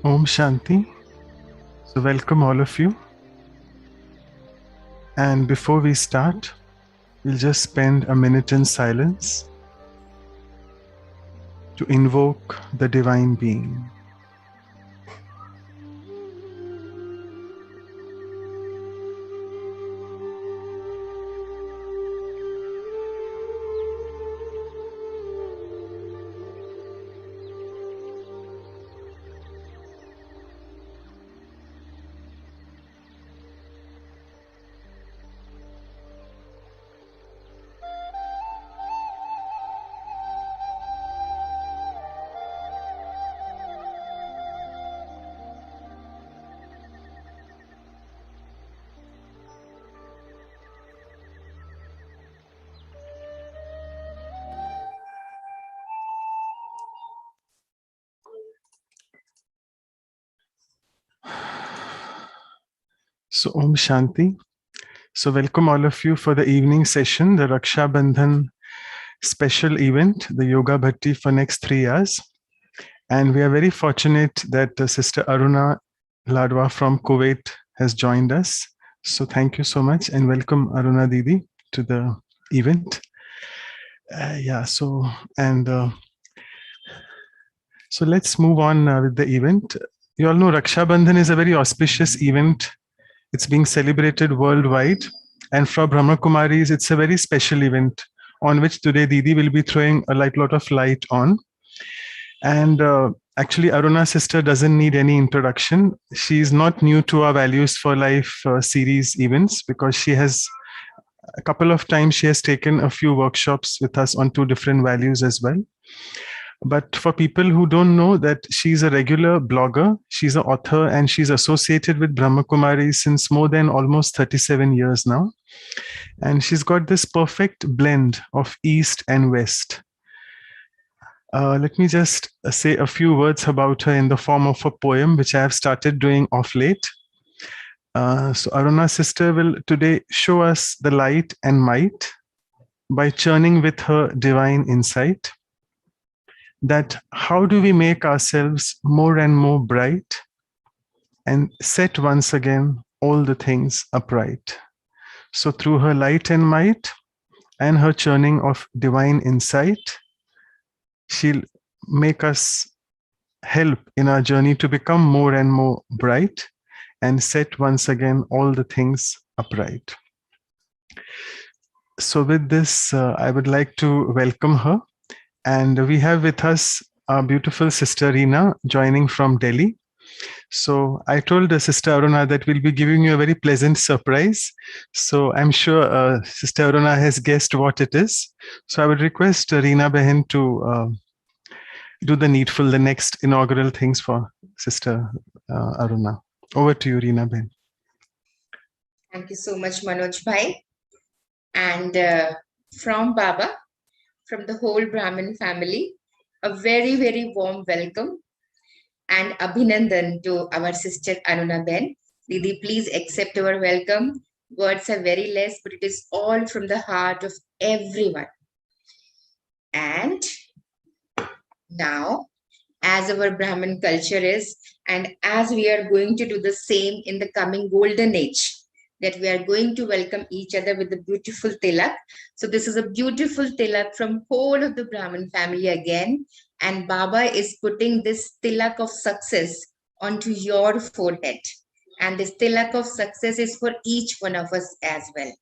Om Shanti. So, welcome all of you. And before we start, we'll just spend a minute in silence to invoke the Divine Being. So, Om Shanti. So, welcome all of you for the evening session, the Raksha Bandhan special event, the Yoga Bhatti for next 3 hours. And we are very fortunate that Sister Aruna Ladwa from Kuwait has joined us. So, thank you so much and welcome Aruna Didi to the event. So let's move on with the event. You all know Raksha Bandhan is a very auspicious event. It's being celebrated worldwide. And for Brahma Kumaris, it's a very special event on which today Didi will be throwing a lot of light on. And actually, Aruna's sister doesn't need any introduction. She's not new to our Values for Life series events because she has a couple of times she has taken a few workshops with us on 2 different values as well. But for people who don't know that she's a regular blogger, she's an author, and she's associated with Brahma Kumari since more than almost 37 years now. And she's got this perfect blend of East and West. Let me just say a few words about her in the form of a poem, which I have started doing of late. So Aruna's sister will today show us the light and might by churning with her divine insight. That how do we make ourselves more and more bright and set once again all the things upright. So through her light and might and her churning of divine insight, she'll make us help in our journey to become more and more bright and set once again all the things upright. So with this, I would like to welcome her. And we have with us our beautiful sister Reena joining from Delhi. So I told Sister Aruna that we'll be giving you a very pleasant surprise. So I'm sure Sister Aruna has guessed what it is. So I would request Reena Behan to do the needful, the next inaugural things for Sister Aruna. Over to you, Reena Behan. Thank you so much, Manoj Bhai. And from Baba, from the whole Brahmin family, a very, very warm welcome and Abhinandan to our sister Aruna Ben. Didi, please accept our welcome. Words are very less, but it is all from the heart of everyone. And now, as our Brahmin culture is, and as we are going to do the same in the coming golden age, that we are going to welcome each other with a beautiful tilak. So this is a beautiful tilak from whole of the Brahmin family again. And Baba is putting this tilak of success onto your forehead. And this tilak of success is for each one of us as well.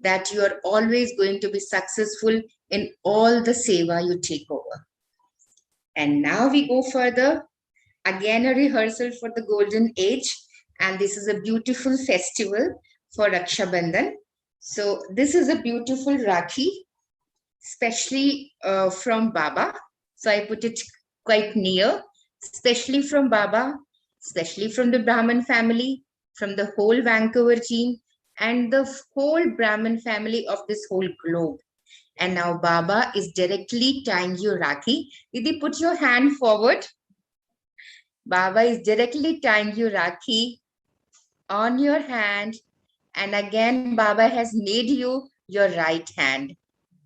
That you are always going to be successful in all the seva you take over. And now we go further. Again, a rehearsal for the golden age. And this is a beautiful festival for Raksha Bandhan. So this is a beautiful Rakhi, especially from Baba. So I put it quite near, especially from Baba, especially from the Brahmin family, from the whole Vancouver team, and the whole Brahmin family of this whole globe. And now Baba is directly tying you Rakhi. Didi, put your hand forward. Baba is directly tying you Rakhi on your hand, and again Baba has made you your right hand.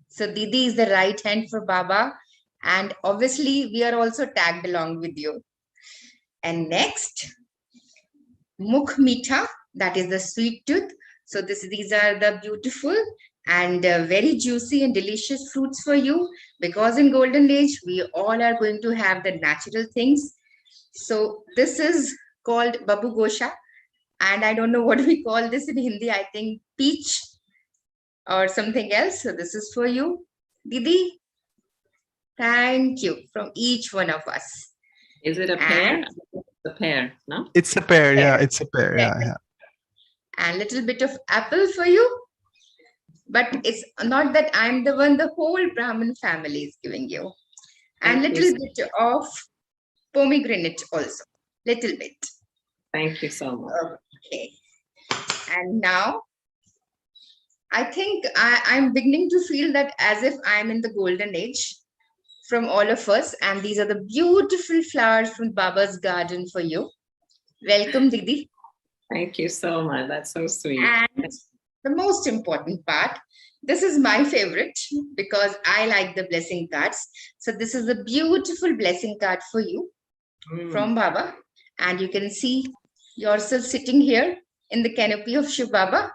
So Didi is the right hand for Baba, and obviously we are also tagged along with you. And next, Mukh Meetha, that is the sweet tooth. So these are the beautiful and very juicy and delicious fruits for you, because in golden age, we all are going to have the natural things. So this is called Babu Gosha. And I don't know what we call this in Hindi. I think peach or something else. So this is for you, Didi. Thank you from each one of us. Is it a pear? The pear, no? It's a pear, yeah. It's a pear, yeah. And little bit of apple for you. But it's not that I'm the one, the whole Brahmin family is giving you. And little bit of pomegranate also. Little bit. Thank you so much. Okay. And now, I think I'm beginning to feel that as if I'm in the golden age from all of us. And these are the beautiful flowers from Baba's garden for you. Welcome, Didi. Thank you so much. That's so sweet. And the most important part, this is my favorite because I like the blessing cards. So this is a beautiful blessing card for you from Baba. And you can see yourself sitting here in the canopy of Shiv Baba,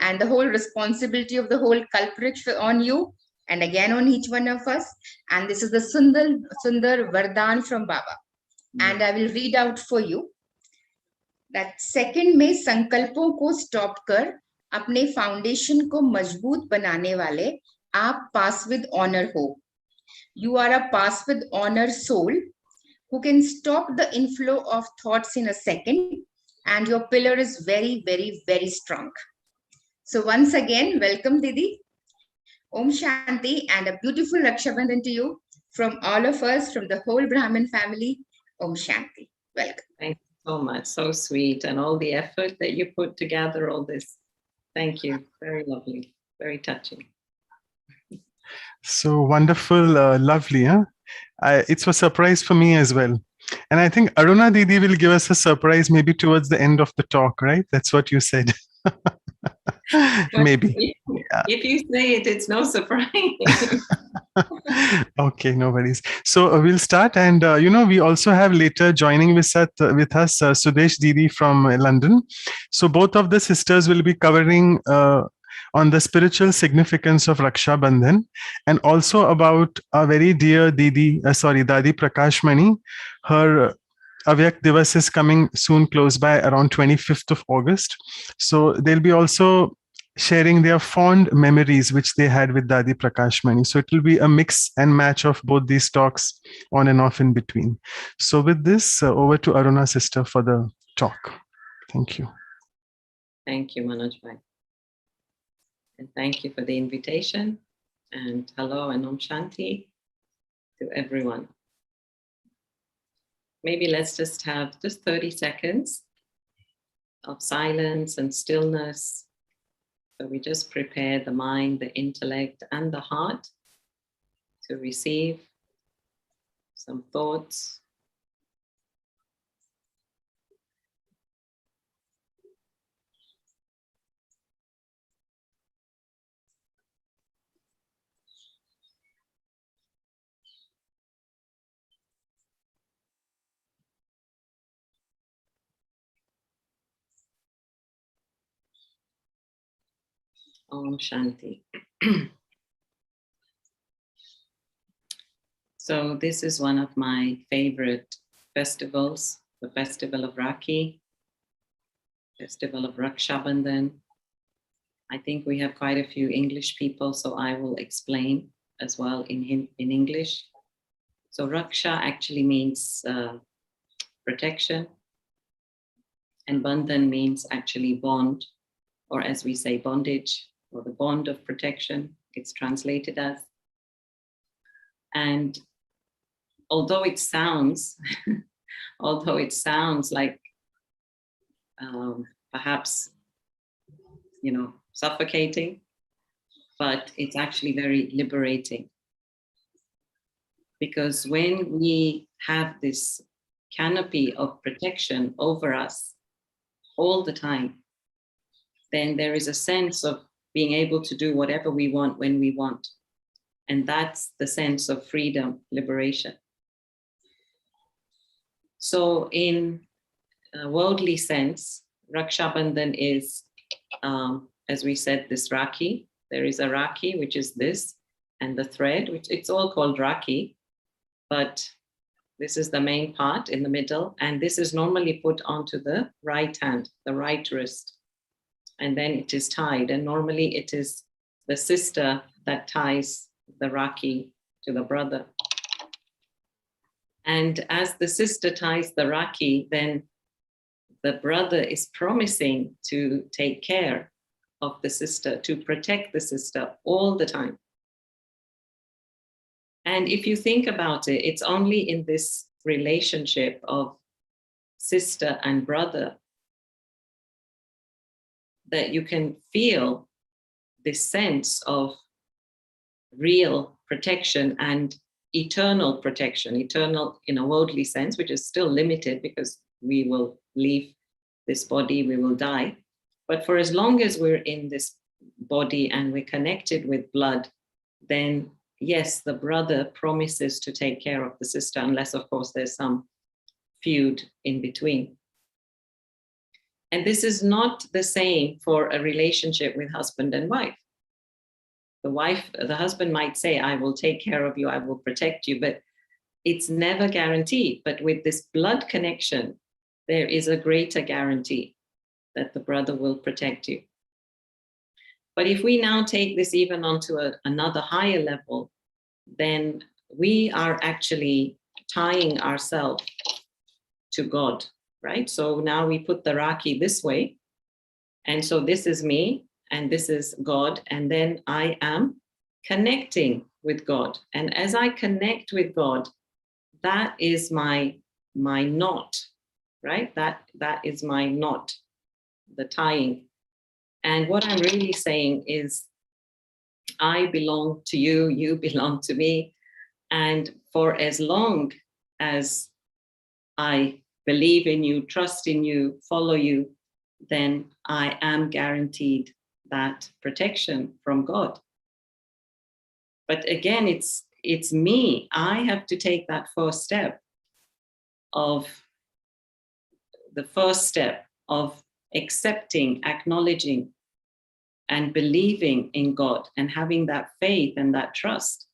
and the whole responsibility of the whole culprit on you and again on each one of us. And this is the Sundar Vardhan from Baba. And I will read out for you that second में संकल्पों को stop कर अपने foundation को मजबूत बनाने वाले आप पास विद ऑनर हो. You are a pass with honor soul who can stop the inflow of thoughts in a second, and your pillar is very, very, very strong. So once again, welcome, Didi. Om Shanti, and a beautiful Raksha Bandhan to you from all of us, from the whole Brahmin family. Om Shanti. Welcome. Thank you so much. So sweet. And all the effort that you put to gather all this. Thank you. Very lovely. Very touching. So wonderful, lovely, huh? It's a surprise for me as well. And I think Aruna Didi will give us a surprise maybe towards the end of the talk, right? That's what you said. Maybe. If you say it, it's no surprise. Okay, no worries. So we'll start. And, we also have later joining with us Sudesh Didi from London. So both of the sisters will be covering on the spiritual significance of Raksha Bandhan, and also about our very dear Dadi Prakashmani. Her Avyak Divas is coming soon, close by, around 25th of August. So they'll be also sharing their fond memories which they had with Dadi Prakashmani. So it will be a mix and match of both these talks on and off in between. So with this, over to Aruna sister for the talk. Thank you. Thank you, Manoj Bhai. And thank you for the invitation. And hello and Om Shanti to everyone. Maybe let's just have 30 seconds of silence and stillness. So we just prepare the mind, the intellect, and the heart to receive some thoughts. Om Shanti. So this is one of my favorite festivals, the festival of Rakhi, festival of Raksha Bandhan. I think we have quite a few English people, so I will explain as well in English. So Raksha actually means protection, and Bandhan means actually bond, or as we say, bondage, or the bond of protection, it's translated as. And although it sounds like perhaps, suffocating, but it's actually very liberating. Because when we have this canopy of protection over us all the time, then there is a sense of being able to do whatever we want when we want. And that's the sense of freedom, liberation. So in a worldly sense, Raksha Bandhan is, as we said, this Rakhi. There is a Rakhi, which is this, and the thread, which it's all called Rakhi, but this is the main part in the middle, and this is normally put onto the right hand, the right wrist, and then it is tied. And normally it is the sister that ties the Rakhi to the brother. And as the sister ties the Rakhi, then the brother is promising to take care of the sister, to protect the sister all the time. And if you think about it, it's only in this relationship of sister and brother that you can feel this sense of real protection and eternal protection, eternal in a worldly sense, which is still limited because we will leave this body, we will die. But for as long as we're in this body and we're connected with blood, then yes, the brother promises to take care of the sister, unless of course there's some feud in between. And this is not the same for a relationship with husband and wife. The husband might say, I will take care of you, I will protect you, but it's never guaranteed. But with this blood connection, there is a greater guarantee that the brother will protect you. But if we now take this even onto another higher level, then we are actually tying ourselves to God, right? So now we put the Rakhi this way. And so this is me and this is God. And then I am connecting with God. And as I connect with God, that is my knot, right? That is my knot, the tying. And what I'm really saying is, I belong to you, you belong to me. And for as long as I believe in you, trust in you, follow you, then I am guaranteed that protection from God. But again, it's me. I have to take that first step of accepting, acknowledging, and believing in God and having that faith and that trust.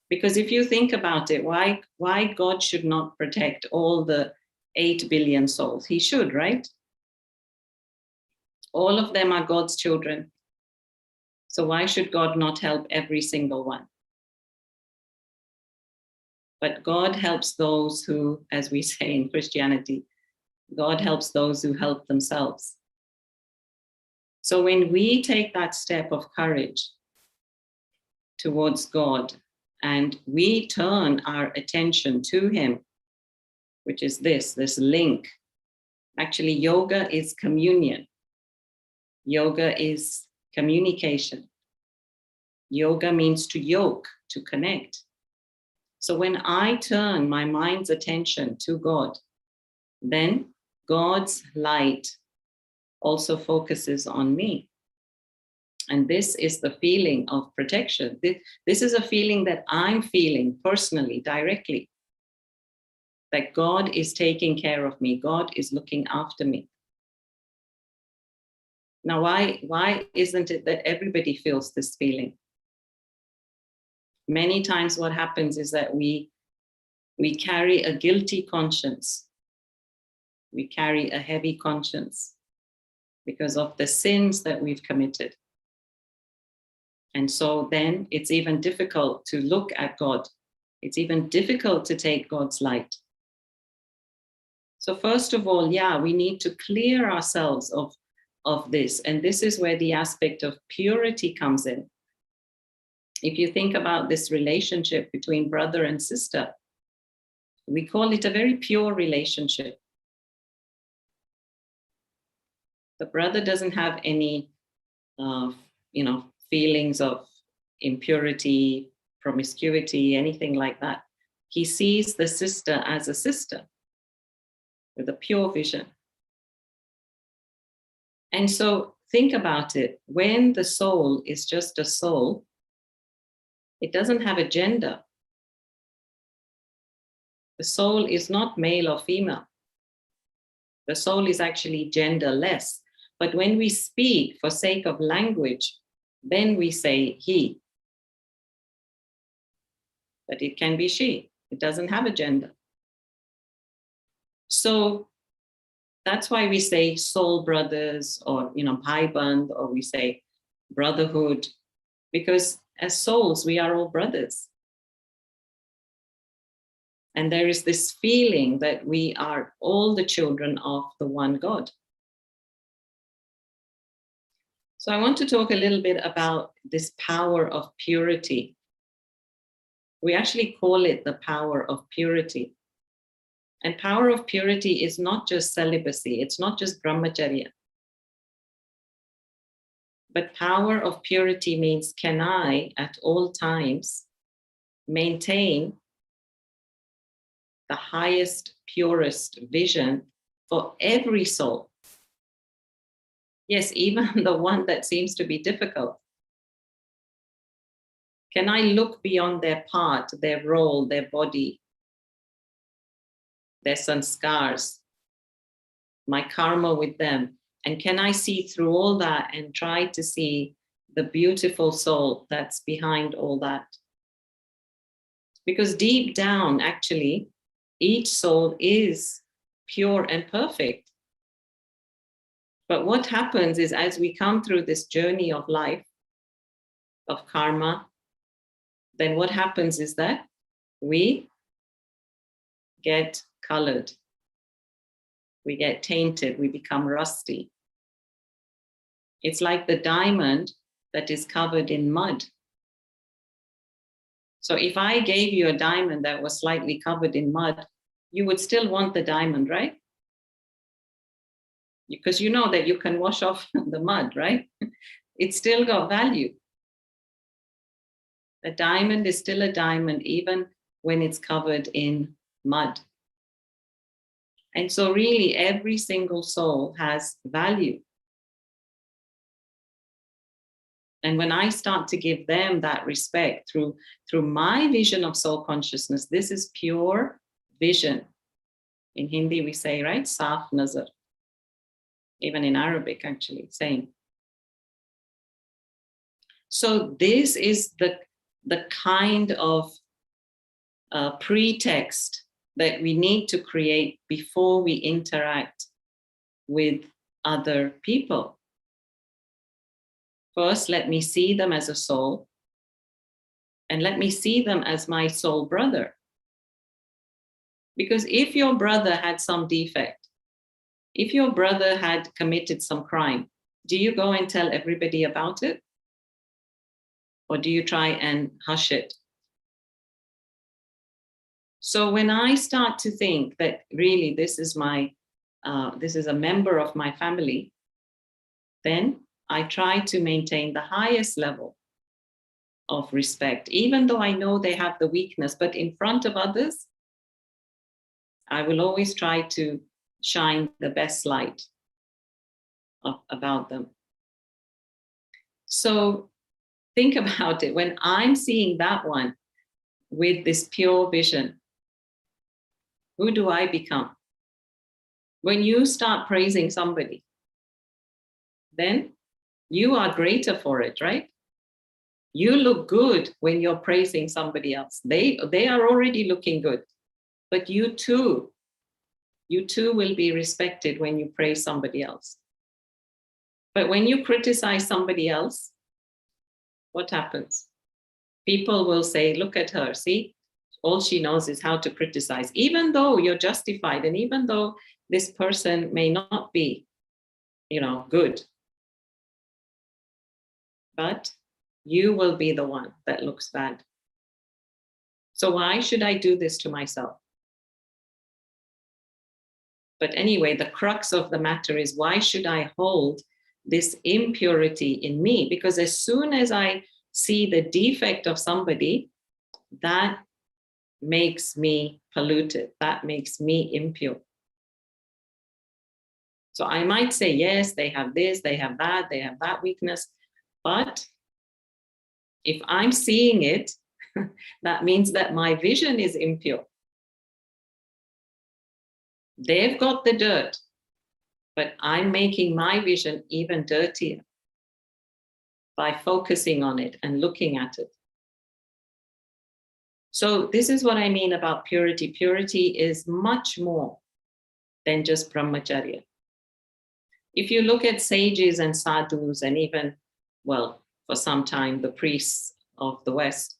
Because if you think about it, why God should not protect all the 8 billion souls? He should, right? All of them are God's children. So why should God not help every single one? But God helps those who, as we say in Christianity, God helps those who help themselves. So when we take that step of courage towards God and we turn our attention to him, which is this link. Actually, yoga is communion. Yoga is communication. Yoga means to yoke, to connect. So when I turn my mind's attention to God, then God's light also focuses on me. And this is the feeling of protection. This is a feeling that I'm feeling personally, directly, that God is taking care of me. God is looking after me. Now, why isn't it that everybody feels this feeling? Many times what happens is that we carry a guilty conscience. We carry a heavy conscience because of the sins that we've committed. And so then it's even difficult to look at God. It's even difficult to take God's light. So first of all, we need to clear ourselves of this. And this is where the aspect of purity comes in. If you think about this relationship between brother and sister, we call it a very pure relationship. The brother doesn't have any, feelings of impurity, promiscuity, anything like that. He sees the sister as a sister with a pure vision. And so think about it. When the soul is just a soul, it doesn't have a gender. The soul is not male or female. The soul is actually genderless. But when we speak for sake of language, then we say he. But it can be she. It doesn't have a gender. So that's why we say soul brothers, or bhai band, or we say brotherhood, because as souls, we are all brothers. And there is this feeling that we are all the children of the one God. So I want to talk a little bit about this power of purity. We actually call it the power of purity. And power of purity is not just celibacy, it's not just brahmacharya. But power of purity means, can I at all times maintain the highest, purest vision for every soul? Yes, even the one that seems to be difficult. Can I look beyond their part, their role, their body, their sanskars, my karma with them? And can I see through all that and try to see the beautiful soul that's behind all that? Because deep down, actually, each soul is pure and perfect. But what happens is, as we come through this journey of life, of karma, then what happens is that we get colored. We get tainted, we become rusty. It's like the diamond that is covered in mud. So if I gave you a diamond that was slightly covered in mud, you would still want the diamond, right? Because you know that you can wash off the mud, right? It's still got value. A diamond is still a diamond, even when it's covered in mud. And so really every single soul has value. And when I start to give them that respect through my vision of soul consciousness, this is pure vision. In Hindi we say, right, Saaf Nazar. Even in Arabic, actually, same. So this is the kind of pretext that we need to create before we interact with other people. First, let me see them as a soul, and let me see them as my soul brother. Because if your brother had some defect, if your brother had committed some crime, do you go and tell everybody about it? Or do you try and hush it? So when I start to think that really this is a member of my family, then I try to maintain the highest level of respect, even though I know they have the weakness, but in front of others, I will always try to shine the best light about them. So think about it. When I'm seeing that one with this pure vision, who do I become? When you start praising somebody, then you are greater for it, right? You look good when you're praising somebody else. They are already looking good, but you too will be respected when you praise somebody else. But when you criticize somebody else, what happens? People will say, look at her, see, all she knows is how to criticize, even though you're justified and even though this person may not be, good. But you will be the one that looks bad. So why should I do this to myself? But anyway, the crux of the matter is, why should I hold this impurity in me? Because as soon as I see the defect of somebody, that makes me polluted. That makes me impure. So I might say, yes, they have this, they have that weakness. But if I'm seeing it, that means that my vision is impure. They've got the dirt, but I'm making my vision even dirtier by focusing on it and looking at it. So this is what I mean about purity. Purity is much more than just brahmacharya. If you look at sages and sadhus and even, well, for some time, the priests of the West,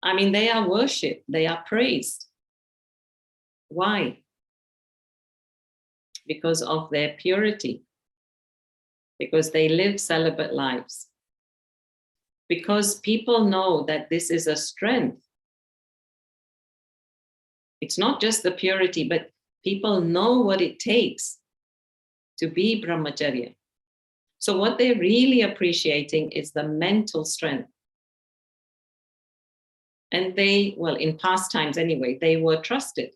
I mean, they are worshipped, they are praised. Why? Because of their purity, because they live celibate lives, because people know that this is a strength. It's not just the purity, but people know what it takes to be brahmacharya. So what they're really appreciating is the mental strength. And they, well, in past times anyway, they were trusted.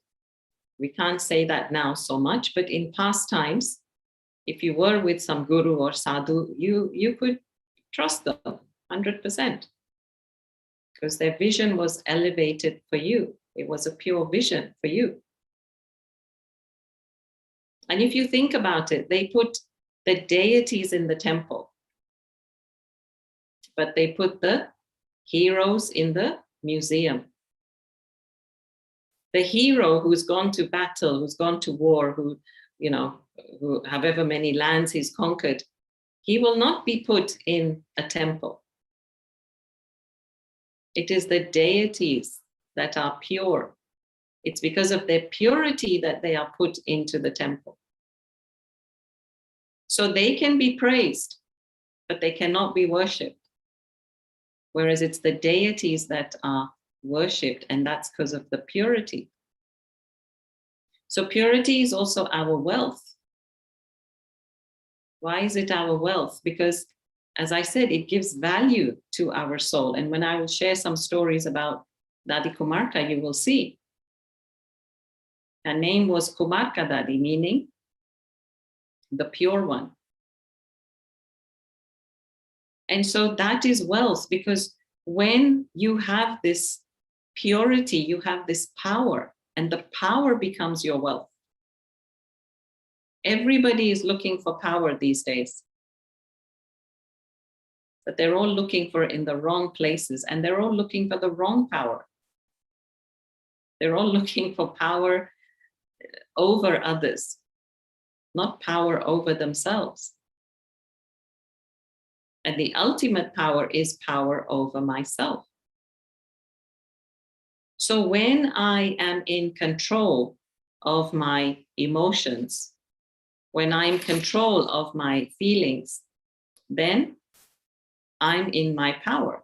We can't say that now so much, but in past times, if you were with some guru or sadhu, you could trust them 100%, because their vision was elevated for you. It was a pure vision for you. And if you think about it, they put the deities in the temple, but they put the heroes in the museum. The hero who's gone to battle, who's gone to war, who however many lands he's conquered, he will not be put in a temple. It is the deities that are pure. It's because of their purity that they are put into the temple. So they can be praised, but they cannot be worshipped. Whereas it's the deities that are worshipped, and that's because of the purity. So purity is also our wealth. Why is it our wealth? Because, as I said, it gives value to our soul. And when I will share some stories about Dadi Kumarka, you will see. Her name was Kumarka Dadi, meaning the pure one. And so that is wealth, because when you have this purity, you have this power, and the power becomes your wealth. Everybody is looking for power these days, but they're all looking for it in the wrong places, and they're all looking for the wrong power. They're all looking for power over others, not power over themselves. And the ultimate power is power over myself. So when I am in control of my emotions, when I'm in control of my feelings, then I'm in my power.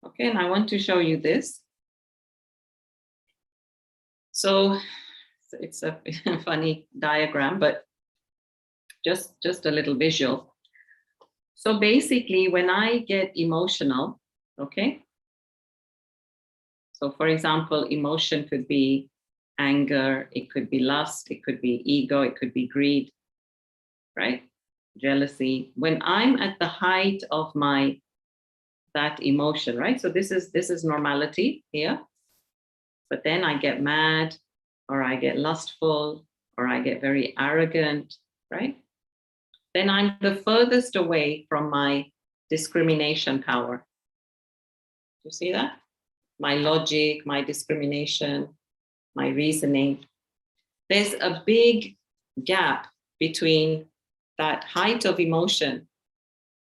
Okay, and I want to show you this. So it's a funny diagram, but just a little visual. So basically, when I get emotional, okay? So for example, emotion could be anger, it could be lust, it could be ego, it could be greed, right? Jealousy. When I'm at the height of that emotion, right? So this is normality here. But then I get mad, or I get lustful, or I get very arrogant, right? Then I'm the furthest away from my discrimination power. You see that? My logic, my discrimination, my reasoning. There's a big gap between that height of emotion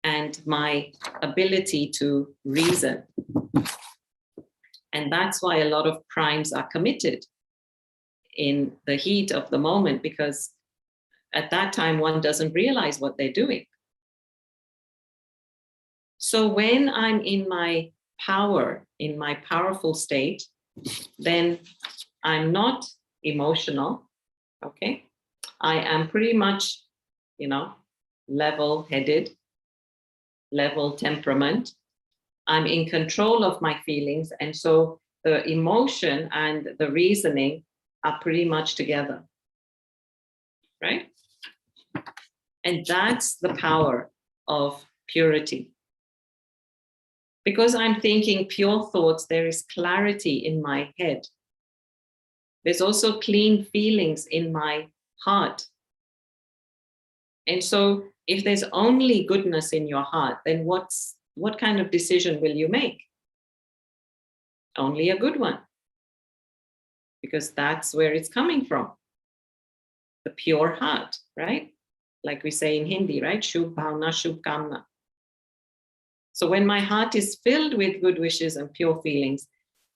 and my ability to reason. And that's why a lot of crimes are committed in the heat of the moment, because at that time, one doesn't realize what they're doing. So when I'm in my power, in my powerful state, then I'm not emotional, okay? I am pretty much, level-headed, level temperament. I'm in control of my feelings. And so the emotion and the reasoning are pretty much together, right? And that's the power of purity. Because I'm thinking pure thoughts, there is clarity in my head. There's also clean feelings in my heart. And so if there's only goodness in your heart, then what kind of decision will you make? Only a good one. Because that's where it's coming from. The pure heart, right? Like we say in Hindi, right? Shubh bhavna, shubh kamna. So when my heart is filled with good wishes and pure feelings,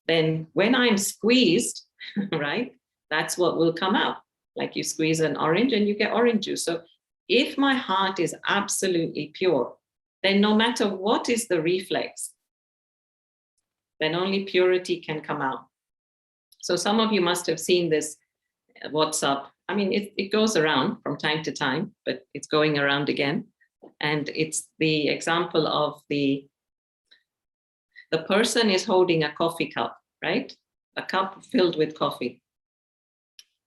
then when I'm squeezed, right, that's what will come out. Like you squeeze an orange and you get orange juice. So if my heart is absolutely pure, then no matter what is the reflex, then only purity can come out. So some of you must have seen this WhatsApp. I mean, it goes around from time to time, but it's going around again. And it's the example of the person is holding a coffee cup, right? A cup filled with coffee.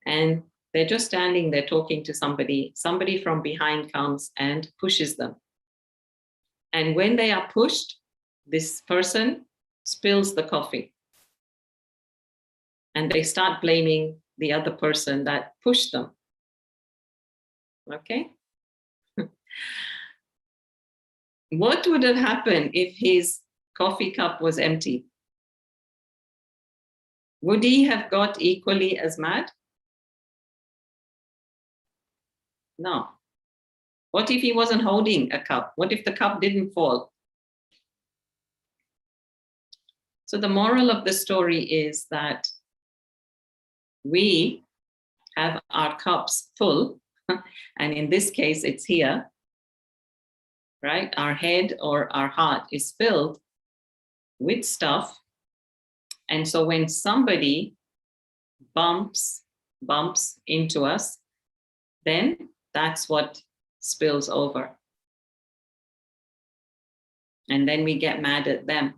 And they're just standing there talking to somebody. Somebody from behind comes and pushes them. And when they are pushed, this person spills the coffee. And they start blaming the other person that pushed them. Okay? What would have happened if his coffee cup was empty? Would he have got equally as mad? No. What if he wasn't holding a cup? What if the cup didn't fall? So the moral of the story is that we have our cups full, and in this case, it's here, right? Our head or our heart is filled with stuff. And so when somebody bumps into us, then that's what spills over. And then we get mad at them.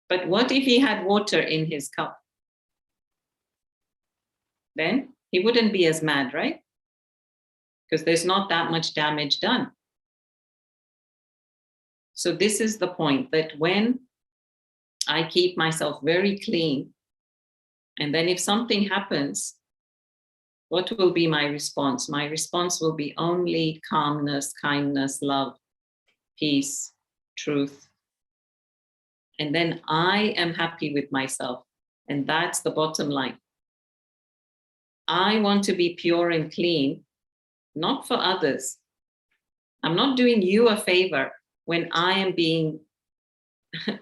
But what if he had water in his cup? Then he wouldn't be as mad, right? Because there's not that much damage done. So this is the point, that when I keep myself very clean, and then if something happens, what will be my response? My response will be only calmness, kindness, love, peace, truth. And then I am happy with myself. And that's the bottom line. I want to be pure and clean, not for others. I'm not doing you a favor when I am being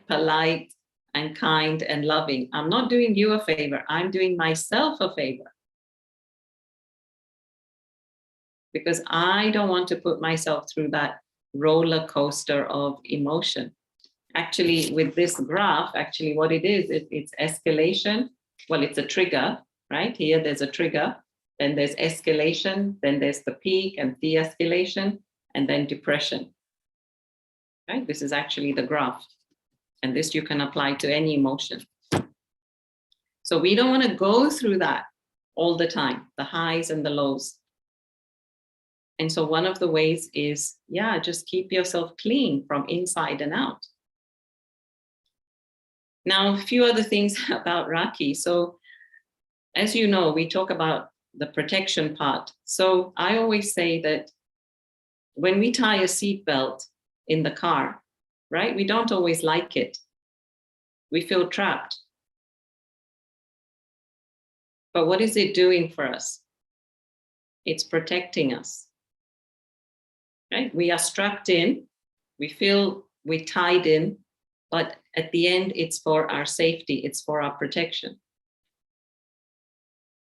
polite and kind and loving. I'm not doing you a favor. I'm doing myself a favor. Because I don't want to put myself through that roller coaster of emotion. Actually, with this graph, actually what it is, it's escalation. Well, it's a trigger, right? Here there's a trigger, then there's escalation, then there's the peak and de-escalation, and then depression, right? This is actually the graph. And this you can apply to any emotion. So we don't want to go through that all the time, the highs and the lows. And so one of the ways is, just keep yourself clean from inside and out. Now, a few other things about Rakhi. So as you know, we talk about the protection part. So I always say that when we tie a seatbelt in the car, right, we don't always like it. We feel trapped. But what is it doing for us? It's protecting us. Right? We are strapped in, we feel we're tied in, but at the end, it's for our safety, it's for our protection.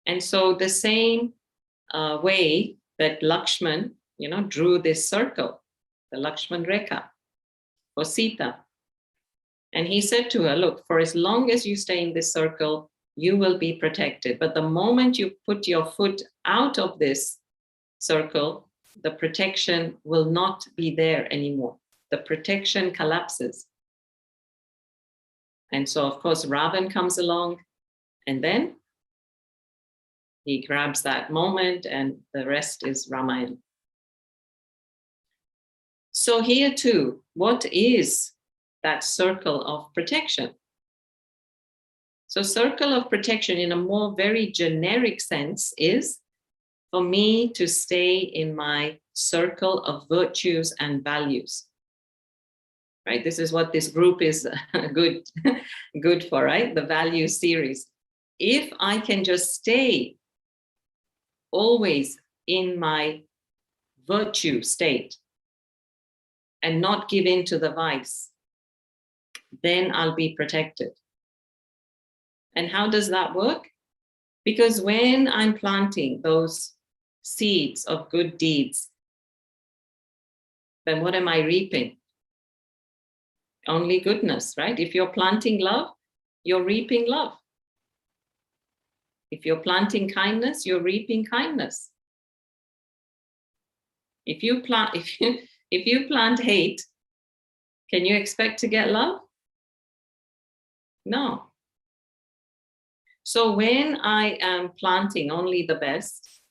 And so the same way that Lakshman, drew this circle, the Lakshman Rekha for Sita. And he said to her, look, for as long as you stay in this circle, you will be protected. But the moment you put your foot out of this circle, the protection will not be there anymore. The protection collapses. And so, of course, Ravan comes along, and then he grabs that moment, and the rest is Ramayana. So here too, what is that circle of protection? So circle of protection in a more very generic sense is for me to stay in my circle of virtues and values. Right? This is what this group is good for, right? The value series. If I can just stay always in my virtue state and not give in to the vice, then I'll be protected. And how does that work? Because when I'm planting those seeds of good deeds, then what am I reaping? Only goodness, right? If you're planting love, you're reaping love. If you're planting kindness, you're reaping kindness. If you plant hate, can you expect to get love? No. So when I am planting only the best,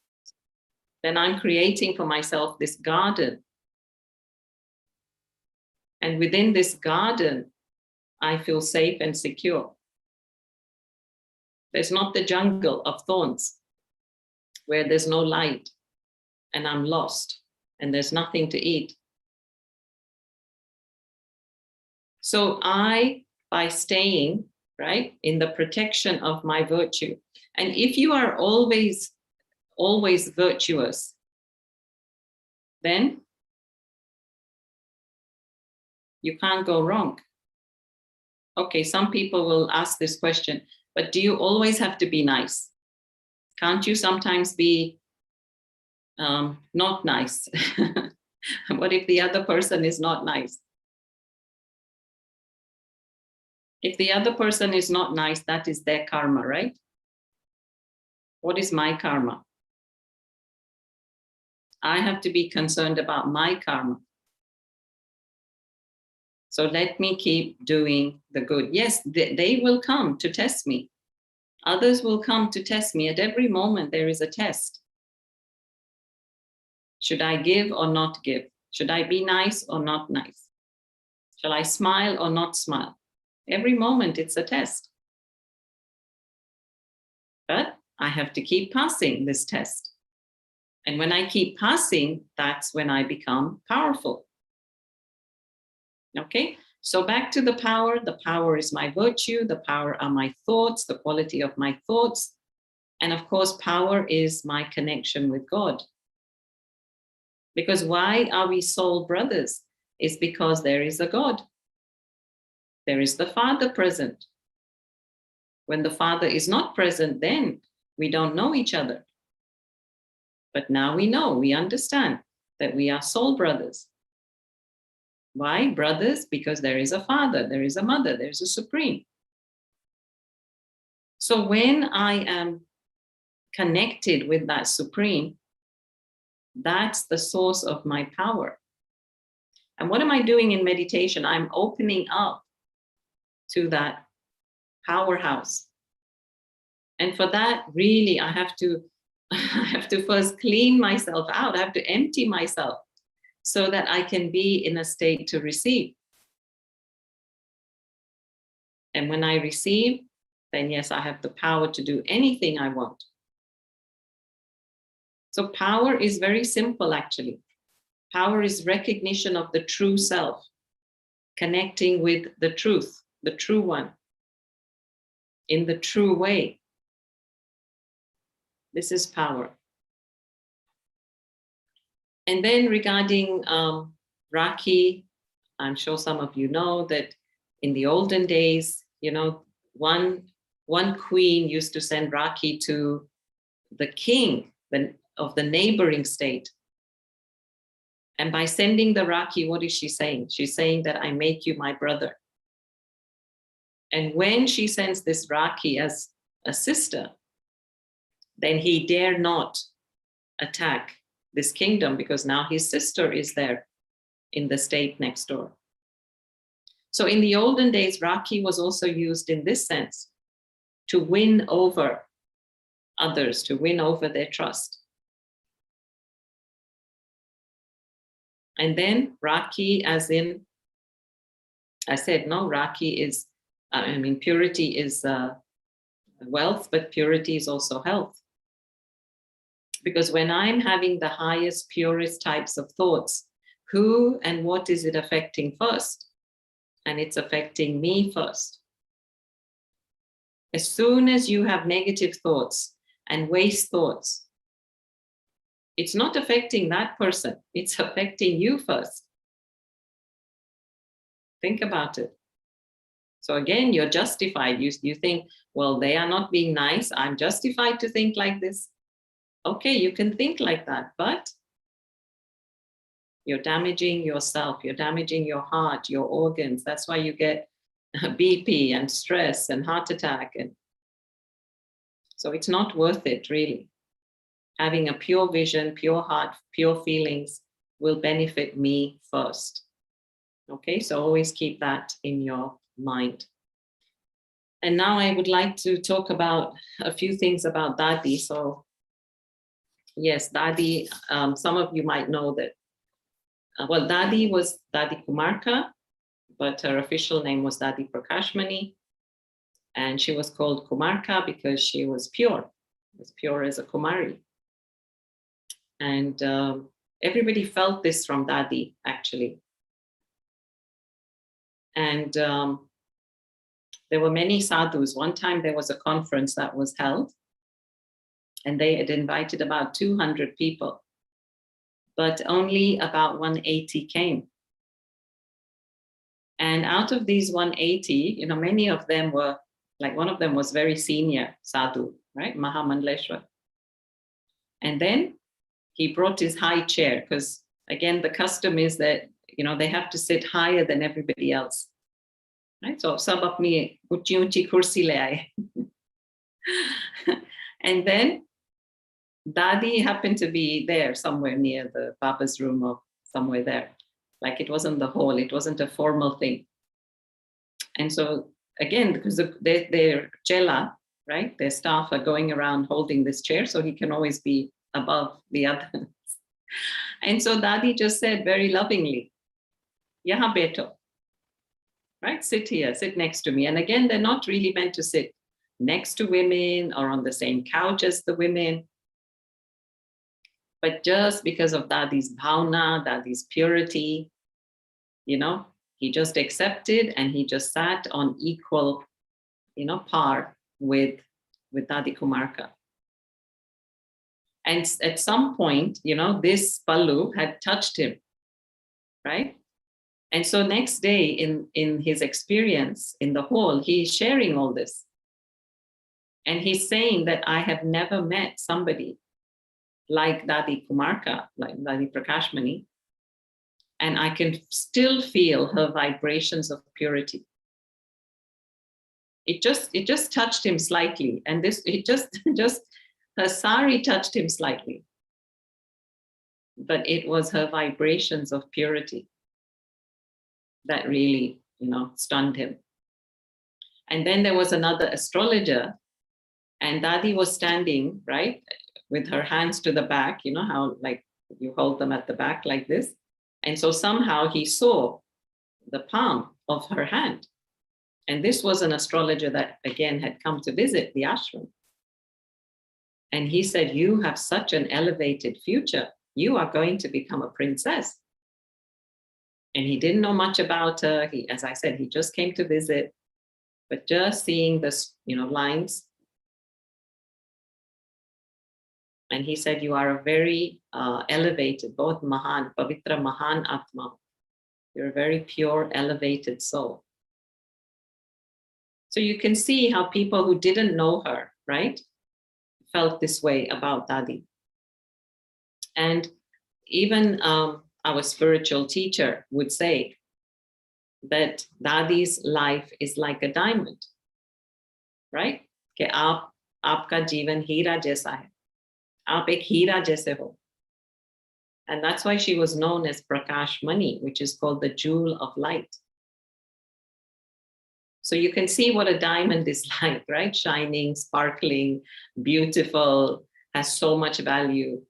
then I'm creating for myself this garden. And within this garden, I feel safe and secure. There's not the jungle of thorns where there's no light and I'm lost and there's nothing to eat. So by staying, right, in the protection of my virtue, and if you are always virtuous, then you can't go wrong. Okay, some people will ask this question, but do you always have to be nice? Can't you sometimes be not nice? What if the other person is not nice? If the other person is not nice, that is their karma, right? What is my karma? I have to be concerned about my karma. So let me keep doing the good. Yes, they will come to test me. Others will come to test me. At every moment, there is a test. Should I give or not give? Should I be nice or not nice? Shall I smile or not smile? Every moment, it's a test. But I have to keep passing this test. And when I keep passing, that's when I become powerful. Okay, so back to the power. The power is my virtue. The power are my thoughts, the quality of my thoughts. And of course, power is my connection with God. Because why are we soul brothers? It's because there is a God. There is the Father present. When the Father is not present, then we don't know each other. But now we know, we understand that we are soul brothers. Why brothers? Because there is a father, there is a mother, there's a supreme. So when I am connected with that supreme, that's the source of my power. And what am I doing in meditation? I'm opening up to that powerhouse. And for that, really, I have to first clean myself out. I have to empty myself, so that I can be in a state to receive. And when I receive, then yes, I have the power to do anything I want. So power is very simple, actually. Power is recognition of the true self, connecting with the truth, the true one, in the true way. This is power. And then regarding Rakhi, I'm sure some of you know that in the olden days, one queen used to send Rakhi to the king of the neighboring state. And by sending the Rakhi, what is she saying? She's saying that I make you my brother. And when she sends this Rakhi as a sister, then he dare not attack this kingdom, because now his sister is there in the state next door. So in the olden days, Rakhi was also used in this sense, to win over others, to win over their trust. And then Rakhi, as in, I said, no, Rakhi is, purity is wealth, but purity is also health. Because when I'm having the highest, purest types of thoughts, who and what is it affecting first? And it's affecting me first. As soon as you have negative thoughts and waste thoughts, it's not affecting that person, it's affecting you first. Think about it. So again, you're justified. You think, well, they are not being nice. I'm justified to think like this. Okay, you can think like that, but you're damaging yourself. You're damaging your heart, your organs. That's why you get BP and stress and heart attack. And so it's not worth it, really. Having a pure vision, pure heart, pure feelings will benefit me first. Okay, so always keep that in your mind. And now I would like to talk about a few things about Dadi. So yes, Dadi, some of you might know that, well, Dadi was Dadi Kumarka, but her official name was Dadi Prakashmani. And she was called Kumarka because she was pure, as pure as a Kumari. And everybody felt this from Dadi, actually. And there were many sadhus. One time there was a conference that was held, and they had invited about 200 people, but only about 180 came. And out of these 180, many of them were, like one of them was very senior sadhu, right? Mahamandleshwar. And then he brought his high chair, because again, the custom is that, they have to sit higher than everybody else. Right? So sab apni unchi unchi kursi le aaye. And then Dadi happened to be there somewhere near the Baba's room or somewhere there. Like it wasn't the hall, it wasn't a formal thing. And so again, because their chela, right, their staff are going around holding this chair, so he can always be above the others. And so Dadi just said very lovingly, Yaha beto, right, sit here, sit next to me. And again, they're not really meant to sit next to women or on the same couch as the women. But just because of Dadi's bhavna, Dadi's purity, he just accepted and he just sat on equal, par with Dadi Kumarka. And at some point, this Pallu had touched him, right? And so next day in his experience in the hall, he's sharing all this. And he's saying that I have never met somebody like Dadi Kumarka, like Dadi Prakashmani, and I can still feel her vibrations of purity. It just touched him slightly, and her sari touched him slightly, but it was her vibrations of purity that really, stunned him. And then there was another astrologer, and Dadi was standing, right, with her hands to the back, how like you hold them at the back like this. And so somehow he saw the palm of her hand. And this was an astrologer that again had come to visit the ashram. And he said, you have such an elevated future. You are going to become a princess. And he didn't know much about her. As I said, he just came to visit, but just seeing this, lines. And he said, you are a very elevated, both Mahan, Pavitra Mahan Atma. You're a very pure, elevated soul. So you can see how people who didn't know her, right, felt this way about Dadi. And even our spiritual teacher would say that Dadi's life is like a diamond, right? Ke aapka jeevan heera jaisa hai. Aap ek heera jaise ho. And that's why she was known as Prakash Mani, which is called the jewel of light. So you can see what a diamond is like, right? Shining, sparkling, beautiful, has so much value,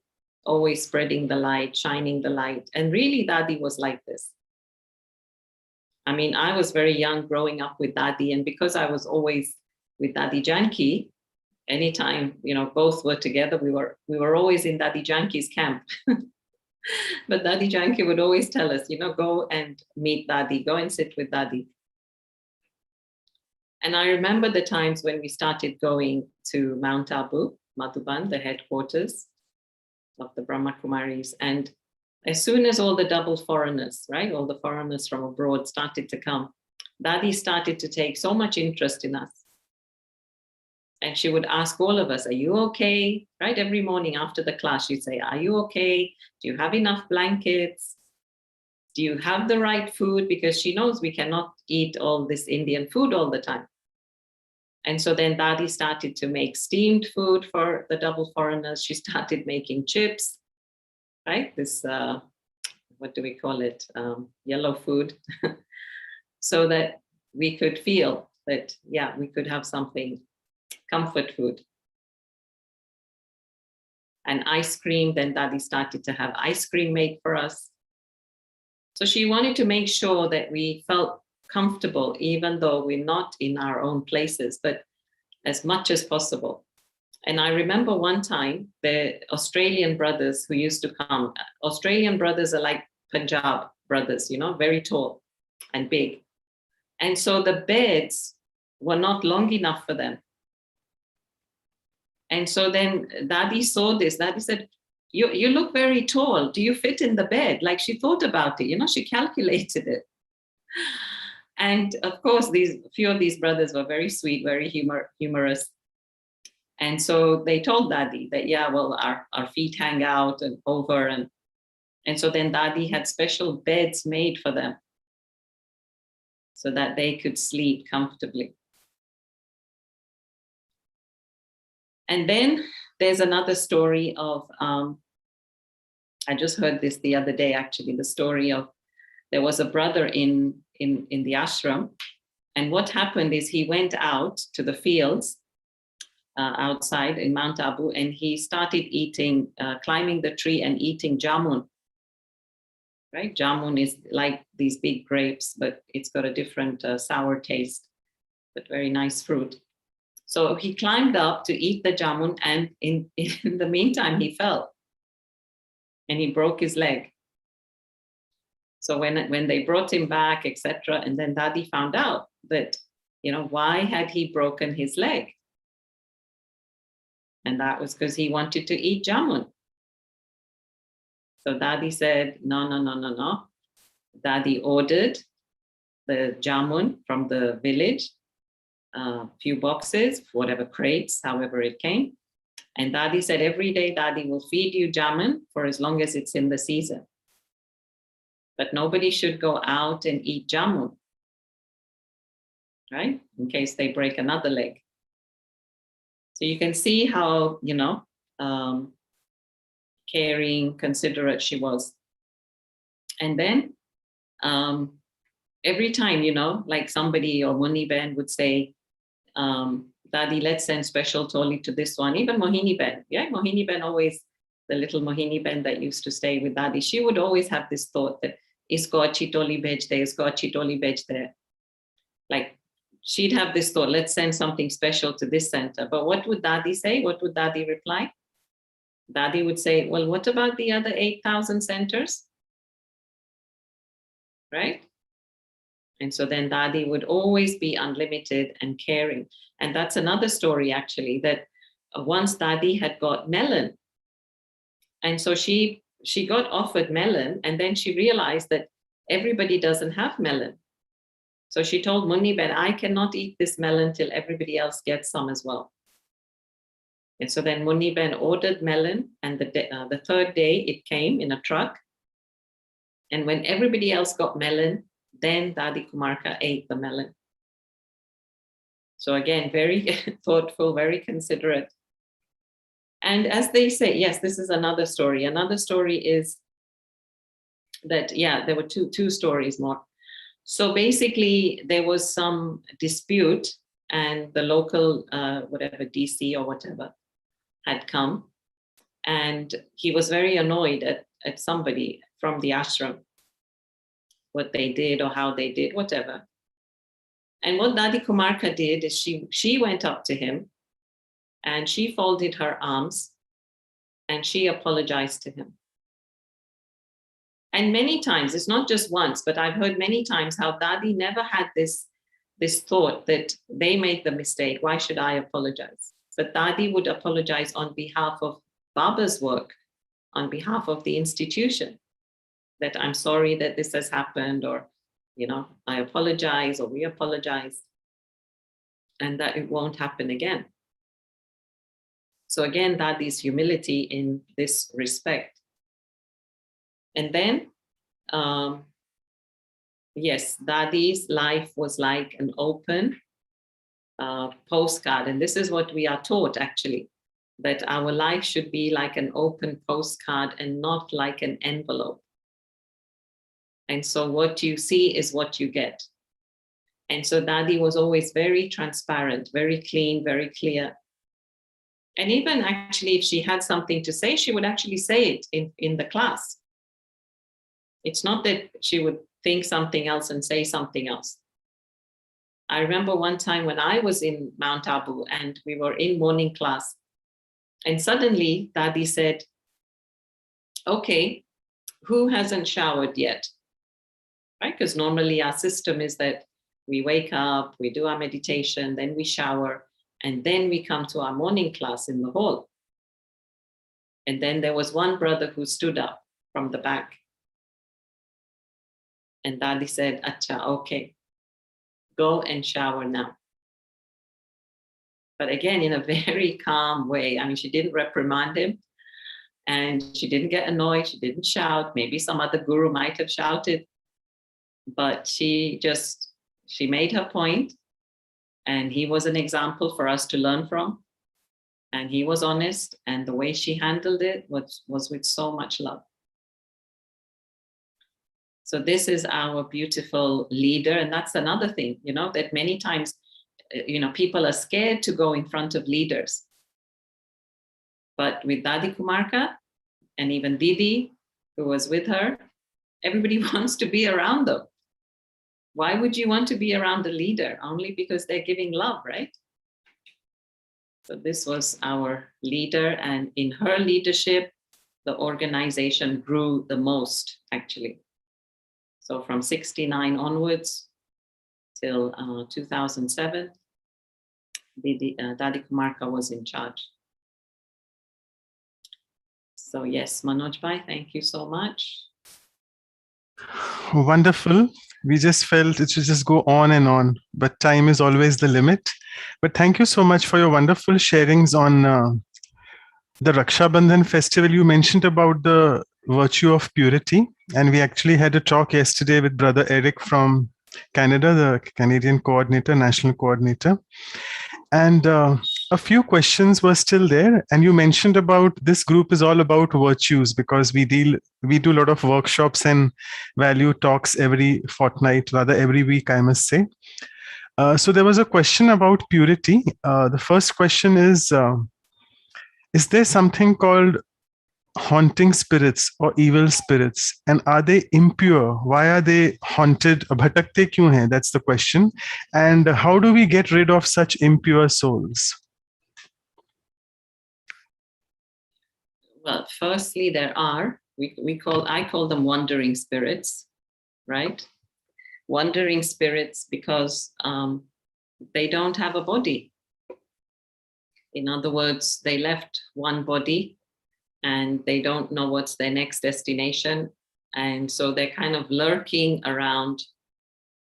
always spreading the light, shining the light. And really, Dadi was like this. I mean, I was very young growing up with Dadi, and because I was always with Dadi Janki, anytime, both were together, we were always in Dadi Janki's camp. But Dadi Janki would always tell us, go and meet Dadi, go and sit with Dadi. And I remember the times when we started going to Mount Abu, Madhuban, the headquarters of the Brahma Kumaris. And as soon as all the double foreigners, right, all the foreigners from abroad started to come, Dadi started to take so much interest in us. And she would ask all of us, are you okay? Right? Every morning after the class, she'd say, are you okay? Do you have enough blankets? Do you have the right food? Because she knows we cannot eat all this Indian food all the time. And so then Dadi started to make steamed food for the double foreigners. She started making chips, right? This, what do we call it? Yellow food. So that we could feel that, yeah, we could have something, comfort food. And ice cream, then Dadi started to have ice cream made for us. So she wanted to make sure that we felt comfortable, even though we're not in our own places, but as much as possible. And I remember one time, the Australian brothers who used to come, Australian brothers are like Punjab brothers, very tall and big. And so the beds were not long enough for them. And so then Dadi saw this. Dadi said, you look very tall. Do you fit in the bed? Like she thought about it, she calculated it. And of course, few of these brothers were very sweet, very humorous. And so they told Dadi that, yeah, well, our feet hang out and over. And so then Dadi had special beds made for them so that they could sleep comfortably. And then there's another story of, I just heard this the other day, actually, the story of, there was a brother in the ashram. And what happened is he went out to the fields outside in Mount Abu, and he started eating, climbing the tree and eating jamun. Right? Jamun is like these big grapes, but it's got a different sour taste, but very nice fruit. So he climbed up to eat the jamun, and in the meantime, he fell and he broke his leg. So when they brought him back, etc., and then Dadi found out that, why had he broken his leg? And that was because he wanted to eat jamun. So Dadi said, no. Dadi ordered the jamun from the village, a few boxes, whatever crates, however it came. And Dadi said, every day Dadi will feed you jamun for as long as it's in the season. But nobody should go out and eat jamun, right? In case they break another leg. So you can see how, caring, considerate she was. And then every time, like somebody or Muni Ben would say, Dadi, let's send special toli to this one. Even Mohini Ben, yeah, Mohini Ben always, the little Mohini Ben that used to stay with Dadi, she would always have this thought that, isko achi toli bhej de, isko achi toli bhej de. Like, she'd have this thought, let's send something special to this center. But what would Dadi say? What would Dadi reply? Dadi would say, well, what about the other 8,000 centers? Right? And so then Dadi would always be unlimited and caring. And that's another story, actually, that once Dadi had got melon. And so she got offered melon, and then she realized that everybody doesn't have melon. So she told Muni Ben, I cannot eat this melon till everybody else gets some as well. And so then Muni Ben ordered melon, and the third day it came in a truck. And when everybody else got melon, then Dadi Kumarka ate the melon. So again, very thoughtful, very considerate. And as they say, yes, this is another story. Another story is that, yeah, there were two stories more. So basically, there was some dispute, and the local, whatever, DC or whatever, had come. And he was very annoyed at somebody from the ashram, what they did or how they did, whatever. And what Dadi Kumarka did is she went up to him And she folded her arms and she apologized to him. And many times, it's not just once, but I've heard many times how Dadi never had this thought that they made the mistake. Why should I apologize? But Dadi would apologize on behalf of Baba's work, on behalf of the institution, that I'm sorry that this has happened, or, I apologize, or we apologize, and that it won't happen again. So again, Dadi's humility in this respect. And then, yes, Dadi's life was like an open postcard. And this is what we are taught, actually, that our life should be like an open postcard and not like an envelope. And so what you see is what you get. And so Dadi was always very transparent, very clean, very clear. And even actually, if she had something to say, she would actually say it in the class. It's not that she would think something else and say something else. I remember one time when I was in Mount Abu and we were in morning class, and suddenly Dadi said, okay, who hasn't showered yet? Right? Because normally our system is that we wake up, we do our meditation, then we shower, and then we come to our morning class in the hall. And then there was one brother who stood up from the back. And Dadi said, Acha, okay, go and shower now. But again, in a very calm way. I mean, she didn't reprimand him and she didn't get annoyed. She didn't shout. Maybe some other guru might have shouted, but she made her point, and he was an example for us to learn from. And he was honest, and the way she handled it was with so much love. So this is our beautiful leader. And that's another thing, that many times, people are scared to go in front of leaders. But with Dadi Kumarka and even Didi, who was with her, everybody wants to be around them. Why would you want to be around a leader? Only because they're giving love, right? So this was our leader. And in her leadership, the organization grew the most, actually. So from 1969 onwards till 2007, Dadi Kumarka was in charge. So yes, Manoj Bhai, thank you so much. Wonderful. We just felt it should just go on and on, but time is always the limit. But thank you so much for your wonderful sharings on the Raksha Bandhan festival. You mentioned about the virtue of purity, and we actually had a talk yesterday with Brother Eric from Canada, the Canadian coordinator, national coordinator. And a few questions were still there. And you mentioned about this group is all about virtues, because we do a lot of workshops and value talks every fortnight, rather every week, I must say. So there was a question about purity. The first question is there something called haunting spirits or evil spirits, and are they impure? Why are they haunted? Bhatakte kyun hai? That's the question. And how do we get rid of such impure souls? Well, firstly, there are, I call them wandering spirits, right? Wandering spirits because they don't have a body. In other words, they left one body and they don't know what's their next destination. And so they're kind of lurking around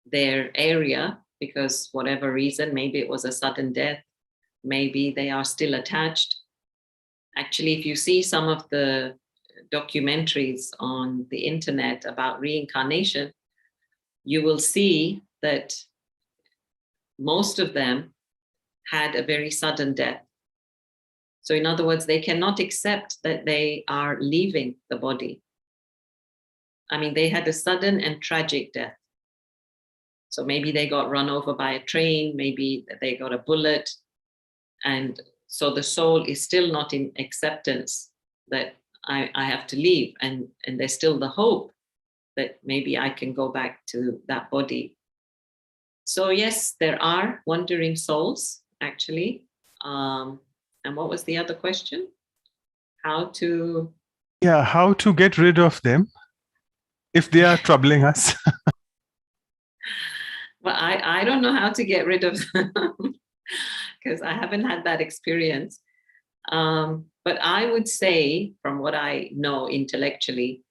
their area because whatever reason, maybe it was a sudden death, maybe they are still attached. Actually, if you see some of the documentaries on the internet about reincarnation, you will see that most of them had a very sudden death. So in other words, they cannot accept that they are leaving the body. I mean, they had a sudden and tragic death. So maybe they got run over by a train, maybe they got a bullet. And so the soul is still not in acceptance that I have to leave. And there's still the hope that maybe I can go back to that body. So yes, there are wandering souls, actually. And what was the other question? How to... Yeah, how to get rid of them if they are troubling us. Well, I don't know how to get rid of them because I haven't had that experience. But I would say, from what I know intellectually,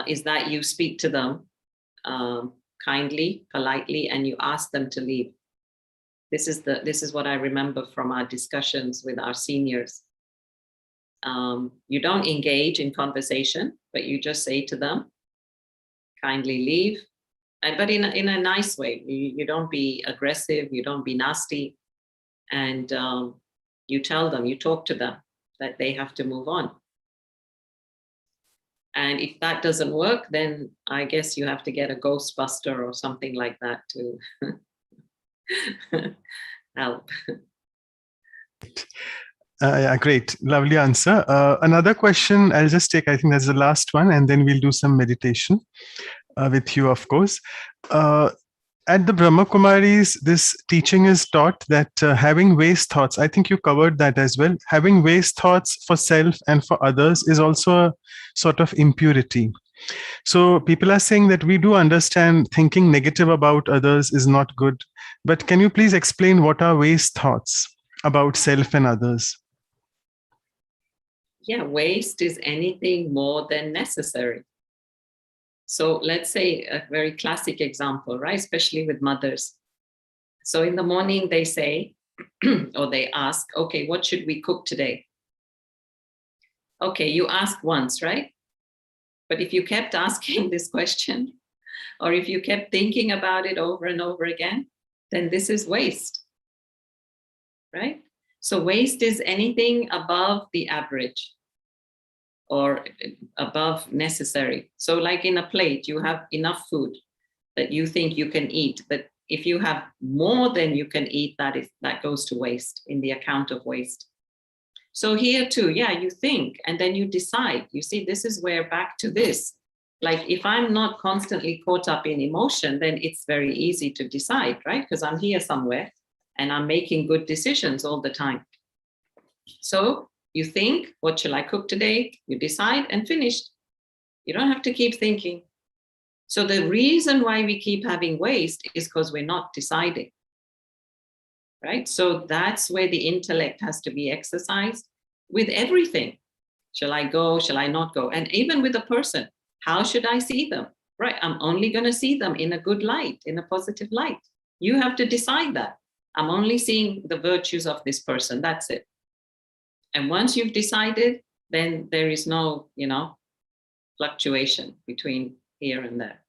is that you speak to them kindly, politely, and you ask them to leave. This is what I remember from our discussions with our seniors. You don't engage in conversation, but you just say to them, kindly leave. But in a nice way. You don't be aggressive, you don't be nasty. And you tell them, you talk to them that they have to move on. And if that doesn't work, then I guess you have to get a Ghostbuster or something like that to help. Yeah, great. Lovely answer. Another question I'll just take, I think that's the last one, and then we'll do some meditation with you, of course. At the Brahma Kumaris, this teaching is taught that having waste thoughts, I think you covered that as well. Having waste thoughts for self and for others is also a sort of impurity. So people are saying that we do understand thinking negative about others is not good. But can you please explain what are waste thoughts about self and others? Yeah, waste is anything more than necessary. So let's say a very classic example, right? Especially with mothers. So in the morning they say, or they ask, okay, what should we cook today? Okay, you ask once, right? But if you kept asking this question, or if you kept thinking about it over and over again, then this is waste, right? So waste is anything above the average or above necessary. So like in a plate, you have enough food that you think you can eat, but if you have more than you can eat, that goes to waste in the account of waste. So here too, yeah, you think and then you decide. You see, this is where back to this. Like if I'm not constantly caught up in emotion, then it's very easy to decide, right? Because I'm here somewhere and I'm making good decisions all the time. So you think, what shall I cook today? You decide and finished. You don't have to keep thinking. So the reason why we keep having waste is because we're not deciding, right? So that's where the intellect has to be exercised with everything. Shall I go? Shall I not go? And even with a person, how should I see them? Right, I'm only going to see them in a good light, in a positive light. You have to decide that. I'm only seeing the virtues of this person, that's it. And once you've decided, then there is no, fluctuation between here and there.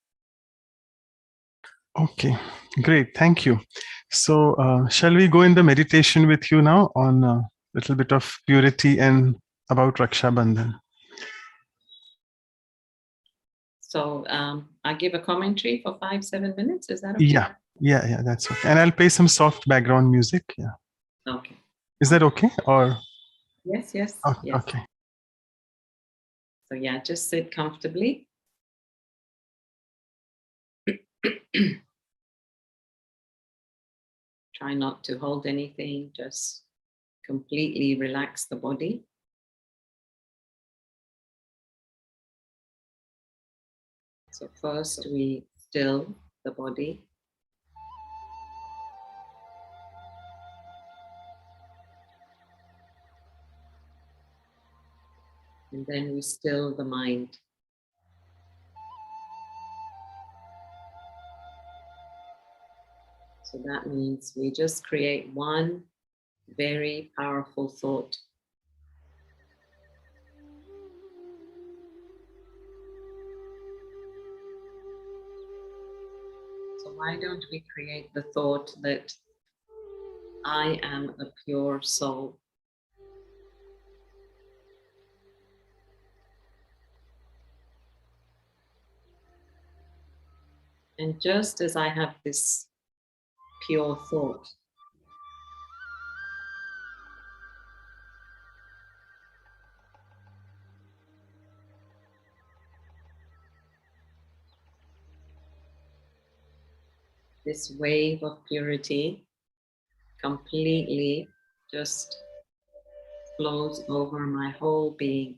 Okay, great. Thank you. So shall we go in the meditation with you now on a little bit of purity and about Raksha Bandhan? So I give a commentary for 5-7 minutes. Is that okay? Yeah, that's okay. And I'll play some soft background music. Yeah. Okay. Is that okay? Or yes. okay. Yes. Okay. So yeah, just sit comfortably. Try not to hold anything, just completely relax the body. So first we still the body. And then we still the mind. So that means we just create one very powerful thought. So why don't we create the thought that I am a pure soul? And just as I have this pure thought, this wave of purity completely just flows over my whole being,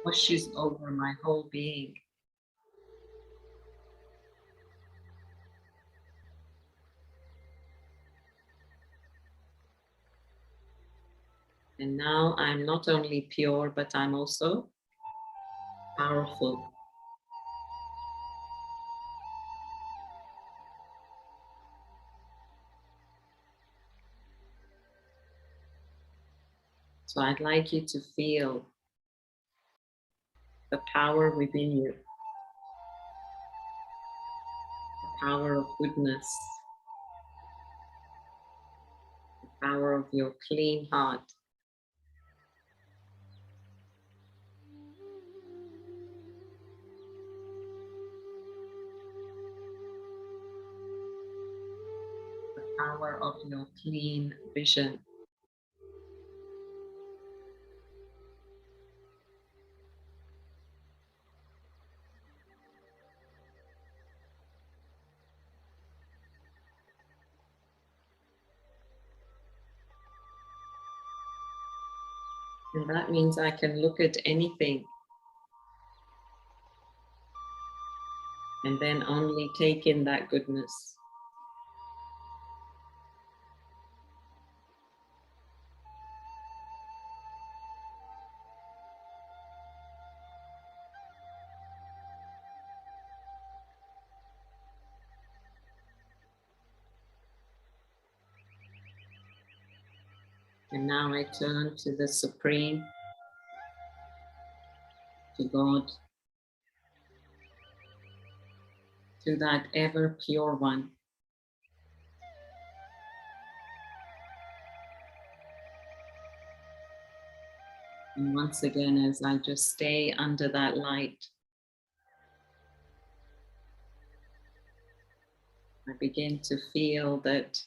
washes over my whole being. And now I'm not only pure, but I'm also powerful. So I'd like you to feel the power within you, the power of goodness, the power of your clean heart. The power of your clean vision. And that means I can look at anything and then only take in that goodness. And now I turn to the Supreme, to God, to that ever pure one. And once again, as I just stay under that light, I begin to feel that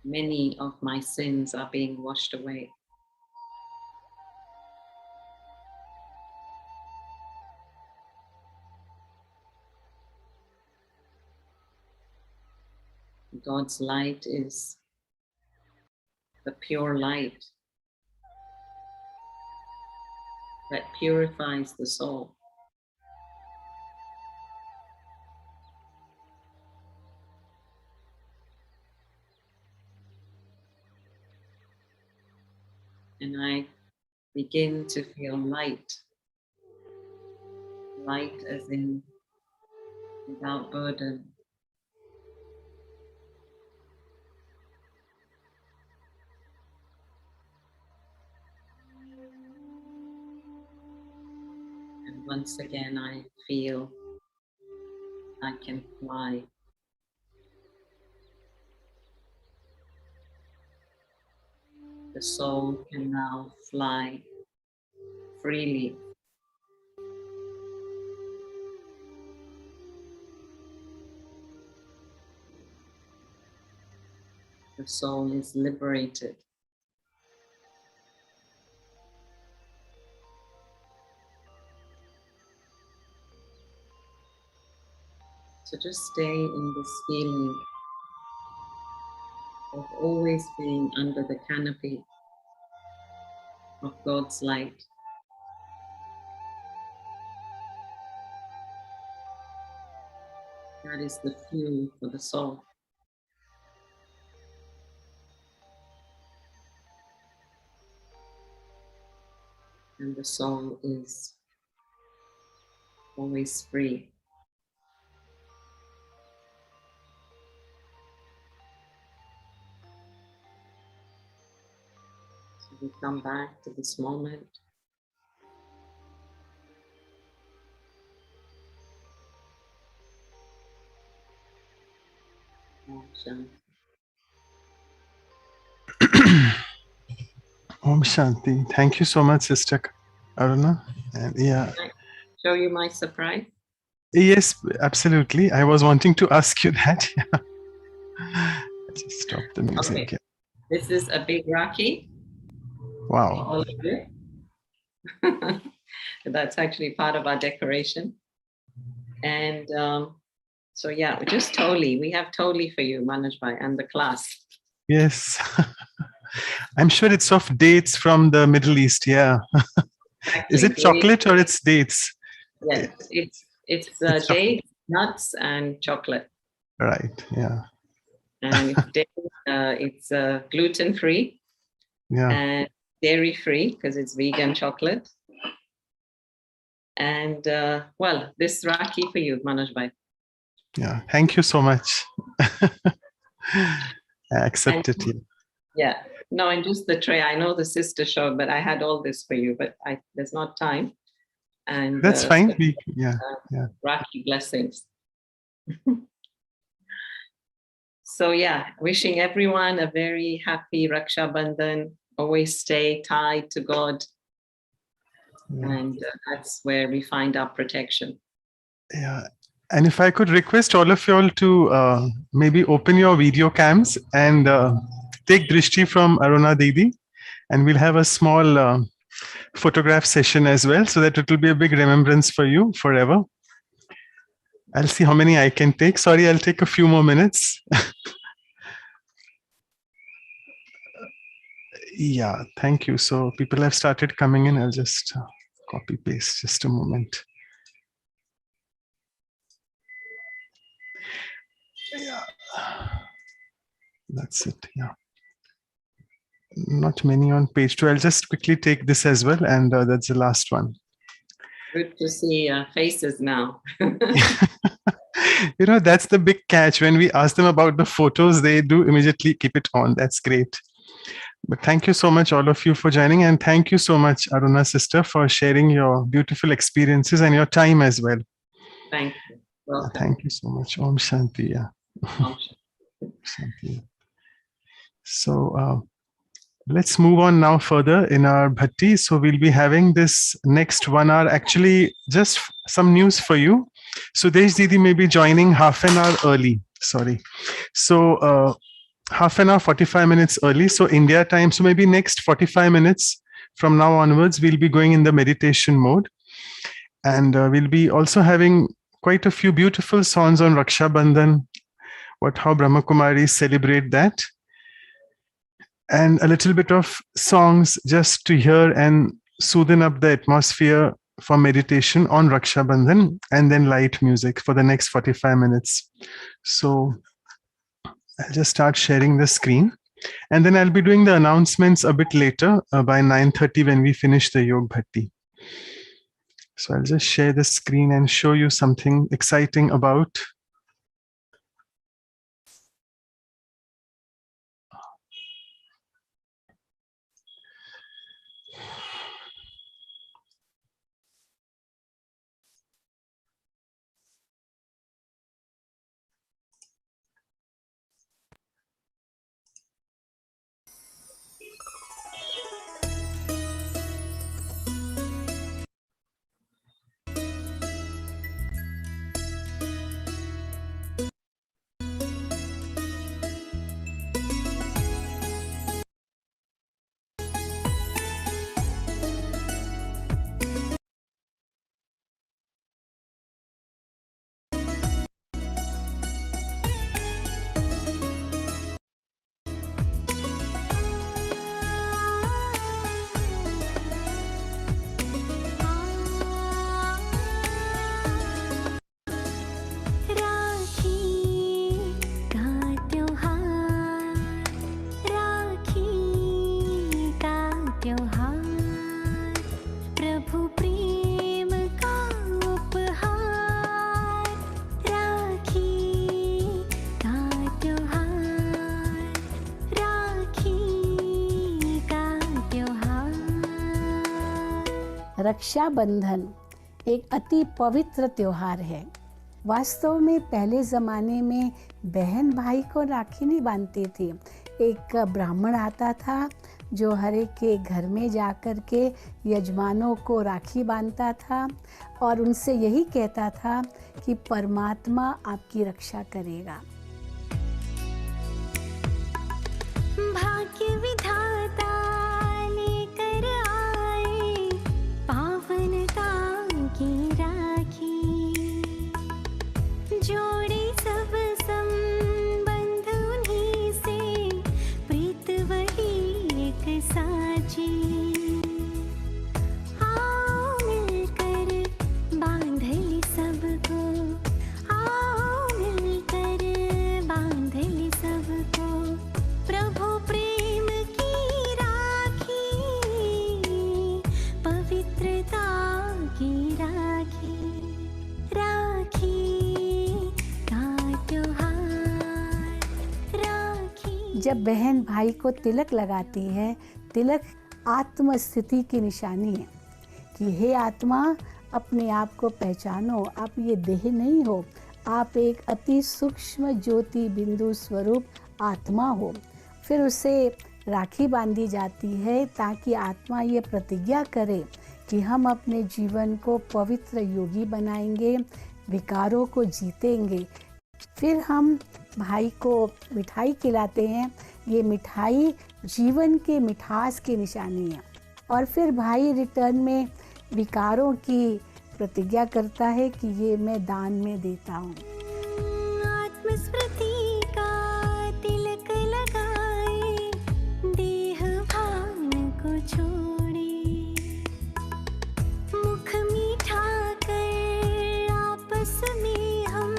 many of my sins are being washed away. God's light is the pure light that purifies the soul. And I begin to feel light. Light as in without burden. And once again, I feel I can fly. The soul can now fly freely. The soul is liberated. So just stay in this feeling of always being under the canopy of God's light. That is the fuel for the soul. And the soul is always free. So we come back to this moment. Raksha. Om Shanti. Thank you so much, Sister Aruna. And yeah. Can I show you my surprise? Yes, absolutely. I was wanting to ask you that. Just stop the music. Okay. This is a big Rakhi. Wow. All of you. That's actually part of our decoration. And So yeah, just Toli. We have Toli for you, Manoj Bhai, and the class. Yes. I'm sure it's of dates from the Middle East. Yeah. Exactly. Is it chocolate or it's dates? Yes, it's It's dates, nuts, and chocolate. Right. Yeah. And it's gluten free Yeah. and dairy free because it's vegan chocolate. And well, this Rakhi for you, Manoj Bhai. Yeah. Thank you so much. I accept it. Yeah. No, and just the tray. I know the sister showed, but I had all this for you, but there's not time. And That's fine. so, Yeah. Rakhi blessings. So yeah, wishing everyone a very happy Raksha Bandhan. Always stay tied to God. Yeah. And that's where we find our protection. Yeah. And if I could request all of you all to maybe open your video cams and take Drishti from Aruna Didi, and we'll have a small photograph session as well, so that it will be a big remembrance for you forever. I'll see how many I can take. Sorry, I'll take a few more minutes. Yeah, thank you. So people have started coming in. I'll just copy paste, just a moment. Yeah, that's it. Yeah, not many on page 2. I'll just quickly take this as well, and that's the last one. Good to see faces now. You know, that's the big catch. When we ask them about the photos, they do immediately keep it on. That's great. But thank you so much, all of you, for joining. And thank you so much, Aruna sister, for sharing your beautiful experiences and your time as well. Thank you. Welcome. Thank you so much. Om Shanti. Yeah. Om Shanti. So let's move on now further in our Bhatti. So we'll be having this next 1 hour. Actually, just some news for you. Sudesh Didi may be joining half an hour early. Sorry. So half an hour, 45 minutes early. So India time. So maybe next 45 minutes from now onwards, we'll be going in the meditation mode. And we'll be also having quite a few beautiful songs on Raksha Bandhan, how Brahma Kumaris celebrate that. And a little bit of songs just to hear and soothen up the atmosphere for meditation on Raksha Bandhan, and then light music for the next 45 minutes. So I'll just start sharing the screen, and then I'll be doing the announcements a bit later by 9:30 when we finish the Yog Bhatti. So I'll just share the screen and show you something exciting about रक्षा बंधन एक अति पवित्र त्योहार है। वास्तव में पहले ज़माने में बहन भाई को राखी नहीं बांधती थी। एक ब्राह्मण आता था जो हर एक के घर में जाकर के यजमानों को राखी बांधता था और उनसे यही कहता था कि परमात्मा आपकी रक्षा करेगा। भाग्य विधाता लेकर आए पावनता की राखी, जोड़ी राखी का त्योहार, राखी। जब बहन भाई को तिलक लगाती है, तिलक आत्म स्थिति की निशानी है कि हे आत्मा, अपने आप को पहचानो, आप ये देह नहीं हो, आप एक अति सूक्ष्म ज्योति बिंदु स्वरूप आत्मा हो। फिर उसे राखी बांधी जाती है ताकि आत्मा ये प्रतिज्ञा करे कि हम अपने जीवन को पवित्र योगी बनाएंगे, विकारों को जीतेंगे। फिर हम भाई को मिठाई खिलाते हैं, ये मिठाई जीवन के मिठास की निशानी है। और फिर भाई रिटर्न में विकारों की प्रतिज्ञा करता है कि ये मैं दान में देता हूँ। आत्मस्मृति का तिलक लगाए, देह भान को छोड़े, मुख मीठा कर आपस में हम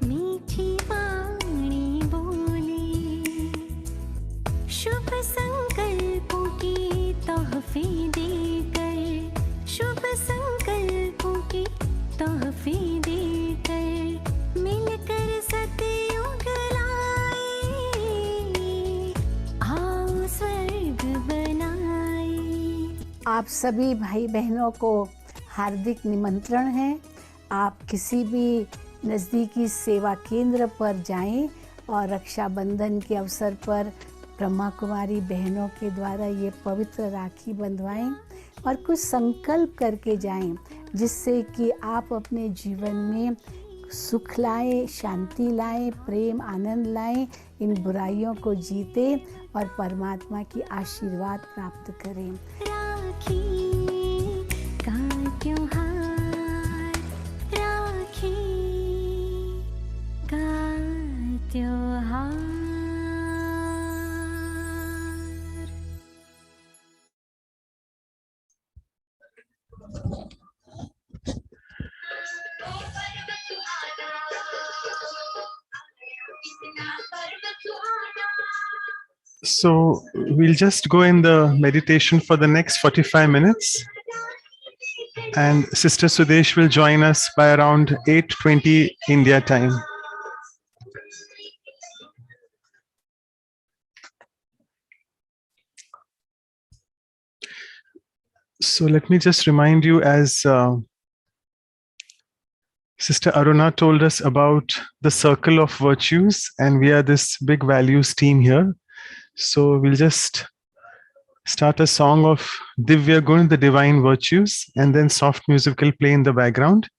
मीठी वाणी बोले, शुभ संकल्पों की तोहफे देकर, शुभ संकल्पों की तोहफे देकर, मिलकर सतयुग लाए, आओ स्वर्ग बनाए। आप सभी भाई बहनों को हार्दिक निमंत्रण है। आप किसी भी नज़दीकी सेवा केंद्र पर जाएं और रक्षाबंधन के अवसर पर ब्रह्मा कुमारी बहनों के द्वारा ये पवित्र राखी बंधवाएं और कुछ संकल्प करके जाएं, जिससे कि आप अपने जीवन में सुख लाएं, शांति लाएं, प्रेम आनंद लाएं, इन बुराइयों को जीतें और परमात्मा की आशीर्वाद प्राप्त करें। राखी का त्योहार, राखी का त्योहार। So we'll just go in the meditation for the next 45 minutes. And Sister Sudesh will join us by around 8:20 India time. So let me just remind you, as Sister Aruna told us about the circle of virtues, and we are this big values team here. So we'll just start a song of Divya Gun, the divine virtues, and then soft music will play in the background.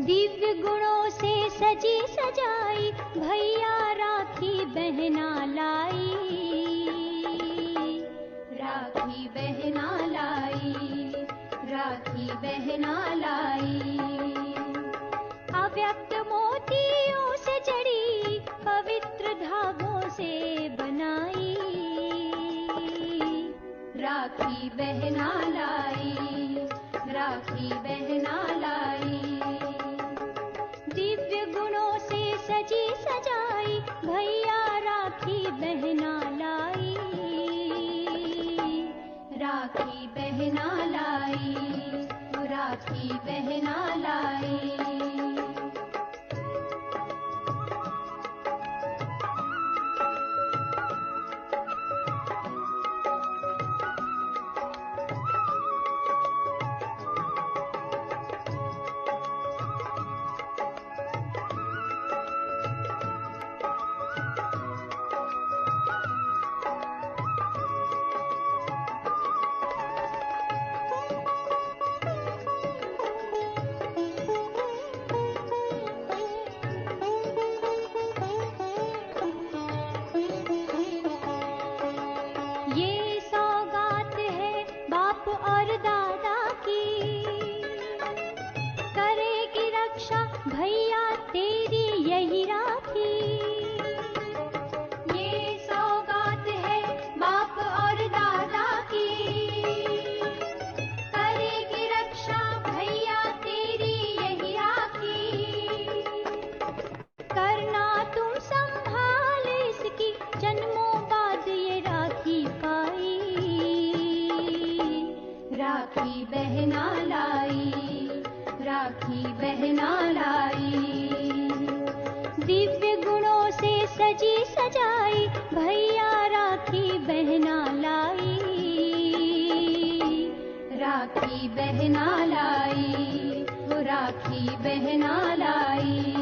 Divya गुणों से सजी सजाई भैया राखी बहना लाई, राखी बहना लाई, राखी बहना लाई। अव्यक्त मोतियों से जड़ी पवित्र धागों से बनाई, राखी बहना लाई, राखी बहना लाई। दिव्य गुणों से सजी सजाई भैया राखी बहना लाई, राखी बहना लाई, राखी बहना लाई। राखी बहना लाई। दिव्य गुणों से सजी सजाई भैया राखी बहना लाई। राखी बहना लाई, वो राखी बहना लाई।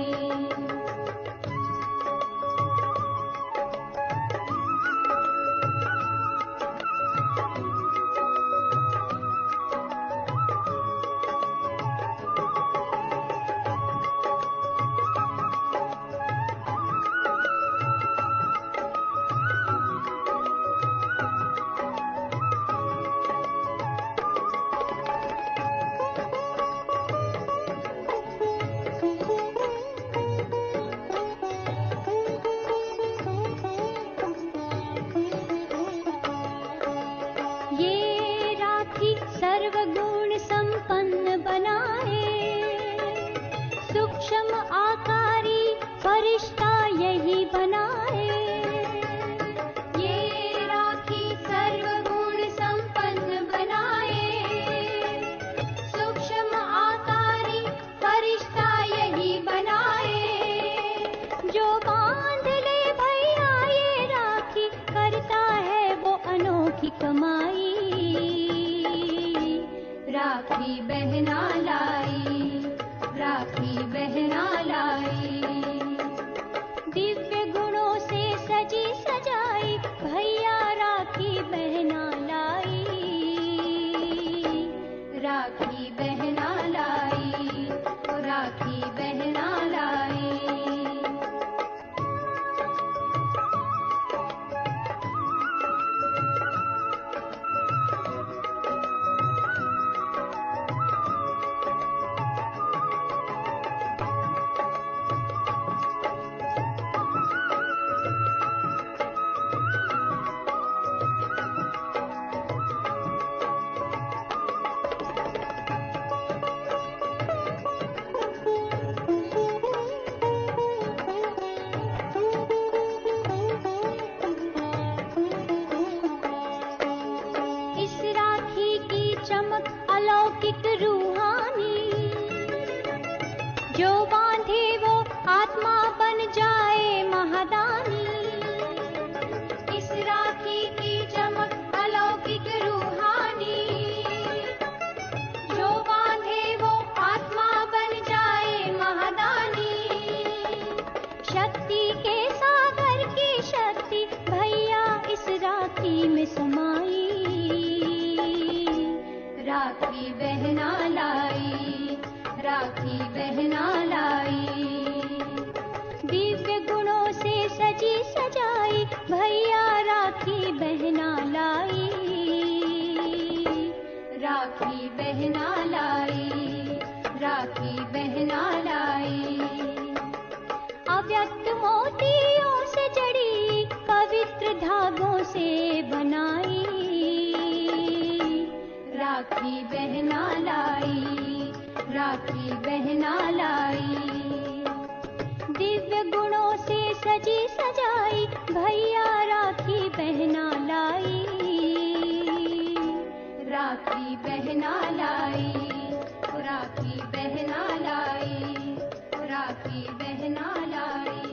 सर्वगुण संपन्न बनाए, सूक्ष्म आकारी फरिश्ता यही बनाए। ये राखी सर्वगुण संपन्न बनाए, सूक्ष्म आकारी फरिश्ता यही बनाए। जो बांध ले भैया ये राखी, करता है वो अनोखी कमाई। राखी बहना लाई, राखी बहना लाई। दिव्य गुणों से सजी सजाई भैया राखी बहना लाई। राखी बहना लाई, राखी बहना लाई। अलौकिक रूहानी, जो बांधे वो आत्मा बन जाए महादानी। इस राखी की चमक अलौकिक रूहानी, जो बांधे वो आत्मा बन जाए महादानी। शक्ति के सागर की शक्ति भैया इस राखी में समाई। राखी बहना लाई, राखी बहना लाई। दिव्य गुणों से सजी सजाई भैया राखी बहना लाई। राखी बहना लाई, राखी बहना लाई। अव्यक्त मोतियों से जड़ी पवित्र धागों से बनाई। राखी बहना लाई, राखी बहना लाई। दिव्य गुणों से सजी सजाई भैया राखी बहना लाई। राखी बहना लाई, राखी बहना लाई, राखी बहना लाई।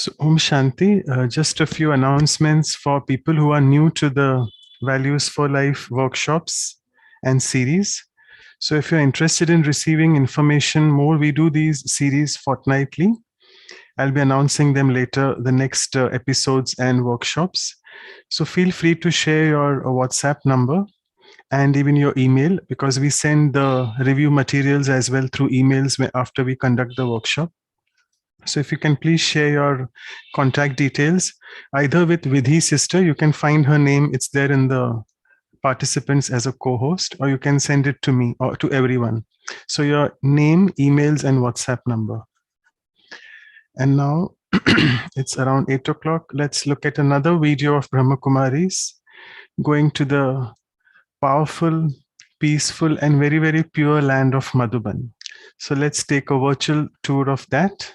So, Om Shanti, just a few announcements for people who are new to the Values for Life workshops and series. So, if you're interested in receiving information more, we do these series fortnightly. I'll be announcing them later, the next episodes and workshops. So, feel free to share your WhatsApp number and even your email, because we send the review materials as well through emails after we conduct the workshop. So if you can please share your contact details, either with Vidhi's sister, you can find her name, it's there in the participants as a co-host, or you can send it to me or to everyone. So your name, emails, and WhatsApp number. And now it's around 8 o'clock. Let's look at another video of Brahma Kumaris going to the powerful, peaceful, and very, very pure land of Madhuban. So let's take a virtual tour of that.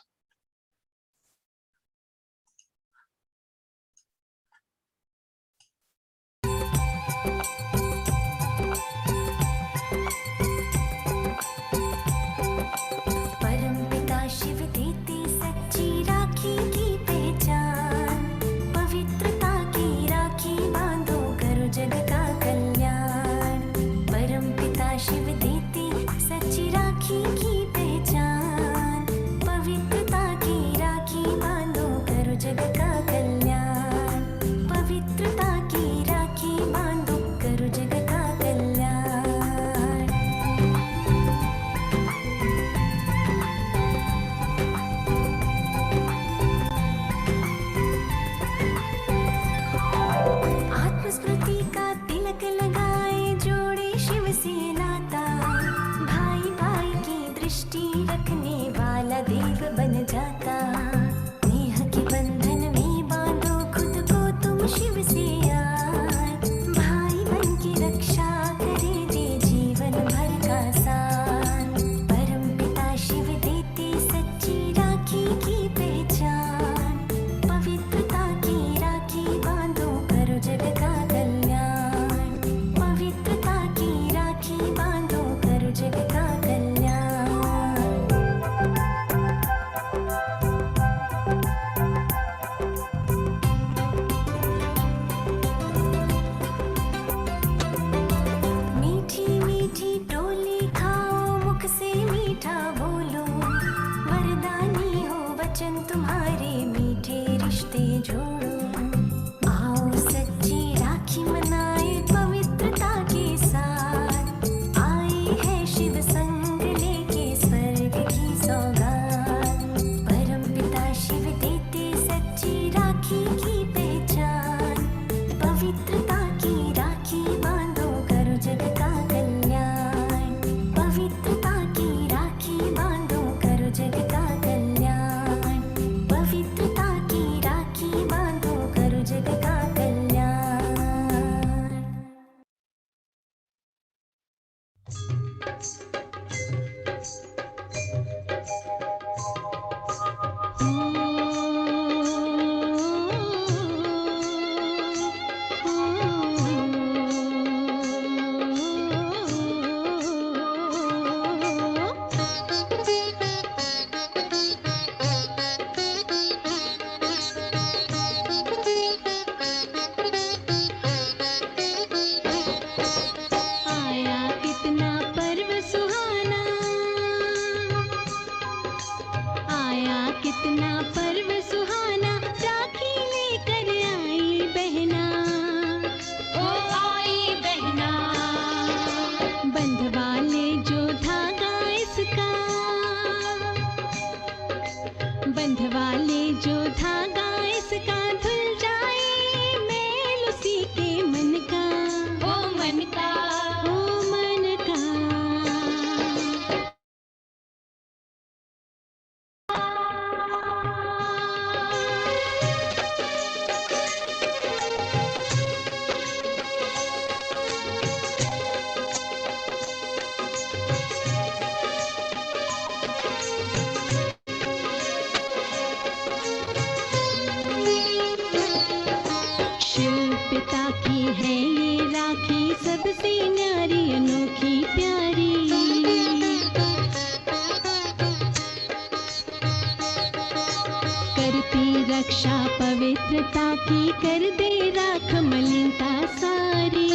रक्षा पवित्रता की कर दे राख मलिनता सारी।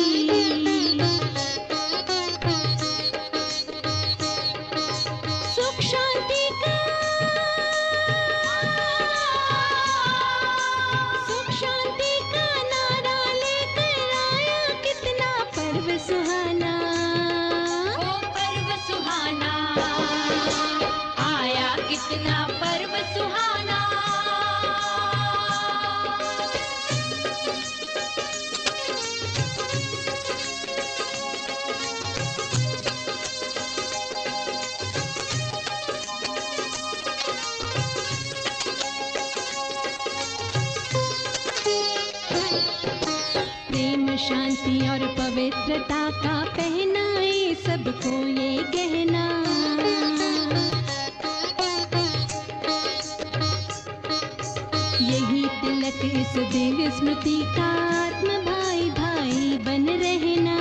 सुख शांति का नारा लेकर आया कितना पर्व सुहाना। ओ पर्व सुहाना आया कितना पर्व सुहाना। प्रेम शांति और पवित्रता का पहनाए सबको ये गहना। यही तिलक इस दिव्य स्मृति का आत्म भाई भाई बन रहना।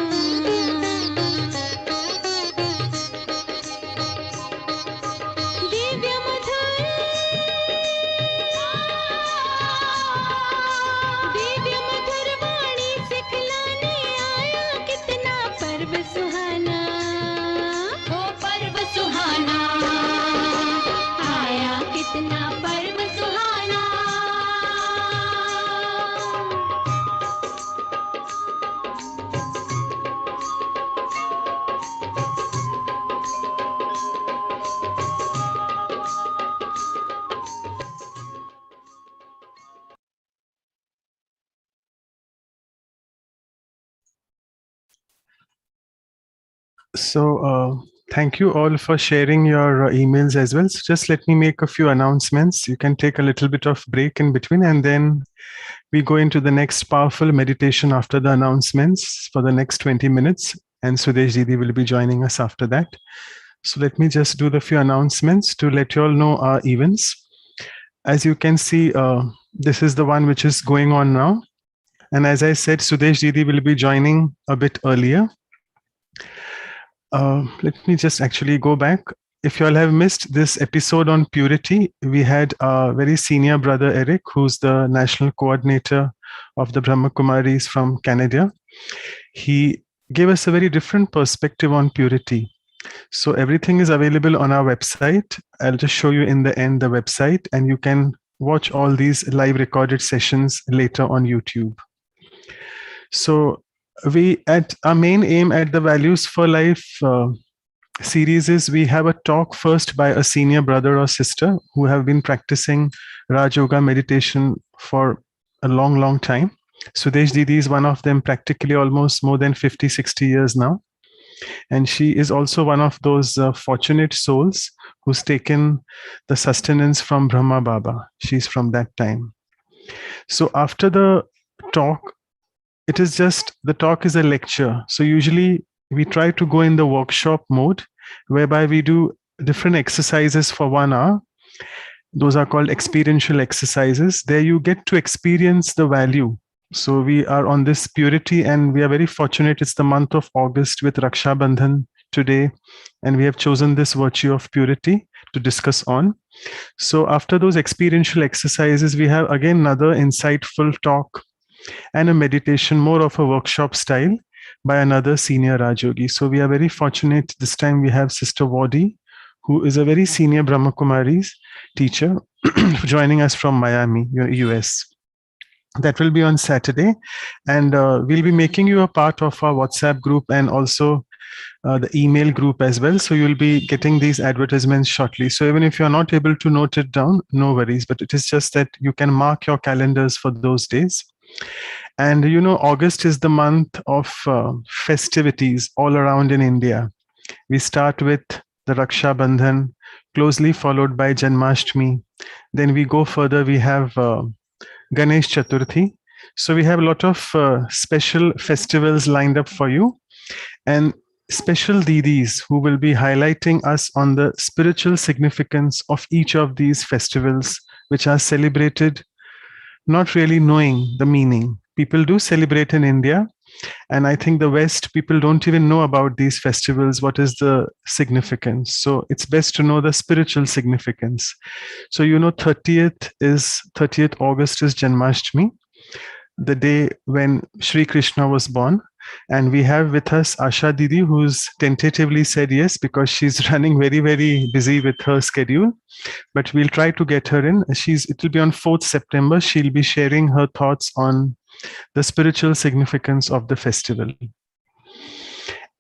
दिव्य मधुर वाणी सिखलाने आया कितना पर्व सुहाना। ओ पर्व सुहाना आया कितना पर्व सुहाना। So thank you all for sharing your emails as well. So just let me make a few announcements. You can take a little bit of break in between, and then we go into the next powerful meditation after the announcements for the next 20 minutes. And Sudesh Didi will be joining us after that. So let me just do the few announcements to let you all know our events. As you can see, this is the one which is going on now. And as I said, Sudesh Didi will be joining a bit earlier. Let me just actually go back. If you all have missed this episode on purity, we had our very senior brother Eric, who's the national coordinator of the Brahma Kumaris from Canada. He gave us a very different perspective on purity. So everything is available on our website. I'll just show you in the end the website, and you can watch all these live recorded sessions later on YouTube. So we, at our main aim at the Values for Life series is we have a talk first by a senior brother or sister who have been practicing Raj Yoga meditation for a long, long time. Sudesh Didi is one of them, practically almost more than 50, 60 years now. And she is also one of those fortunate souls who's taken the sustenance from Brahma Baba. She's from that time. So after the talk, it is just, the talk is a lecture. So usually we try to go in the workshop mode, whereby we do different exercises for 1 hour. Those are called experiential exercises. There you get to experience the value. So we are on this purity, and we are very fortunate. It's the month of August with Raksha Bandhan today, and we have chosen this virtue of purity to discuss on. So after those experiential exercises, we have again another insightful talk and a meditation, more of a workshop style, by another senior Rajyogi. So we are very fortunate. This time we have Sister Dadi, who is a very senior Brahma Kumaris teacher, joining us from Miami, US. That will be on Saturday. And we'll be making you a part of our WhatsApp group and also the email group as well. So you'll be getting these advertisements shortly. So even if you're not able to note it down, no worries. But it is just that you can mark your calendars for those days. And you know, August is the month of festivities all around in India. We start with the Raksha Bandhan, closely followed by Janmashtami. Then we go further, we have Ganesh Chaturthi. So we have a lot of special festivals lined up for you, and special Didis who will be highlighting us on the spiritual significance of each of these festivals, which are celebrated not really knowing the meaning. People do celebrate in India, And I think the West people don't even know about these festivals. What is the significance? So it's best to know the spiritual significance. So 30th August is Janmashtami, the day when Sri Krishna was born. And we have with us Asha Didi, who's tentatively said yes because she's running very, very busy with her schedule. But we'll try to get her in. It will be on 4th September. She'll be sharing her thoughts on the spiritual significance of the festival.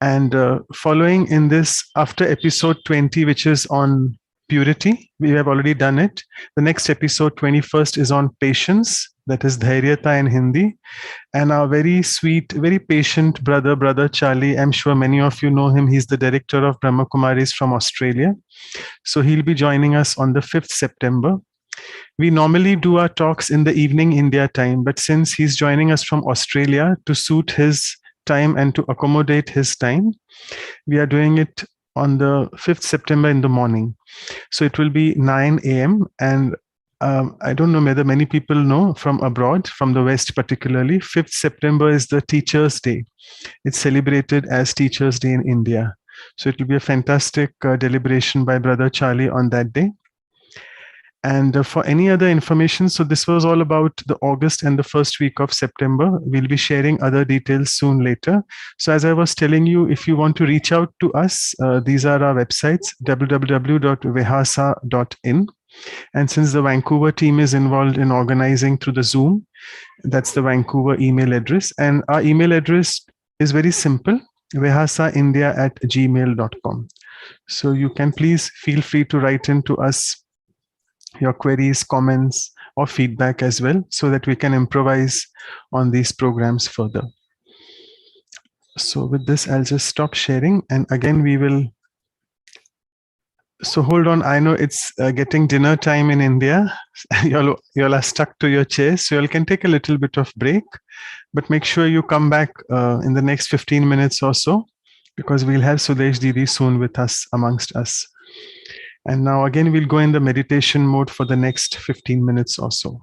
And following in this, after episode 20, which is on purity, we have already done it. The next episode, 21st, is on patience. That is Dhairyata in Hindi. And our very sweet, very patient brother Charlie, I'm sure many of you know him. He's the director of Brahma Kumaris from Australia. So he'll be joining us on the 5th September. We normally do our talks in the evening India time, but since he's joining us from Australia to suit his time and to accommodate his time, we are doing it on the 5th September in the morning. So it will be 9 a.m. And I don't know whether many people know from abroad, from the West particularly, 5th September is the Teachers' Day. It's celebrated as Teachers' Day in India. So it will be a fantastic deliberation by Brother Charlie on that day. And for any other information, so this was all about the August and the first week of September. We'll be sharing other details soon later. So as I was telling you, if you want to reach out to us, these are our websites, www.vihasa.in. And since the Vancouver team is involved in organizing through the Zoom, that's the Vancouver email address. And our email address is very simple, vihasaindia@gmail.com. So you can please feel free to write in to us your queries, comments, or feedback as well, so that we can improvise on these programs further. So with this, I'll just stop sharing. And again, we will. So hold on. I know it's getting dinner time in India. You all are stuck to your chairs. So you can take a little bit of break, but make sure you come back in the next 15 minutes or so, because we'll have Sudesh Didi soon with us, amongst us. And now again, we'll go in the meditation mode for the next 15 minutes or so.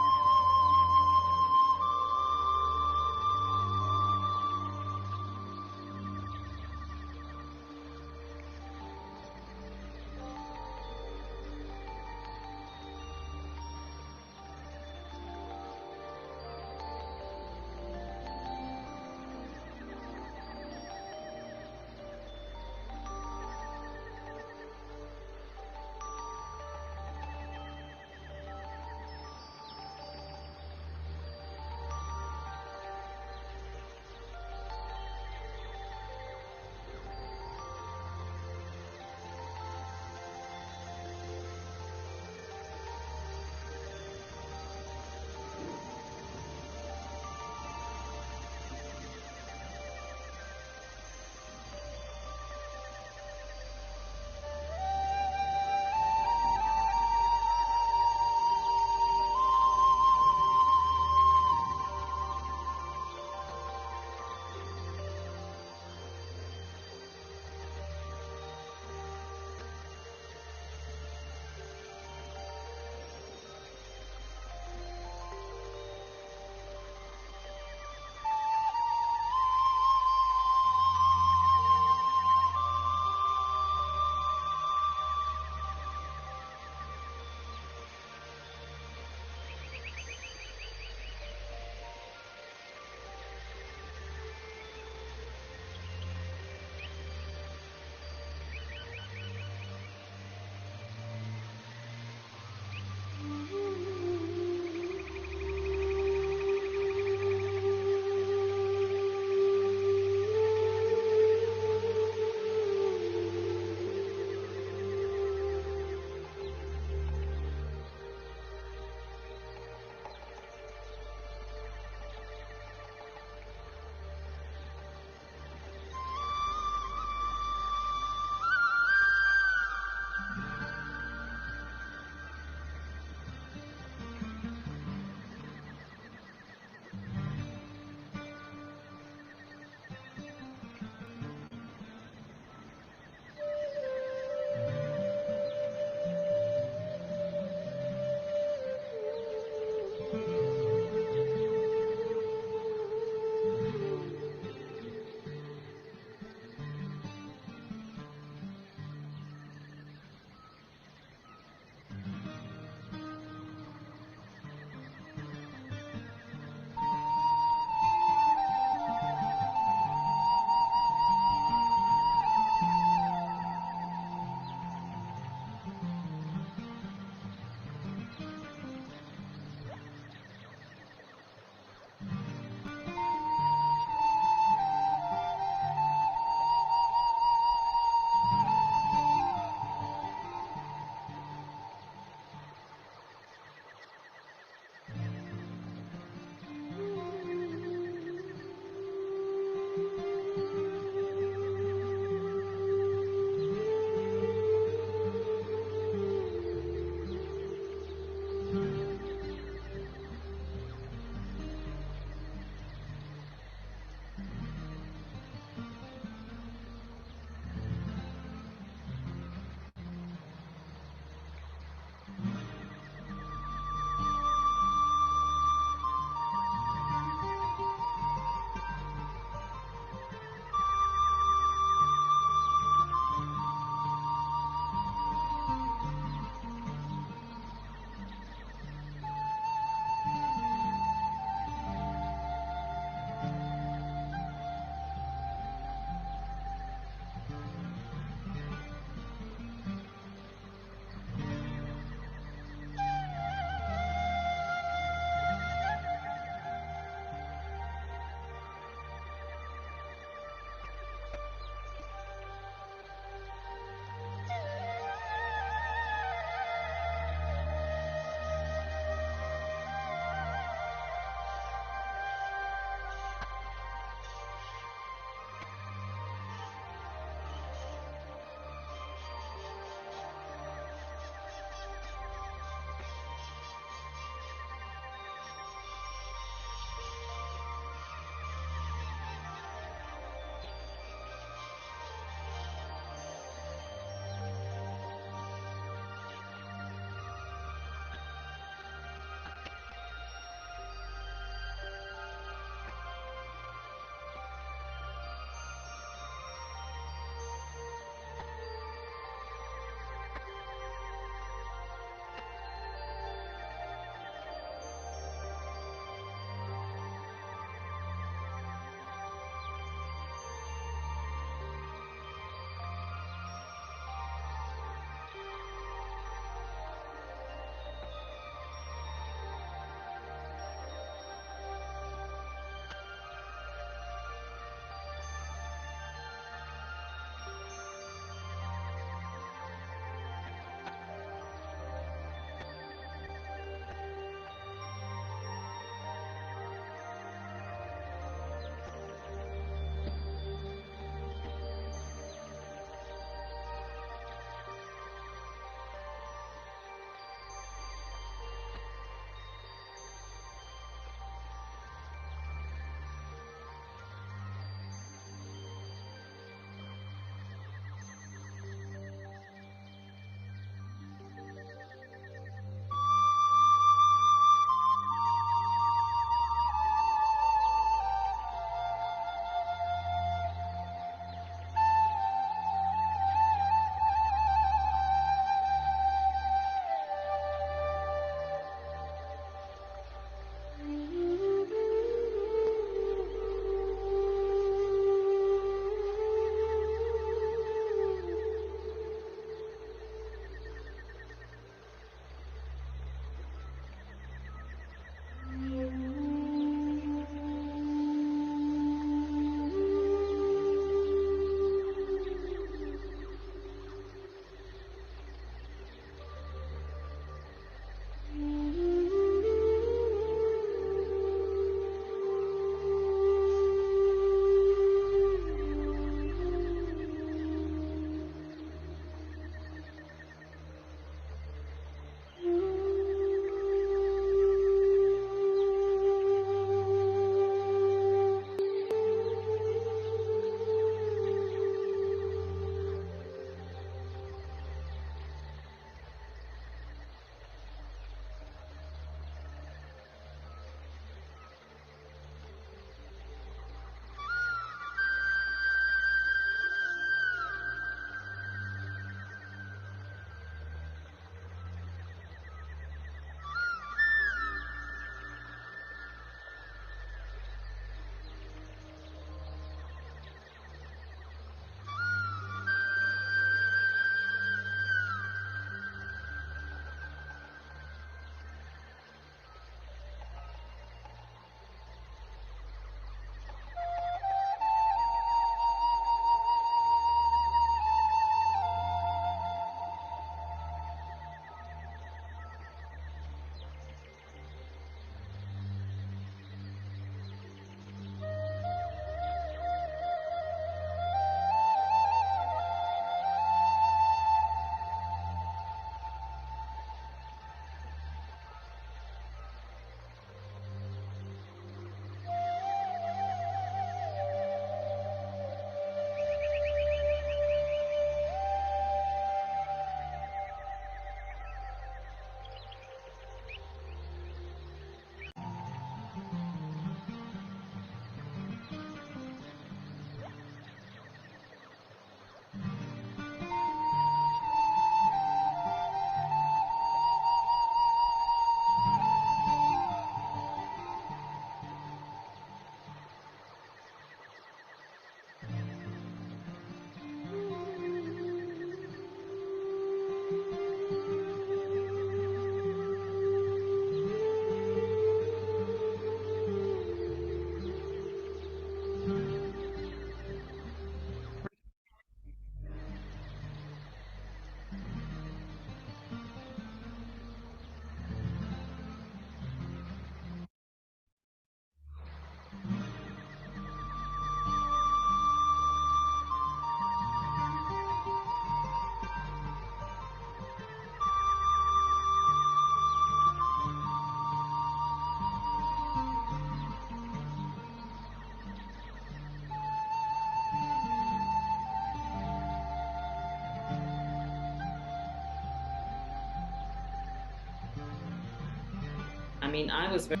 mean, I was very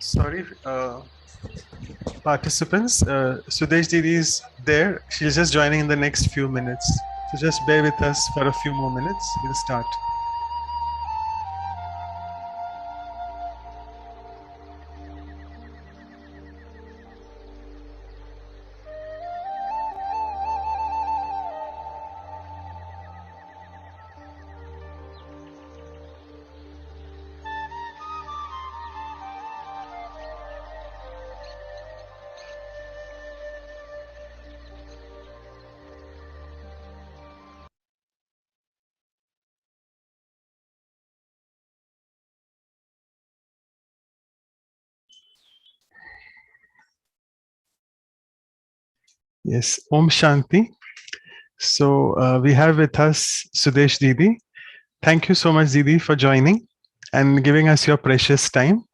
Sorry, participants. Sudesh Didi is there. She's just joining in the next few minutes. So just bear with us for a few more minutes. We'll start. Yes, Om Shanti. So we have with us Sudesh Didi. Thank you so much, Didi, for joining and giving us your precious time.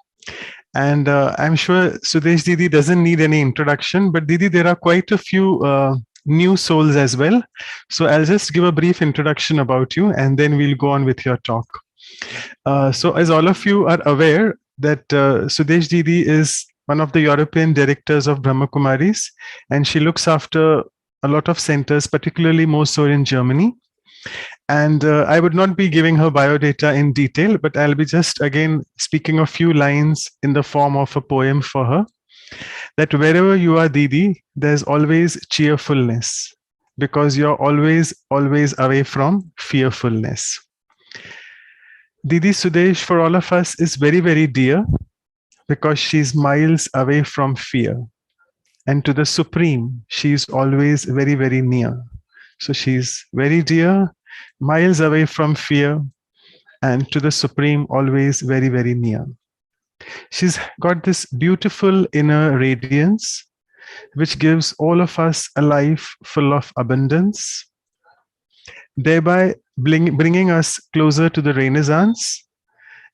And I'm sure Sudesh Didi doesn't need any introduction, but Didi, there are quite a few new souls as well. So I'll just give a brief introduction about you and then we'll go on with your talk. So as all of you are aware that Sudesh Didi is one of the European directors of Brahma Kumaris, and she looks after a lot of centers, particularly more so in Germany. And I would not be giving her biodata in detail, but I'll be just again speaking a few lines in the form of a poem for her. That wherever you are, Didi, there's always cheerfulness, because you're always away from fearfulness. Didi Sudesh, for all of us, is very, very dear because she's miles away from fear. And to the Supreme, she's always very, very near. So she's very dear, miles away from fear, and to the Supreme, always very, very near. She's got this beautiful inner radiance, which gives all of us a life full of abundance, thereby bringing us closer to the Renaissance,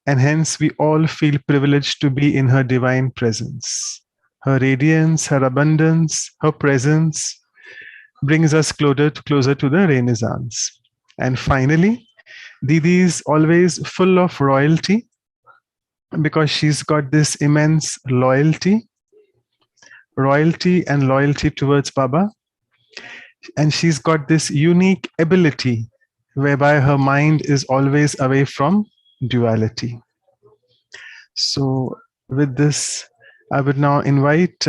and hence we all feel privileged to be in her divine presence. Her radiance, her abundance, her presence brings us closer to the Renaissance. And finally, Didi is always full of royalty because she's got this immense royalty and loyalty towards Baba. And she's got this unique ability whereby her mind is always away from duality. So with this, I would now invite,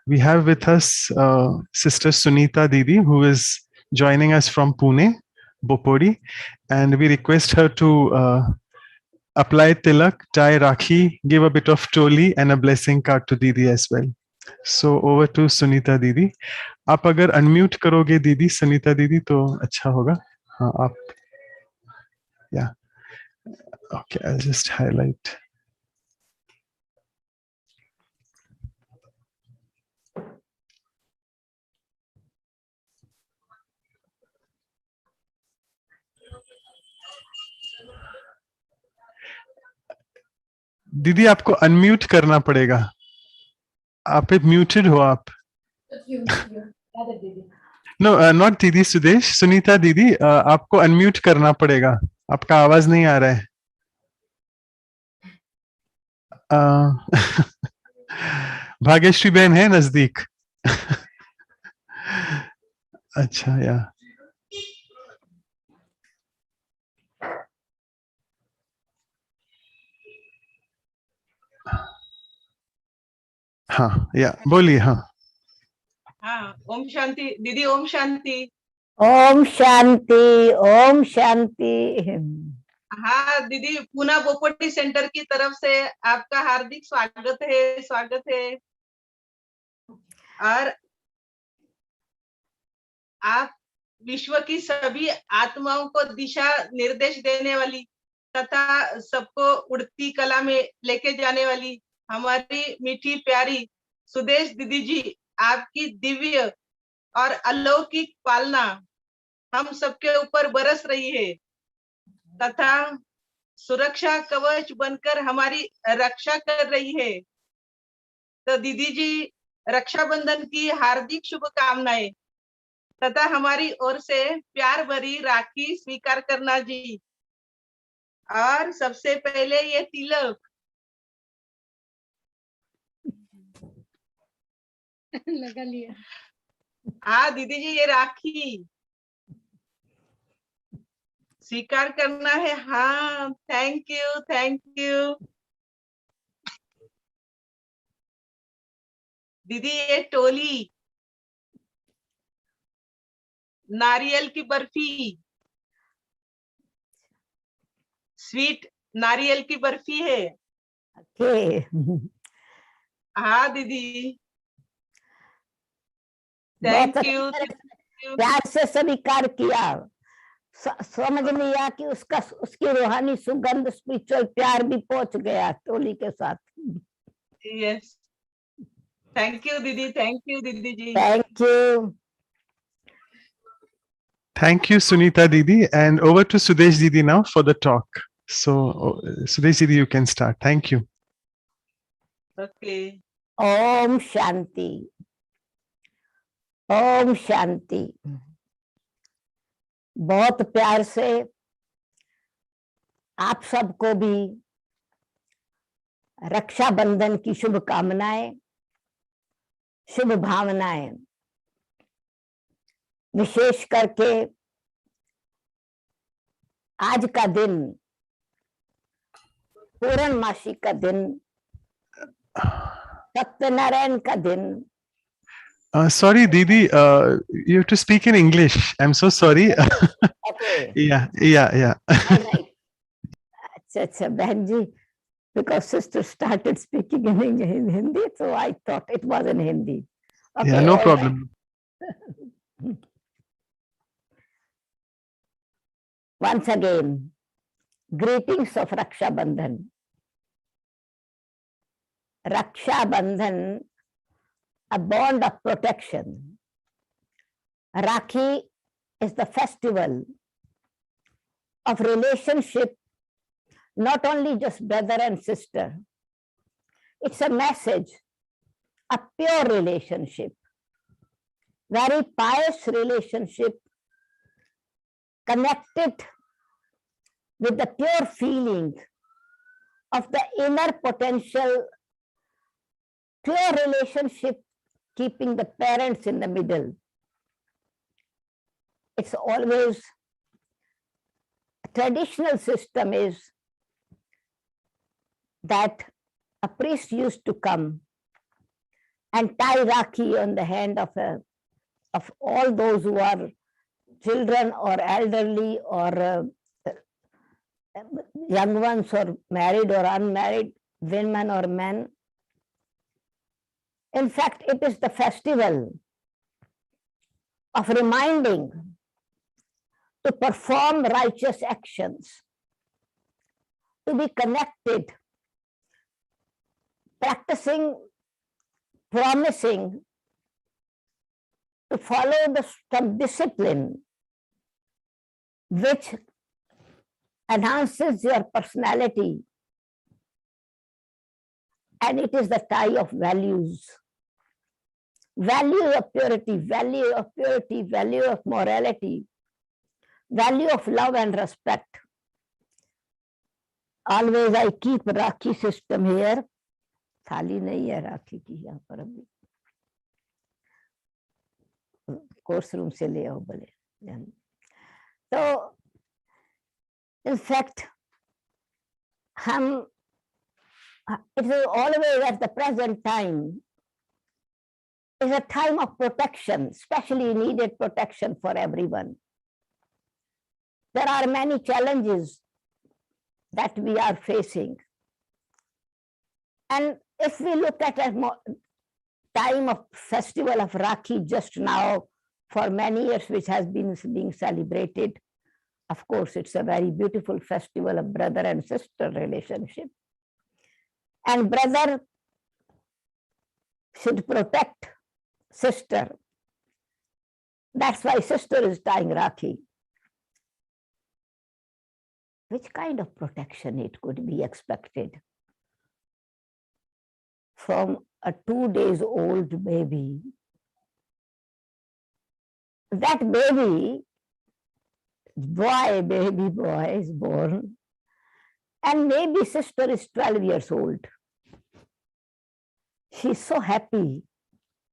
we have with us Sister Sunita Didi, who is joining us from Pune, Bopodi, and we request her to apply tilak, tie rakhi, give a bit of toli and a blessing card to Didi as well. So over to Sunita Didi. आप अगर unmute करोगे दीदी सुनीता दीदी तो अच्छा होगा. हाँ आप. Yeah. Okay, I'll just highlight. दीदी आपको अनम्यूट करना पड़ेगा. आप म्यूटेड हो आप. नो नॉट दीदी सुदेश, सुनीता दीदी आपको अनम्यूट करना पड़ेगा. आपका आवाज नहीं आ रहा है. भाग्यश्री बहन है नजदीक. अच्छा या हाँ या बोलिए. हाँ हाँ, ओम शांति दीदी. ओम शांति. ओम शांति. ओम शांति. हाँ दीदी, पूना बोपटी सेंटर की तरफ से आपका हार्दिक स्वागत है. स्वागत है. और आप विश्व की सभी आत्माओं को दिशा निर्देश देने वाली तथा सबको उड़ती कला में लेके जाने वाली हमारी मीठी प्यारी सुदेश दीदी जी, आपकी दिव्य और अलौकिक पालना हम सबके ऊपर बरस रही है तथा सुरक्षा कवच बनकर हमारी रक्षा कर रही है. तो दीदी जी, रक्षाबंधन की हार्दिक शुभकामनाएं तथा हमारी ओर से प्यार भरी राखी स्वीकार करना जी. और सबसे पहले ये तिलक लगा लिया। हाँ दीदी जी, ये राखी स्वीकार करना है। हाँ, थैंक यू, थैंक यू दीदी। ये टोली नारियल की बर्फी, स्वीट नारियल की बर्फी है। ओके, हाँ दीदी, बहुत थैंक यू, अच्छी तरह थैंक से यू। प्यार से स्वीकार किया। समझ लिया कि उसकी रूहानी सुगंध, स्पिरिचुअल प्यार भी पहुंच गया टोली के साथ। यस, थैंक यू दीदी, थैंक यू दीदी जी। Thank you. Thank you, Sunita Didi. And over to Sudesh Didi now for the talk. So, Sudesh Didi, you can start. Thank you. Okay, Om Shanti, Om Shanti. बहुत प्यार से आप सबको भी रक्षाबंधन की शुभकामनाएं, शुभ भावनाएं। विशेष करके आज का दिन पूर्णमासी का दिन, सत्यनारायण का दिन। Sorry, Didi, you have to speak in English. I'm so sorry. Okay. Yeah. All right. अच्छा बहन जी, because sister started speaking in Hindi, so I thought it was in Hindi. Okay, Yeah, no all problem. right. Once again, greetings of Raksha Bandhan. Raksha Bandhan, a bond of protection. Rakhi is the festival of relationship, not only just brother and sister. It's a message, a pure relationship, very pious relationship, connected with the pure feeling of the inner potential, pure relationship, keeping the parents in the middle. It's always, traditional system is that a priest used to come and tie Rakhi on the hand of all those who are children or elderly or young ones or married or unmarried, women or men. In fact, it is the festival of reminding to perform righteous actions, to be connected, practicing, promising to follow some discipline which enhances your personality, and it is the tie of values. Value of purity, value of purity, value of morality, value of love and respect. Always I keep Rakhi system here. थाली नहीं है राखी की यहाँ पर, अभी course room से ले आओ बोले। तो in fact हम, it is always at the present time is a time of protection, especially needed protection for everyone. There are many challenges that we are facing, and if we look at a time of festival of Rakhi just now for many years, which has been being celebrated, of course it's a very beautiful festival of brother and sister relationship, and brother should protect sister. That's why sister is tying Rakhi. Which kind of protection it could be expected from a 2 days old baby? That baby boy is born, and maybe sister is 12 years old. She's so happy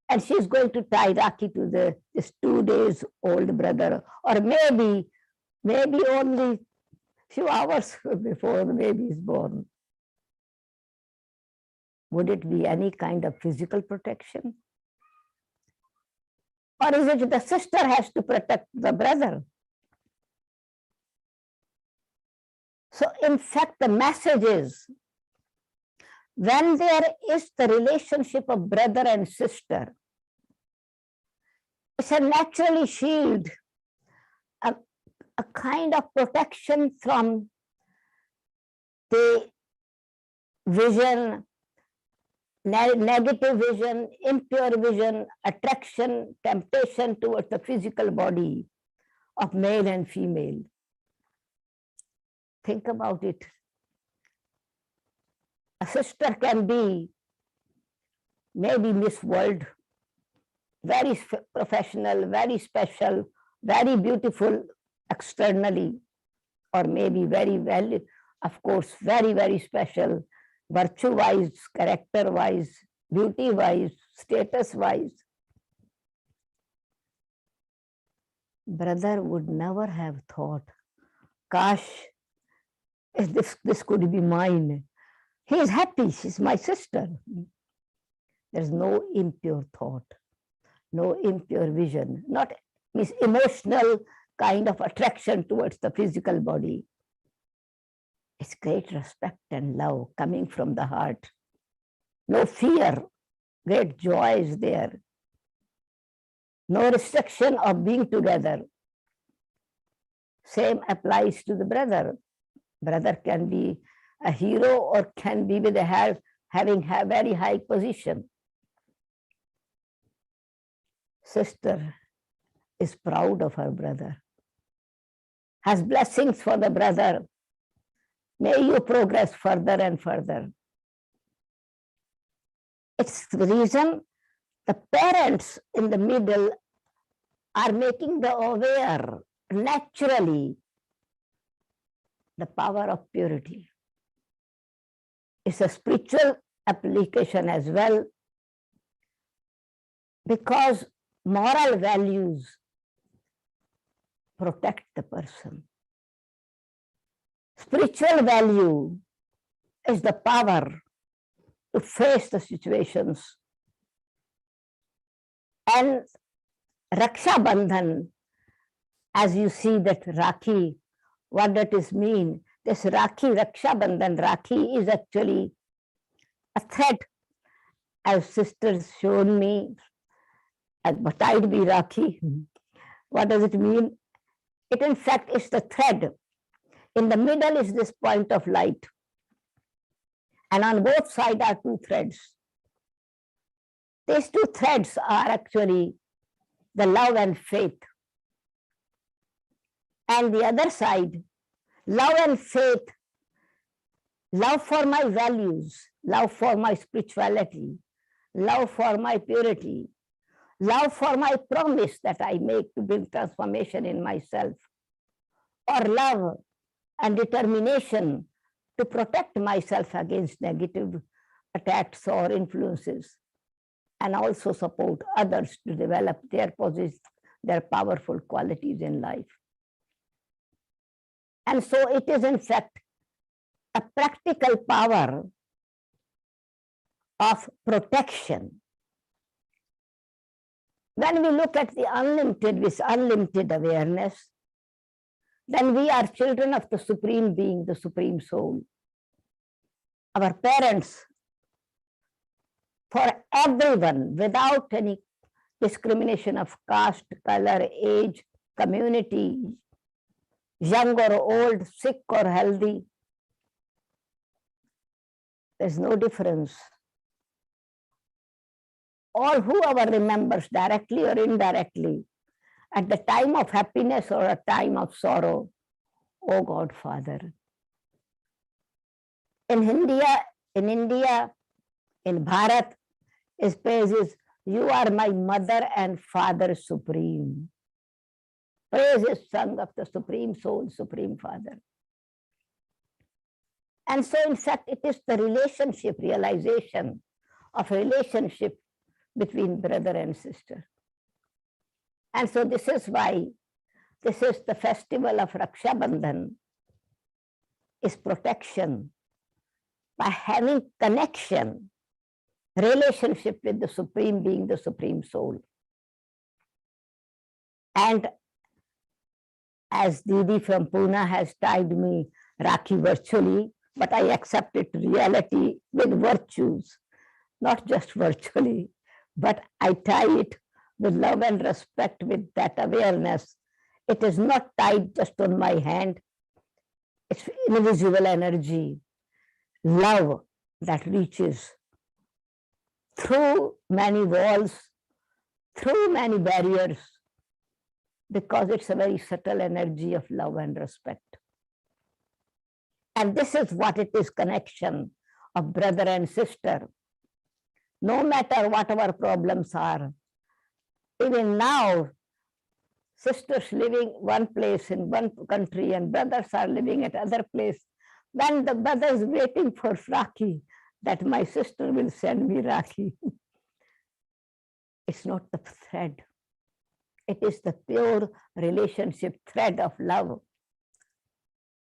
and she's going to tie Rakhi to this 2 days old brother, or maybe only few hours before the baby is born. Would it be any kind of physical protection? Or is it the sister has to protect the brother? So in fact, the message is, when there is the relationship of brother and sister, it's a naturally shield, a kind of protection from the vision, negative vision, impure vision, attraction, temptation towards the physical body of male and female. Think about it. A sister can be maybe Miss World, very professional, very special, very beautiful externally, or maybe very well, of course, very, very special, virtue-wise, character-wise, beauty-wise, status-wise. Brother would never have thought, gosh, this could be mine. He is happy, she's my sister. There's no impure thought, no impure vision, not emotional kind of attraction towards the physical body. It's great respect and love coming from the heart. No fear, great joy is there. No restriction of being together. Same applies to the brother. Brother can be a hero or can be with having a very high position. Sister is proud of her brother, has blessings for the brother. May you progress further and further. It's the reason the parents in the middle are making the aware naturally the power of purity. It's a spiritual application as well, because moral values protect the person. Spiritual value is the power to face the situations. And Raksha Bandhan, as you see that Rakhi, what does it mean? This Rakhi, Raksha Bandhan, Rakhi is actually a thread, as sisters shown me, but I'd be Rakhi. What does it mean? It in fact is the thread. In the middle is this point of light. And on both sides are 2 threads. These 2 threads are actually the love and faith. And the other side, love and faith, love for my values, love for my spirituality, love for my purity, love for my promise that I make to bring transformation in myself, or love and determination to protect myself against negative attacks or influences, and also support others to develop their powerful qualities in life. And so it is in fact a practical power of protection. When we look at the unlimited with unlimited awareness, then we are children of the Supreme Being, the Supreme Soul. Our parents, for everyone, without any discrimination of caste, color, age, community, young or old, sick or healthy, there's no difference. All whoever remembers directly or indirectly, at the time of happiness or a time of sorrow, oh God, Father. In India, in Bharat, his praise is, you are my mother and father supreme. Praise is sung of the Supreme Soul, Supreme Father. And so in fact, it is the relationship, realization of relationship between brother and sister. And so this is why this is the festival of Raksha Bandhan, is protection by having connection, relationship with the Supreme Being, the Supreme Soul. And as Didi from Pune has tied me Rakhi virtually, but I accept it reality with virtues, not just virtually, but I tie it with love and respect, with that awareness. It is not tied just on my hand. It's invisible energy, love that reaches through many walls, through many barriers, because it's a very subtle energy of love and respect. And this is what it is, connection of brother and sister. No matter what our problems are, even now, sisters living one place in one country and brothers are living at other place. When the brother is waiting for Rakhi, that my sister will send me Rakhi. It's not the thread. It is the pure relationship, thread of love,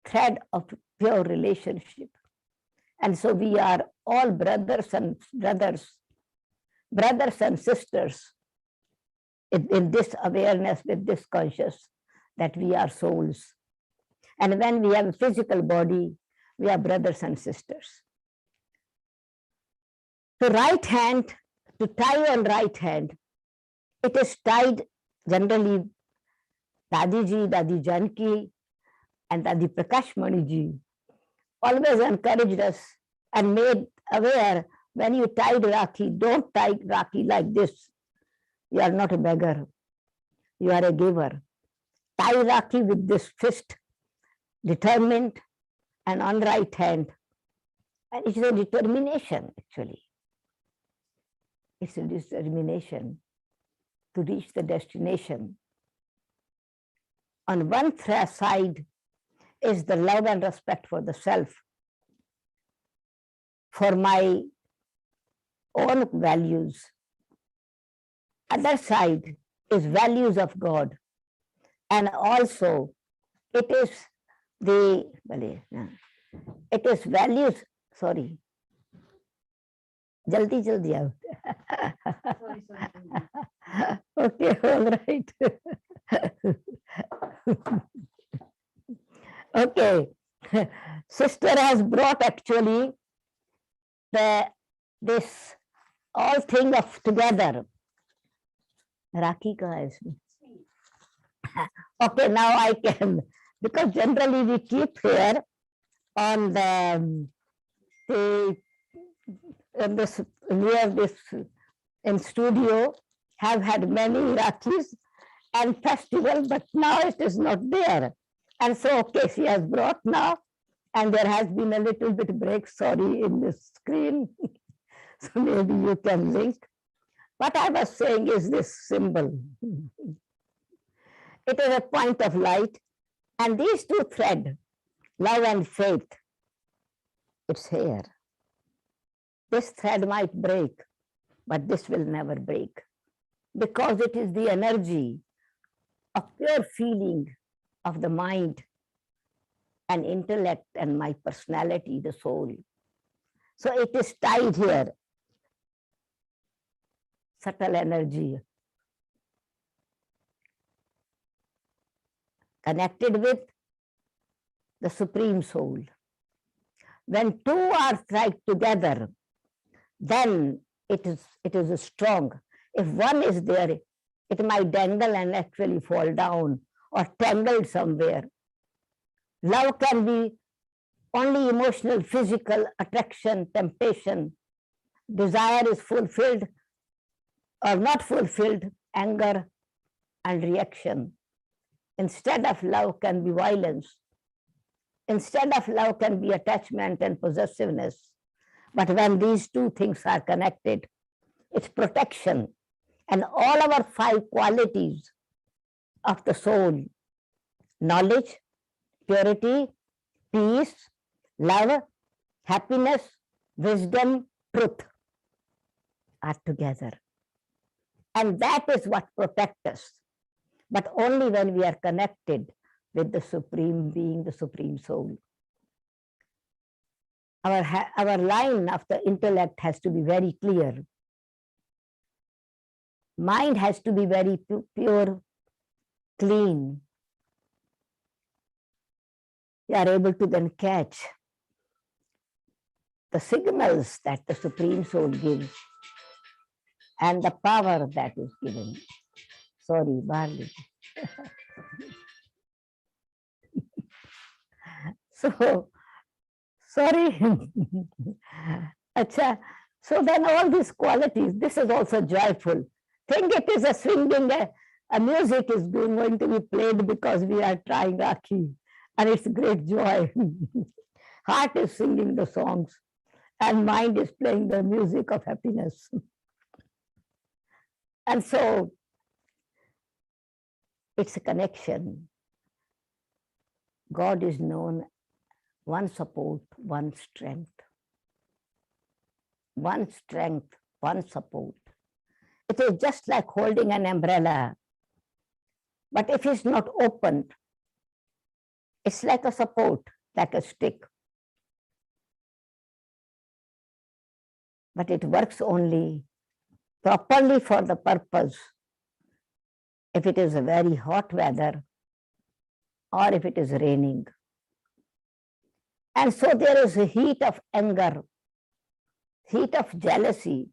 thread of pure relationship. And so we are all brothers and sisters in this awareness, with this conscious that we are souls. And when we have a physical body, we are brothers and sisters. The right hand, to tie on right hand, it is tied generally Dadi ji, Dadi Janki, and Dadi Prakash Mani ji always encouraged us and made aware, when you tied Rakhi, don't tie Rakhi like this. You are not a beggar, you are a giver. Tie Rakhi with this fist, determined and on right hand. And it's a determination, actually. It's a determination to reach the destination. On one side is the love and respect for the self, for my own values. Other side is values of God. And also it is values, sorry. Jaldi out. Okay, all right. Okay. Sister has brought actually this all thing of together. Rakhi ka hai isme. Okay, now I can, because generally we keep here on near this in studio, have had many Rakhis and festival, but now it is not there. And so, okay, she has brought now, and there has been a little bit break, sorry, in the screen. So maybe you can link. What I was saying is this symbol. It is a point of light, and these two thread, love and faith, it's here. This thread might break, but this will never break, because it is the energy of pure feeling of the mind and intellect and my personality, the soul. So it is tied here. Subtle energy connected with the Supreme Soul. When two are tied together, then it is strong. If one is there, it might dangle and actually fall down or tangled somewhere. Love can be only emotional, physical, attraction, temptation. Desire is fulfilled or not fulfilled, anger and reaction. Instead of love can be violence. Instead of love can be attachment and possessiveness. But when these two things are connected, it's protection. And all our 5 qualities of the soul, knowledge, purity, peace, love, happiness, wisdom, truth, are together. And that is what protects us. But only when we are connected with the Supreme Being, the Supreme Soul. Our line of the intellect has to be very clear. Mind has to be very pure, clean. We are able to then catch the signals that the Supreme Soul gives and the power that is given. Sorry, Barley. So, sorry. Achha. So then all these qualities, this is also joyful. Think it is a swinging, a music is going to be played because we are trying Rakhi, and it's great joy. Heart is singing the songs and mind is playing the music of happiness. And so it's a connection. God is known, one support, one strength. One strength, one support. It is just like holding an umbrella. But if it's not opened, it's like a support, like a stick. But it works only properly for the purpose if it is a very hot weather or if it is raining. And so there is a heat of anger, heat of jealousy,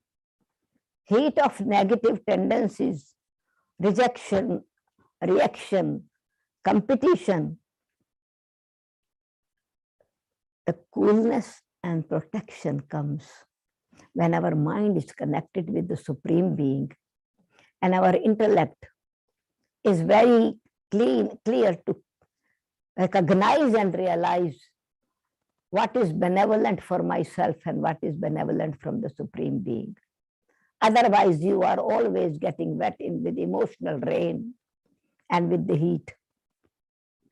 heat of negative tendencies, rejection, reaction, competition. The coolness and protection comes when our mind is connected with the Supreme Being and our intellect is very clear to recognize and realize what is benevolent for myself and what is benevolent from the Supreme Being. Otherwise, you are always getting wet in with emotional rain and with the heat,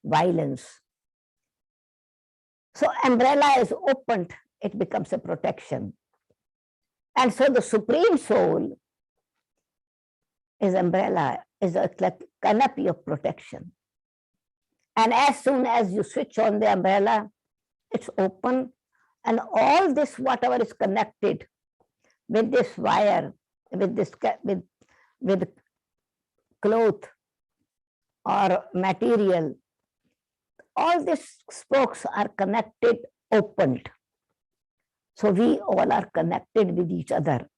violence. So umbrella is opened, it becomes a protection. And so the Supreme Soul is umbrella, is a canopy of protection. And as soon as you switch on the umbrella, it's open, and all this, whatever is connected with this wire, with this, with cloth or material, all these spokes are connected, opened. So we all are connected with each other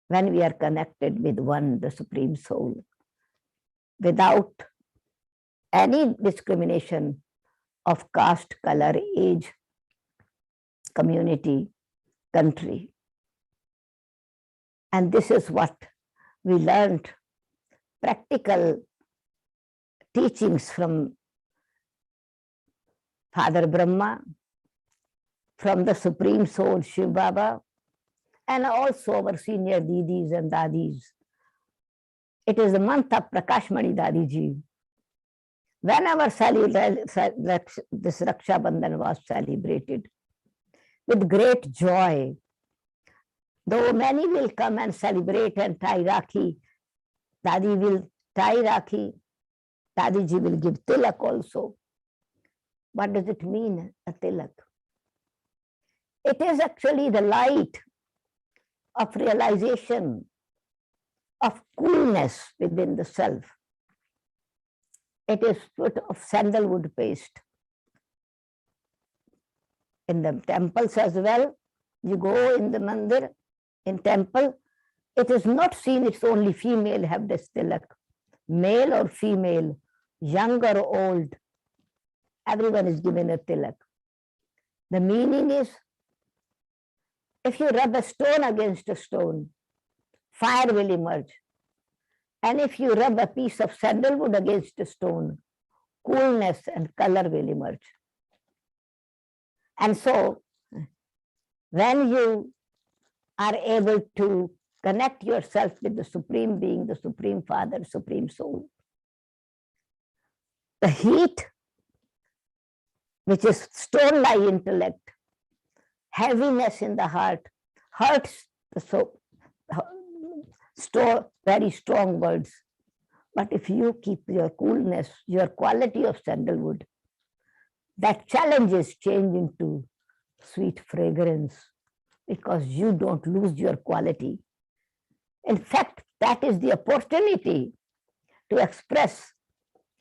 when we are connected with one, the Supreme Soul, without any discrimination of caste, color, age, community, country. And this is what we learned, practical teachings from Father Brahma, from the Supreme Soul, Shiv Baba, and also our senior Didis and Dadis. It is the month of Prakashmani Dadiji. Whenever this Raksha Bandhan was celebrated, with great joy, though many will come and celebrate and tie Rakhi, Dadi will tie Rakhi, Dadiji will give tilak also. What does it mean, a tilak? It is actually the light of realization of coolness within the self. It is put of sandalwood paste. In the temples as well, you go in the mandir, in temple, it is not seen it's only female have this tilak. Male or female, young or old, everyone is given a tilak. The meaning is, if you rub a stone against a stone, fire will emerge. And if you rub a piece of sandalwood against a stone, coolness and color will emerge. And so, when you are able to connect yourself with the Supreme Being, the Supreme Father, Supreme Soul, the heat, which is stone-like intellect, heaviness in the heart, hurts the soul, very strong words. But if you keep your coolness, your quality of sandalwood, that challenges change into sweet fragrance because you don't lose your quality. In fact, that is the opportunity to express,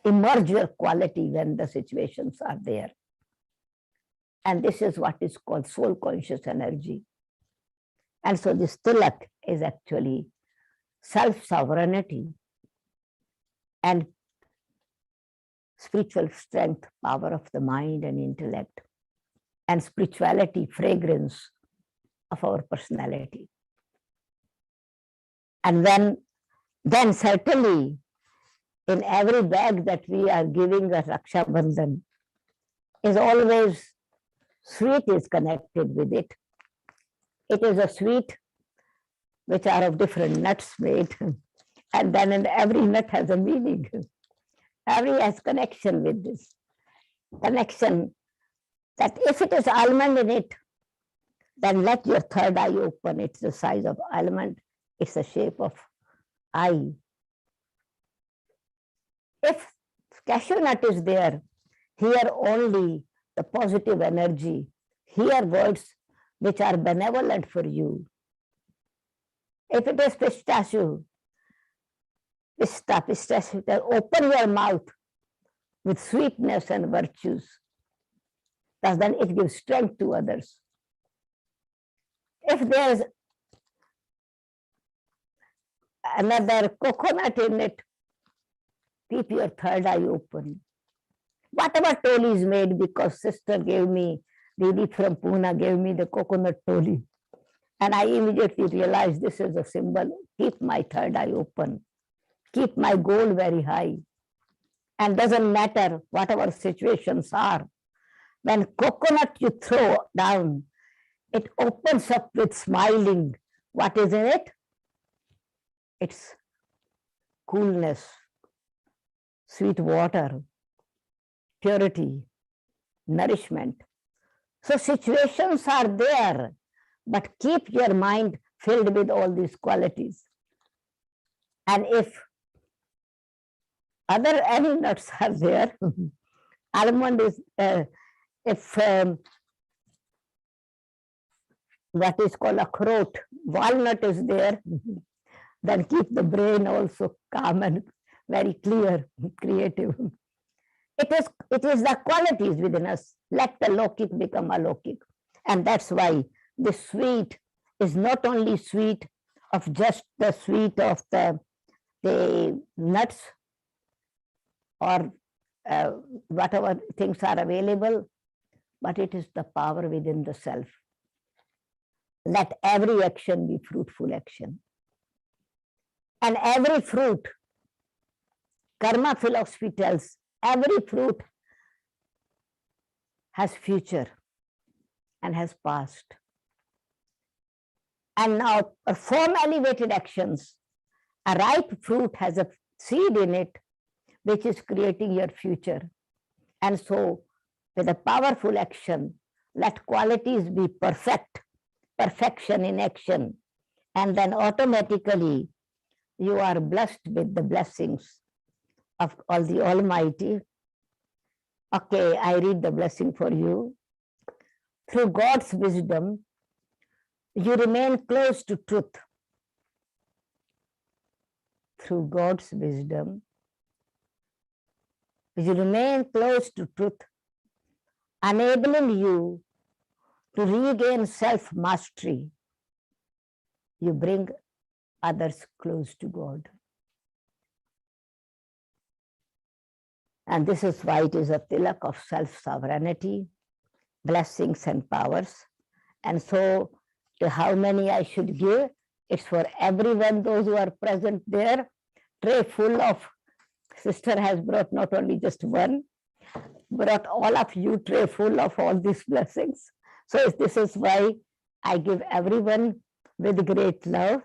emerge your quality when the situations are there. And this is what is called soul conscious energy. And so this tilak is actually self-sovereignty and spiritual strength, power of the mind and intellect, and spirituality, fragrance of our personality. And then certainly in every bag that we are giving a Raksha Bandhan is always sweet is connected with it. It is a sweet which are of different nuts made, and then in every nut has a meaning. Every has connection with this. Connection that if it is almond in it, then let your third eye open. It's the size of almond. It's the shape of eye. If cashew nut is there, hear only the positive energy. Hear words which are benevolent for you. If it is pistachio, open your mouth with sweetness and virtues, because then it gives strength to others. If there is another coconut in it, keep your third eye open. Whatever toli is made, because sister gave me, Dadi from Pune gave me the coconut toli. And I immediately realized this is a symbol. Keep my third eye open. Keep my goal very high. And doesn't matter whatever situations are. When coconut you throw down, it opens up with smiling. What is in it? It's coolness, sweet water, purity, nourishment. So situations are there, but keep your mind filled with all these qualities. And if other any nuts are there, almond is, what is called akhrot, walnut is there, then keep the brain also calm and very clear, creative. It is the qualities within us. Let the lokik become alokik. And that's why the sweet is not only sweet of just the sweet of the nuts or whatever things are available, but it is the power within the self. Let every action be fruitful action. And every fruit, karma philosophy tells, every fruit has future and has past. And now perform elevated actions. A ripe fruit has a seed in it, which is creating your future. And so with a powerful action, let qualities be perfect, perfection in action. And then automatically you are blessed with the blessings of all the Almighty. Okay, I read the blessing for you. Through God's wisdom, you remain close to truth. Through God's wisdom, you remain close to truth, enabling you to regain self-mastery. You bring others close to God. And this is why it is a tilak of self-sovereignty, blessings and powers. And so how many I should give? It's for everyone, those who are present there. Tray full of, sister has brought not only just one, brought all of you tray full of all these blessings. So this is why I give everyone with great love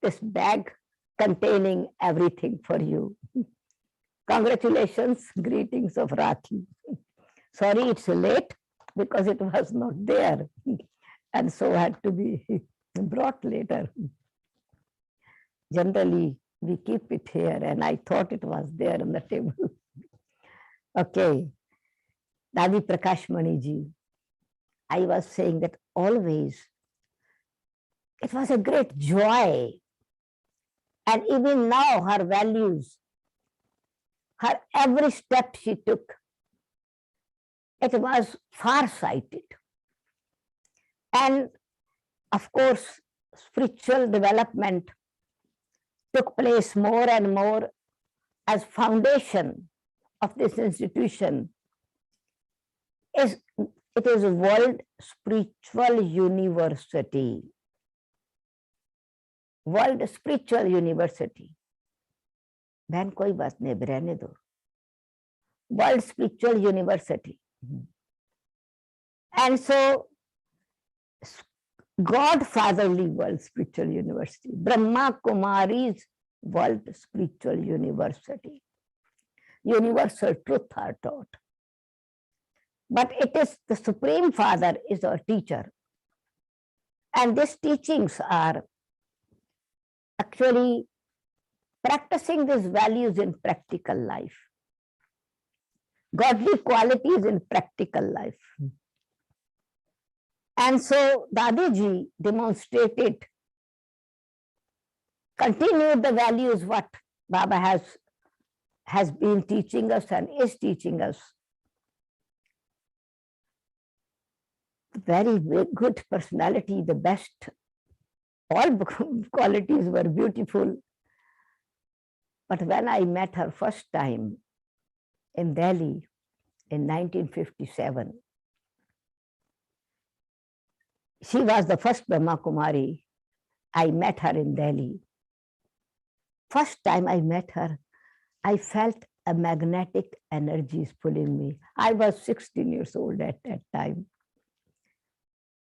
this bag containing everything for you. Congratulations, greetings of Rakhi. Sorry it's late because it was not there and so had to be brought later. Generally, we keep it here, and I thought it was there on the table. Okay. Dadi Prakash Mani ji, I was saying that always it was a great joy. And even now, her values, her every step she took, it was far-sighted. And of course, spiritual development took place more and more as foundation of this institution. It is a World Spiritual University. World Spiritual University. बहन कोई बात नहीं, रहने दो. World Spiritual University. And so, Godfatherly World Spiritual University, Brahma Kumaris World Spiritual University. Universal truth are taught. But it is the Supreme Father is our teacher. And these teachings are actually practicing these values in practical life. Godly qualities in practical life. And so Dadi ji demonstrated, continued the values what Baba has been teaching us and is teaching us. Very good personality, the best. All qualities were beautiful. But when I met her first time in Delhi in 1957, she was the first Brahma Kumari. I met her in Delhi. First time I met her, I felt a magnetic energy is pulling me. I was 16 years old at that time.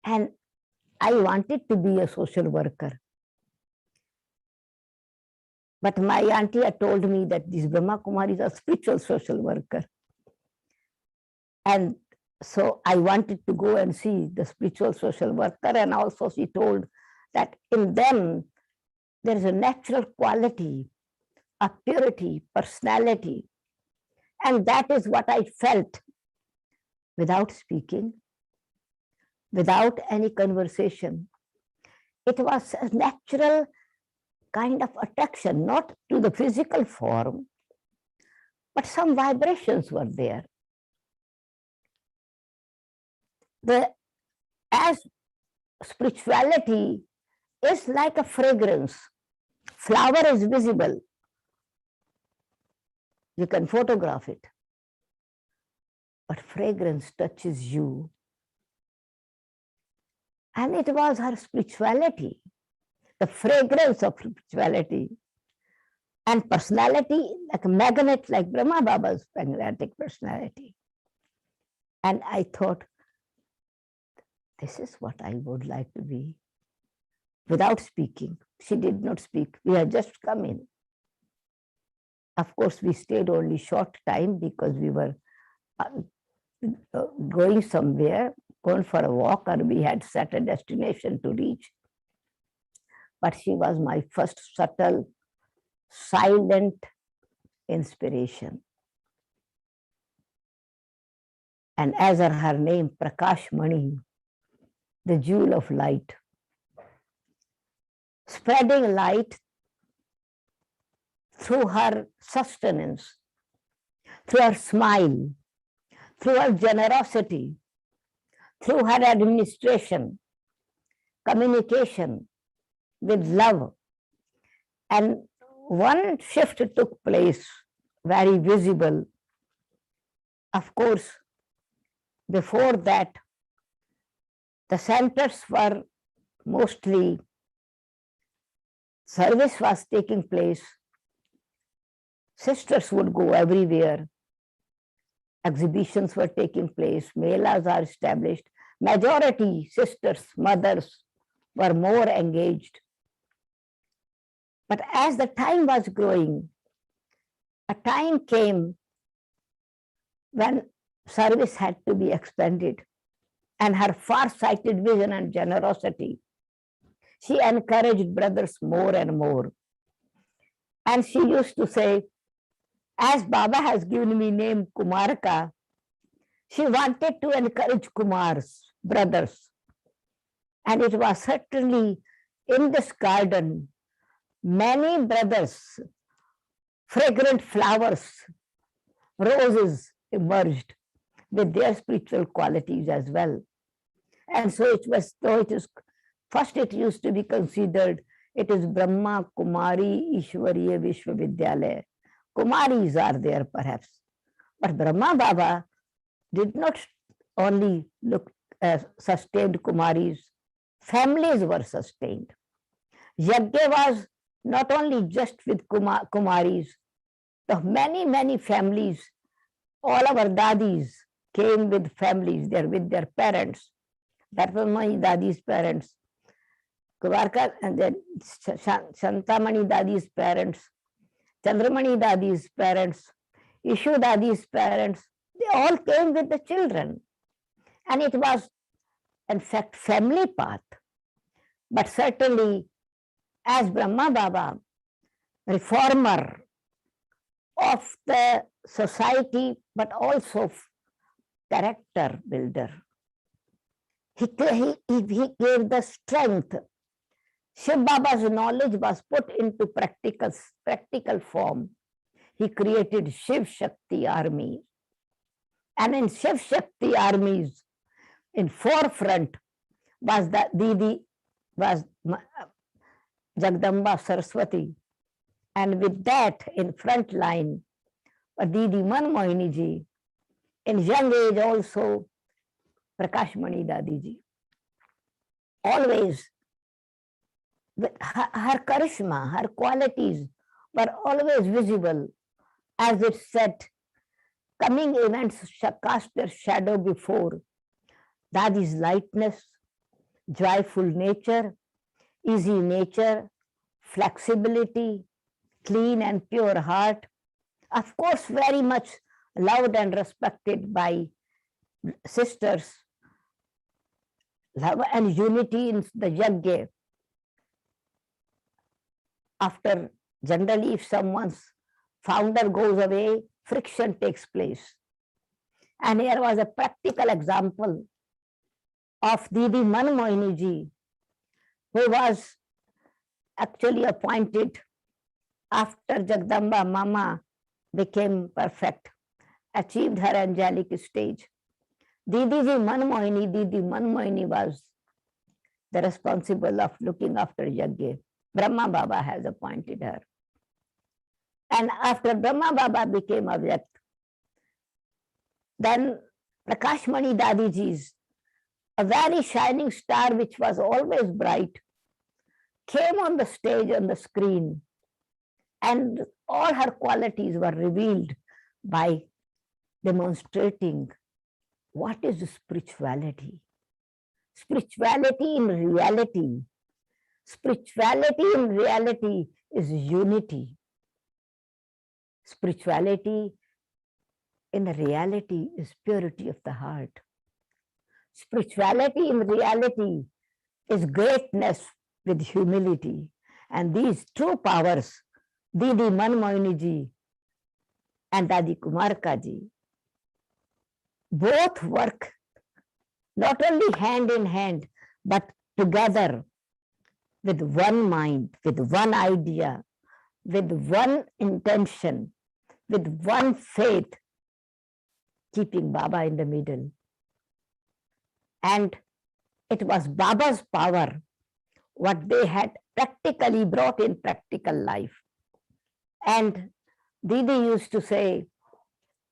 And I wanted to be a social worker. But my auntie had told me that these Brahma Kumaris are spiritual social worker. And so I wanted to go and see the spiritual social worker, and also she told that in them there is a natural quality of purity, personality. And that is what I felt without speaking, without any conversation. It was a natural kind of attraction, not to the physical form, but some vibrations were there. As spirituality is like a fragrance, flower is visible, you can photograph it, but fragrance touches you. And it was her spirituality, the fragrance of spirituality, and personality like a magnet, like Brahma Baba's magnetic personality. And I thought, this is what I would like to be. Without speaking, she did not speak. We had just come in. Of course, we stayed only short time because we were going somewhere, going for a walk, or we had set a destination to reach. But she was my first subtle, silent inspiration. And as her name, Prakash Mani, the jewel of light, spreading light through her sustenance, through her smile, through her generosity, through her administration, communication with love. And one shift took place, very visible. Of course, before that, the centers were mostly, service was taking place. Sisters would go everywhere. Exhibitions were taking place. Melas are established. Majority sisters, mothers were more engaged. But as the time was growing, a time came when service had to be expanded. And her far-sighted vision and generosity, she encouraged brothers more and more. And she used to say, as Baba has given me name Kumarka, she wanted to encourage Kumars, brothers. And it was certainly in this garden, many brothers, fragrant flowers, roses emerged with their spiritual qualities as well. And so it was, though it is, first it used to be considered, it is Brahma, Kumari, Ishwariya, Vishwavidyalaya. Kumaris are there perhaps. But Brahma Baba did not only look sustained Kumaris, families were sustained. Yajna was not only just with Kumaris, the many families, all our dadis came with families, they are with their parents. That was my Dadi's parents. Kumarka and then Shantamani Dadi's parents, Chandramani Dadi's parents, Ishu Dadi's parents, they all came with the children. And it was, in fact, family path. But certainly, as Brahma Baba, reformer of the society, but also character builder, he gave the strength. Shiv Baba's knowledge was put into practical form. He created Shiv Shakti army. And in Shiv Shakti armies, in forefront was the Didi, was Jagdamba Saraswati. And with that in front line, Didi Manmohini ji. In young age also, Prakashmani Dadi ji. Always, her charisma, her qualities were always visible. As it said, coming events cast their shadow before. Dadi's lightness, joyful nature, easy nature, flexibility, clean and pure heart. Of course, very much loved and respected by sisters. Love and unity in the yajna. After, generally, if someone's founder goes away, friction takes place. And here was a practical example of Didi Manmohini ji, who was actually appointed after Jagdamba Mama became perfect, achieved her angelic stage. Didi Manmohini was the responsible of looking after yajna. Brahma Baba has appointed her. And after Brahma Baba became Avyakt, then Prakashmani Dadi ji's, a very shining star which was always bright, came on the stage, on the screen, and all her qualities were revealed by demonstrating what is spirituality. Spirituality in reality. Spirituality in reality is unity. Spirituality in reality is purity of the heart. Spirituality in reality is greatness with humility. And these two powers, Didi Manmohini ji and Dadi Kumarka ji, both work not only hand in hand, but together with one mind, with one idea, with one intention, with one faith, keeping Baba in the middle. And it was Baba's power, what they had practically brought in practical life. And Didi used to say,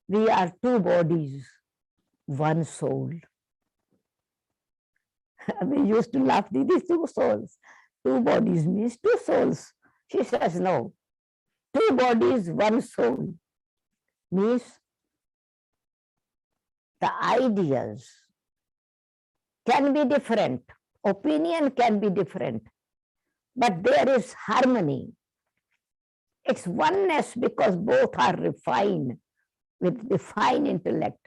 we are two bodies, one soul. We used to laugh, Didi, two souls. Two bodies means two souls. She says, no. Two bodies, one soul means the ideas can be different, opinion can be different, but there is harmony. It's oneness because both are refined with divine intellect,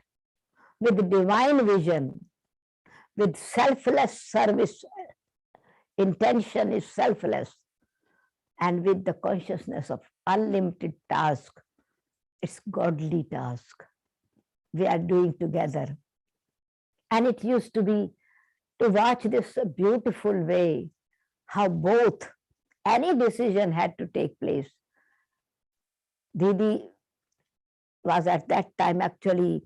with divine vision, with selfless service. Intention is selfless, and with the consciousness of unlimited task. It's godly task we are doing together. And it used to be to watch this beautiful way, how both, any decision had to take place. Didi was at that time actually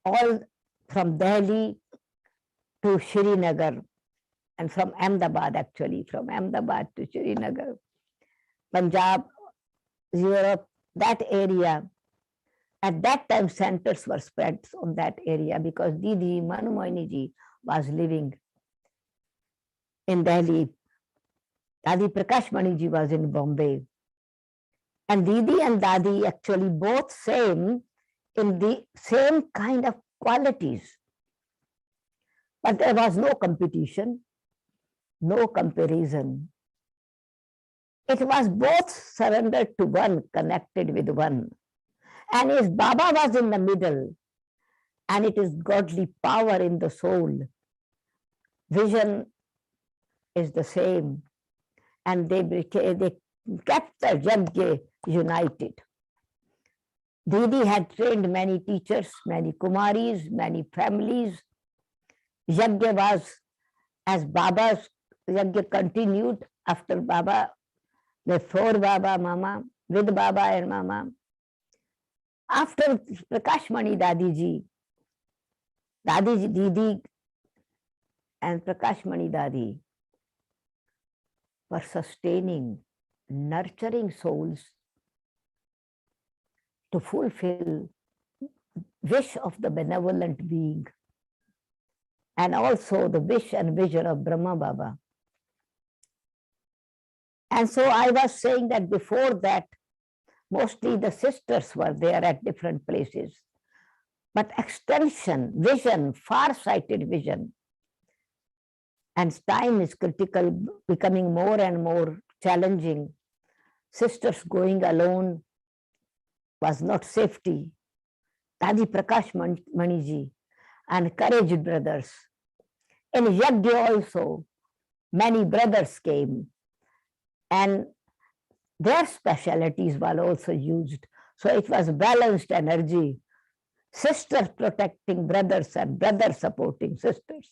all from Delhi to Srinagar, and from Ahmedabad actually, from Ahmedabad to Srinagar, Punjab, Europe, that area. At that time, centers were spread on that area because Didi Manu Moini ji was living in Delhi. Dadi Prakash Mani ji was in Bombay. And Didi and Dadi actually both same in the same kind of qualities. But there was no competition, no comparison. It was both surrendered to one, connected with one. And his Baba was in the middle, and it is godly power in the soul. Vision is the same, and they kept the Yajna united. Didi had trained many teachers, many Kumaris, many families. Yajna was, as Baba's Yajna continued after Baba, before Baba, Mama, with Baba and Mama. After Prakash Mani Dadi, Didi and Prakash Mani Dadi were sustaining, nurturing souls to fulfill wish of the benevolent being, and also the wish and vision of Brahma Baba. And so I was saying that before that, mostly the sisters were there at different places. But extension, vision, far-sighted vision, and time is critical, becoming more and more challenging. Sisters going alone was not safety. Dadi Prakash Mani ji encouraged brothers. In Yajna also, many brothers came, and their specialities were also used. So it was balanced energy. Sisters protecting brothers and brothers supporting sisters.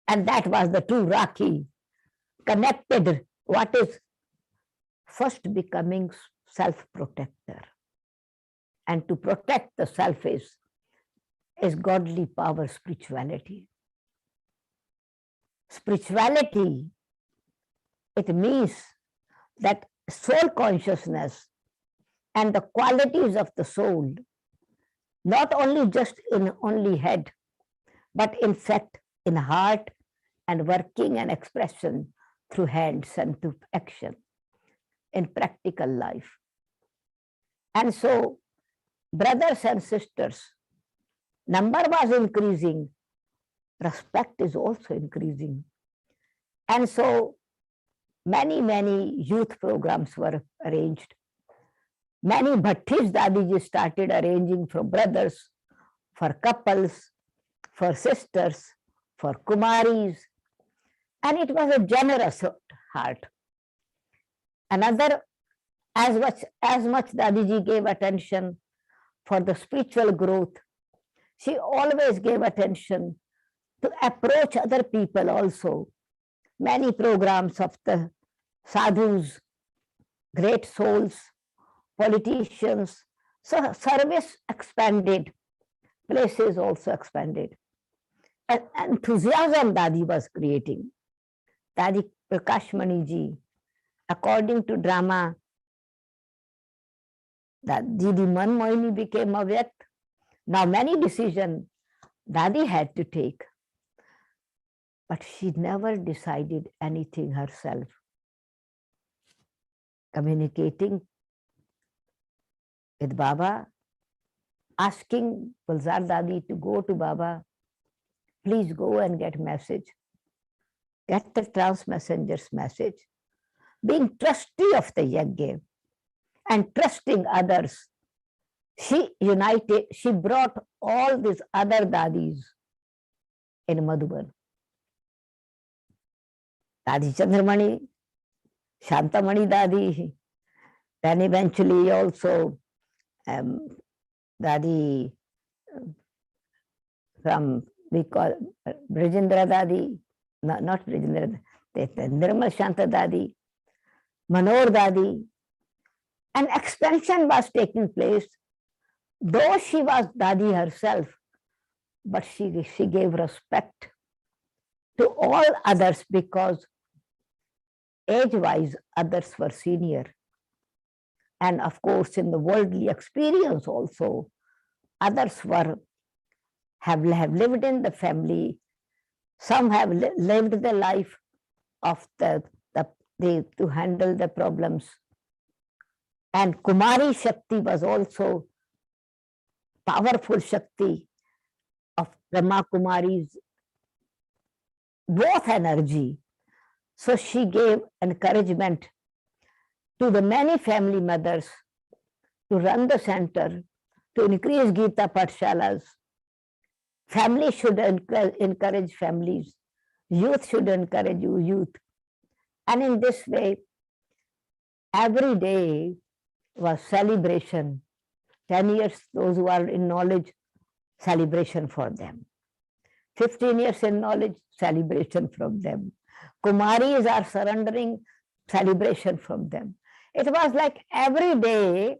And that was the true Rakhi, connected. What is first becoming self-protector. And to protect the self is godly power, spirituality. Spirituality, it means that soul consciousness and the qualities of the soul, not only just in only head, but in fact in heart and working and expression through hands and through action in practical life. And so brothers and sisters, number was increasing, respect is also increasing. And so many youth programs were arranged. Many Bhattis Dadiji started arranging for brothers, for couples, for sisters, for Kumaris, and it was a generous heart. Another, as much Dadiji gave attention for the spiritual growth, she always gave attention to approach other people also. Many programs of the sadhus, great souls, politicians, so service expanded, places also expanded. And enthusiasm Dadi was creating. Dadi Prakash Mani ji, according to drama, that Didi Man Moini became a Vyakt. Now many decisions Dadi had to take, but she never decided anything herself. Communicating with Baba, asking Gulzar Dadi to go to Baba, please go and get message. Get the trans messenger's message. Being trustee of the Yajna and trusting others, she united, she brought all these other Dadis in Madhuban. Dadi Chandramani, Shantamani Dadi, Then eventually also Dadi from, we call Brajendra Dadi, not Brajendra, Nirmal Shanta Dadi, Manor Dadi, an expansion was taking place. Though she was Dadi herself, but she gave respect to all others because age-wise others were senior. And of course, in the worldly experience also, others have lived in the family. Some have lived the life of to handle the problems. And Kumari Shakti was also powerful Shakti of Brahma Kumaris, both energy. So she gave encouragement to the many family mothers to run the center, to increase Gita Pathshalas. Families should encourage families. Youth should encourage youth. And in this way, every day was celebration. 10 years, those who are in knowledge, celebration for them. 15 years in knowledge, celebration from them. Kumaris are surrendering, celebration from them. It was like every day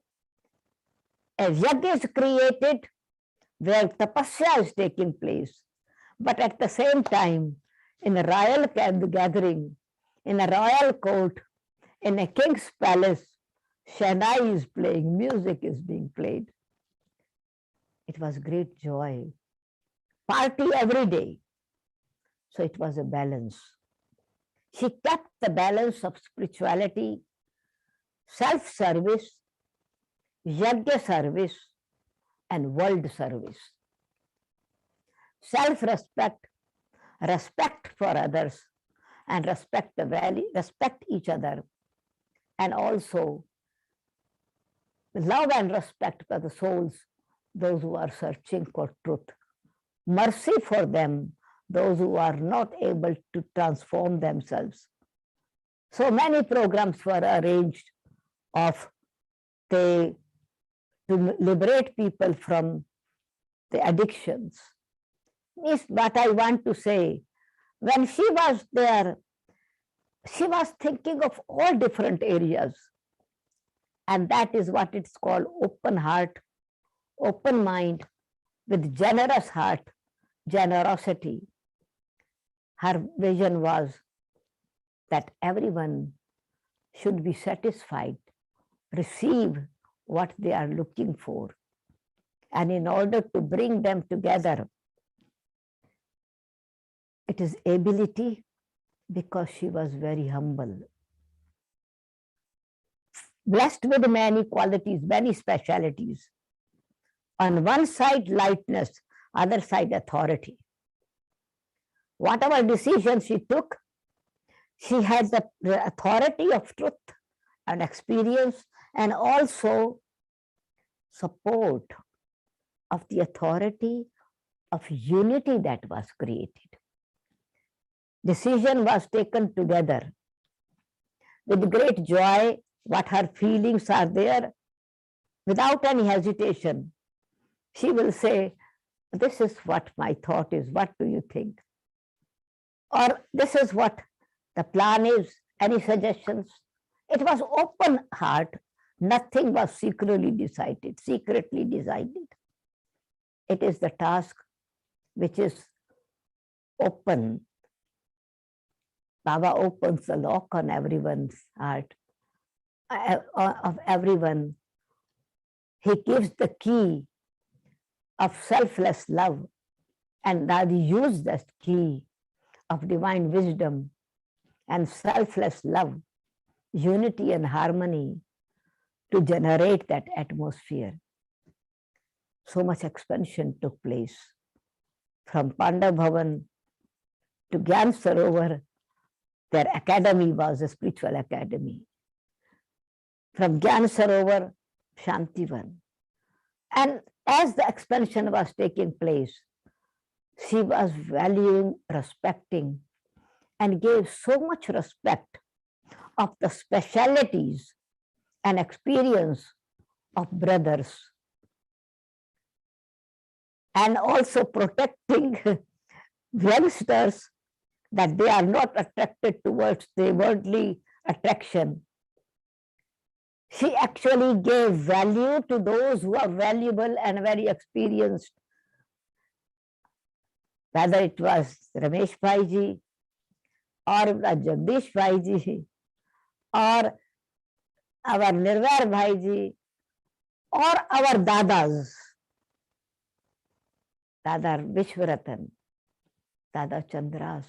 a yajna is created where tapasya is taking place. But at the same time, in a royal gathering, in a royal court, in a king's palace, Shahnai is playing, music is being played. It was great joy. Party every day. So it was a balance. She kept the balance of spirituality, self-service, yajna service, and world service. Self-respect, respect for others, and respect the value, respect each other, and also love and respect for the souls, those who are searching for truth. Mercy for them, those who are not able to transform themselves. So many programs were arranged to liberate people from the addictions. Is what I want to say. When she was there, she was thinking of all different areas. And that is what it's called open heart, open mind, with generous heart, generosity. Her vision was that everyone should be satisfied, receive what they are looking for. And in order to bring them together, it is ability, because she was very humble. Blessed with many qualities, many specialities. On one side, lightness, other side, authority. Whatever decision she took, she had the authority of truth and experience, and also support of the authority of unity that was created. Decision was taken together with great joy. What her feelings are there, without any hesitation, she will say, this is what my thought is, what do you think? Or this is what the plan is, any suggestions? It was open heart, nothing was secretly decided. It is the task which is open. Baba opens the lock on everyone's heart, of everyone. He gives the key of selfless love, and Dadi used that key of divine wisdom and selfless love, unity and harmony to generate that atmosphere. So much expansion took place from Pandav Bhavan to Gyan Sarovar. Their academy was a spiritual academy. From Gyan Sarovar, Shantivan. And as the expansion was taking place, she was valuing, respecting, and gave so much respect of the specialities an experience of brothers, and also protecting youngsters that they are not attracted towards the worldly attraction. She actually gave value to those who are valuable and very experienced, whether it was Ramesh Bhai ji, or Jagdish Bhai ji, or our Nirvar Bhai ji, or our Dadas, Dada Vishwaratan, Dada Chandras.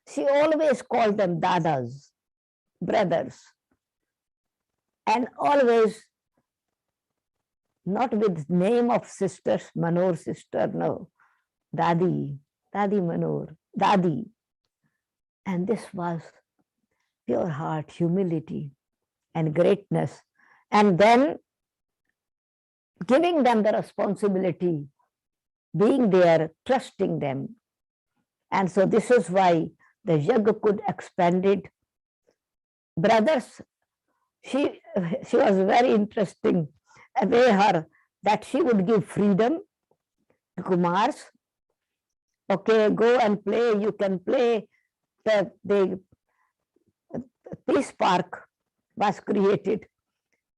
She always called them Dadas, brothers, and always not with name of sisters, Manor sister, no, Dadi, Dadi Manor, Dadi. And this was pure heart, humility, and greatness. And then giving them the responsibility, being there, trusting them. And so this is why the Yajna could expand it. Brothers, she was very interesting, way her, that she would give freedom to Kumars. Okay, go and play, you can play. The Peace Park was created.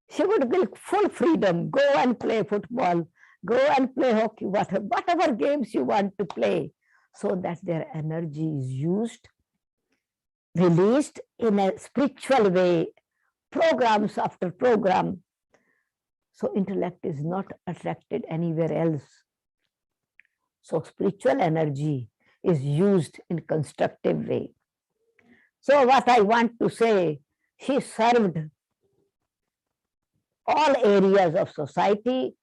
She would give full freedom, go and play football, go and play hockey, whatever games you want to play, so that their energy is used, released in a spiritual way, programs after program. So intellect is not attracted anywhere else. So spiritual energy is used in constructive way. So what I want to say, she served all areas of society,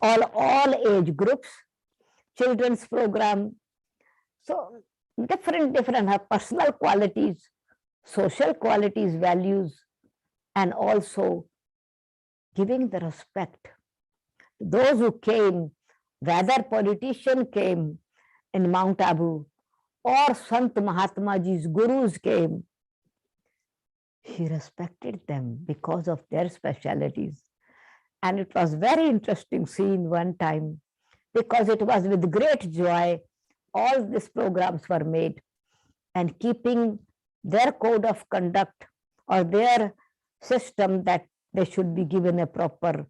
all age groups, children's program. So different her personal qualities, social qualities, values, and also giving the respect. Those who came, whether politician came in Mount Abu or Sant Mahatma Ji's gurus came, she respected them because of their specialities. And it was very interesting scene one time, because it was with great joy all these programs were made, and keeping their code of conduct or their system that they should be given a proper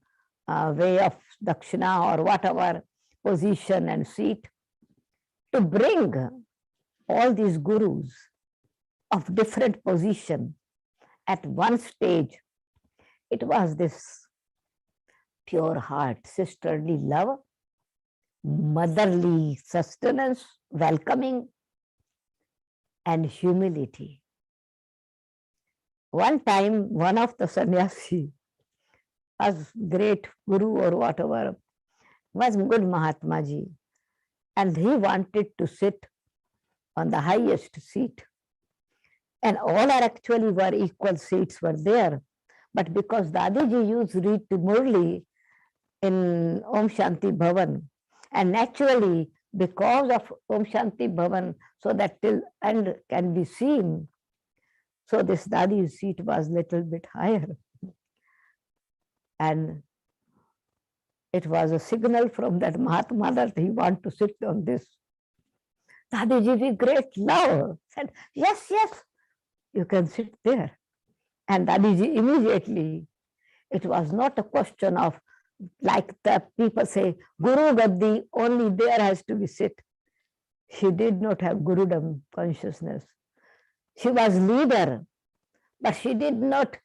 way of dakshina or whatever position and seat, to bring all these gurus of different position at one stage. It was this pure heart, sisterly love, motherly sustenance, welcoming, and humility. One time, one of the sannyasi was great guru or whatever, was good Mahatma Ji, and he wanted to sit on the highest seat. And all are actually were equal seats were there. But because Dadi Ji used to read to Murli in Om Shanti Bhavan, and naturally, because of Om Shanti Bhavan, so that till end can be seen, so this Dadi's seat was little bit higher. And it was a signal from that Mahatma that he want to sit on this. Dadiji with great love said, yes, yes, you can sit there. And Dadiji immediately, it was not a question of, like the people say, Guru Gaddi, only there has to be sit. She did not have Gurudam consciousness. She was leader, but she did not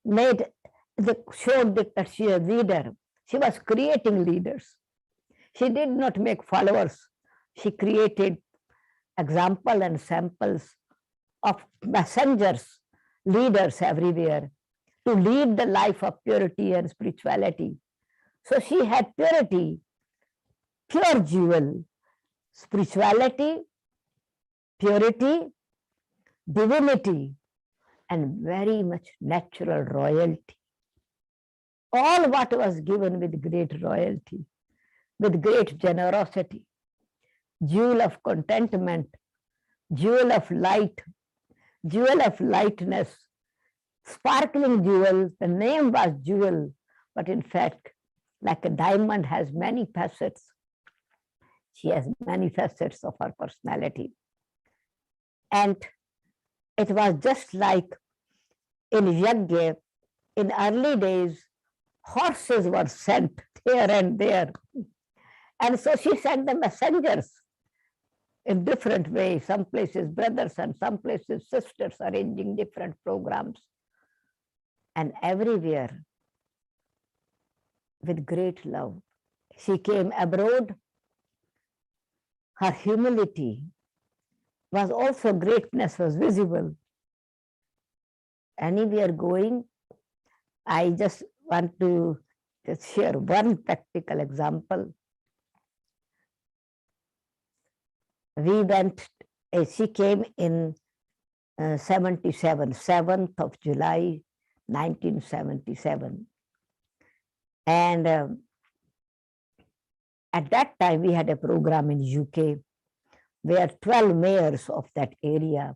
show that she is a leader. She was creating leaders. She did not make followers. She created example and samples of messengers, leaders everywhere, to lead the life of purity and spirituality. So she had purity, pure jewel, spirituality, purity, divinity, and very much natural royalty. All what was given with great royalty, with great generosity, jewel of contentment, jewel of light, jewel of lightness, sparkling jewel. The name was Jewel, but in fact, like a diamond has many facets. She has many facets of her personality. And it was just like in Yajna, in early days, horses were sent here and there. And so she sent the messengers in different ways, some places brothers and some places sisters, arranging different programs. And everywhere with great love. She came abroad. Her humility was also, greatness was visible. Anywhere going, I just want to just share one practical example. We went, she came in 77, 7th of July, 1977. And at that time, we had a program in UK where 12 mayors of that area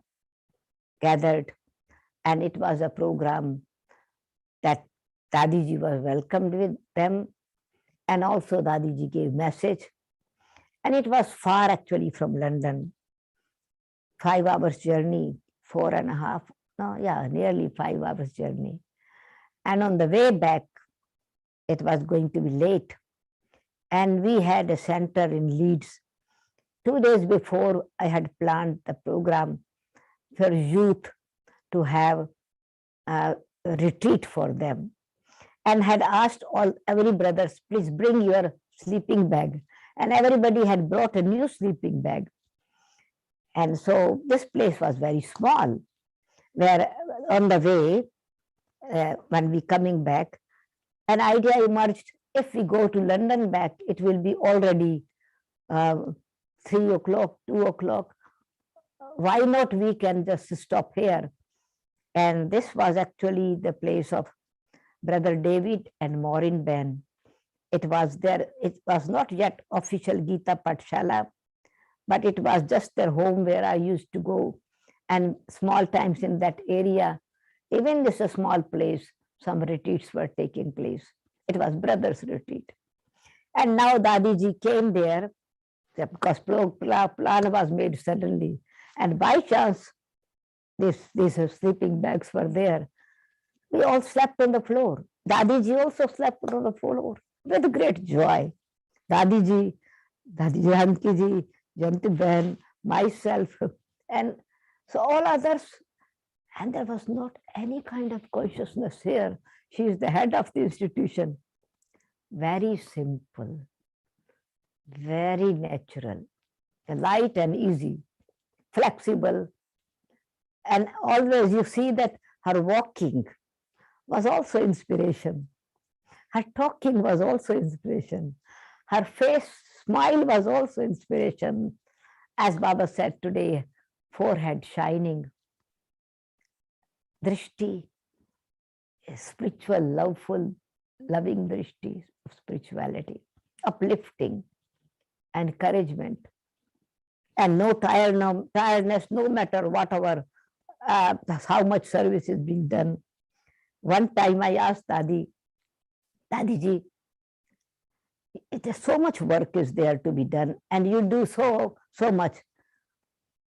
gathered. And it was a program that Dadiji was welcomed with them. And also Dadiji gave message. And it was far actually from London, 5 hours journey, 4.5, no, yeah, nearly 5 hours journey. And on the way back, it was going to be late. And we had a center in Leeds. 2 days before, I had planned the program for youth to have a retreat for them, and had asked every brothers, please bring your sleeping bag. And everybody had brought a new sleeping bag. And so this place was very small, where on the way, when we coming back, an idea emerged, if we go to London back, it will be already 3 o'clock, 2 o'clock. Why not we can just stop here? And this was actually the place of Brother David and Maureen Ben. It was not yet official Gita Pathshala, but it was just their home where I used to go. And small times in that area, even this a small place, some retreats were taking place. It was brothers' retreat. And now Dadiji came there because plan was made suddenly. And by chance, these sleeping bags were there. We all slept on the floor. Dadiji also slept on the floor with great joy. Dadiji, Jankiji, Janti Ben, myself, and so all others. And there was not any kind of consciousness here. She is the head of the institution. Very simple, very natural, light and easy, flexible. And always you see that her walking was also inspiration. Her talking was also inspiration. Her face smile was also inspiration. As Baba said today, forehead shining. Drishti, spiritual, loveful, loving drishti of spirituality, uplifting, encouragement, and no tiredness, no matter whatever, how much service is being done. One time I asked Dadiji, there's so much work is there to be done, and you do so much.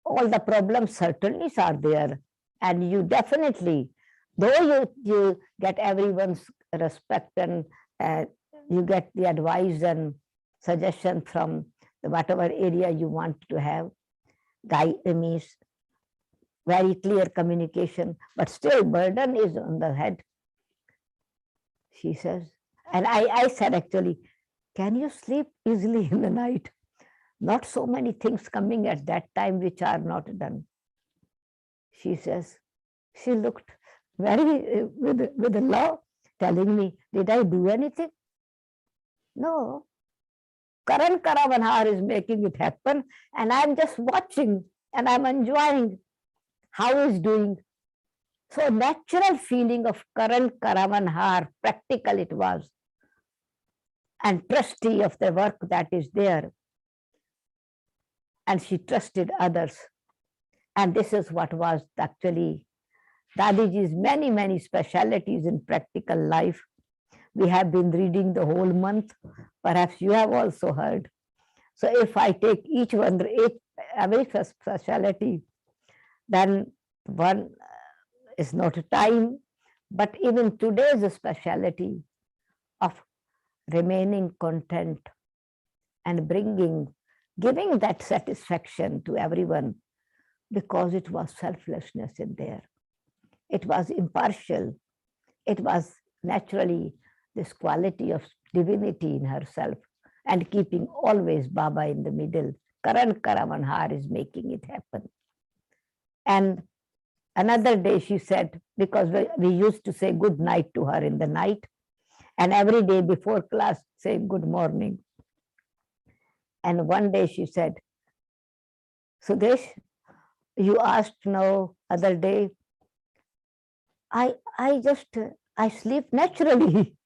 All the problems certainly are there, and you definitely, though you get everyone's respect and you get the advice and suggestion from whatever area you want to have, means very clear communication, but still burden is on the head, she says. And I said actually, can you sleep easily in the night? Not so many things coming at that time which are not done. She says, she looked very with a love, telling me, did I do anything? No. Karan Karavanhar is making it happen, and I'm just watching and I'm enjoying how he's doing. So natural feeling of Karan Karavanhar, practical it was, and trustee of the work that is there. And she trusted others. And this is what was actually Dadiji's many specialities in practical life. We have been reading the whole month. Perhaps you have also heard. So if I take each one, every speciality, then one is not time. But even today's speciality of remaining content and giving that satisfaction to everyone, because it was selflessness in there. It was impartial. It was naturally this quality of divinity in herself and keeping always Baba in the middle. Karan Karamanhar is making it happen. And another day she said, because we used to say good night to her in the night, and every day before class say good morning. And one day she said, Sudesh, you asked now other day, I sleep naturally.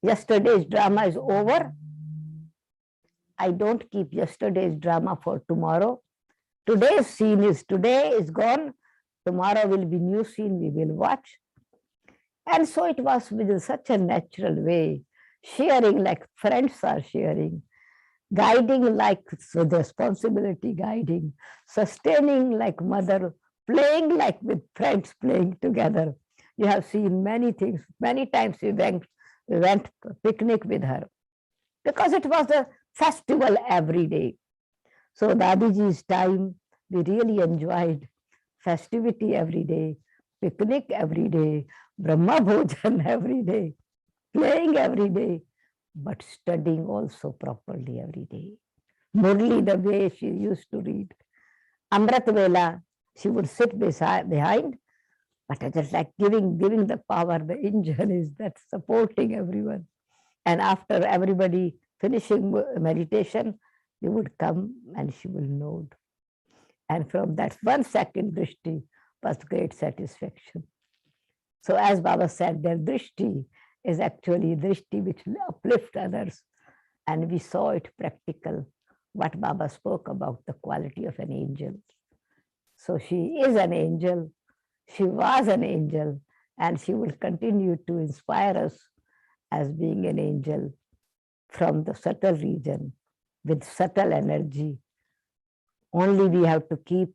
Yesterday's drama is over. I don't keep yesterday's drama for tomorrow. Today's scene is today is gone. Tomorrow will be new scene we will watch. And so it was within such a natural way, sharing like friends are sharing, guiding like with responsibility guiding, sustaining like mother, playing like with friends playing together. You have seen many things. Many times we went picnic with her because it was a festival every day. So Dadiji's time, we really enjoyed festivity every day, picnic every day, Brahma Bhojan every day, playing every day, but studying also properly every day. Murli, the way she used to read. Amrit Vela, she would sit behind, but I just like giving the power, the engine is that supporting everyone. And after everybody finishing meditation, we would come and she will nod. And from that 1 second drishti was great satisfaction. So as Baba said, their drishti is actually drishti which uplift others. And we saw it practical, what Baba spoke about the quality of an angel. So she is an angel, she was an angel, and she will continue to inspire us as being an angel from the subtle region with subtle energy. Only we have to keep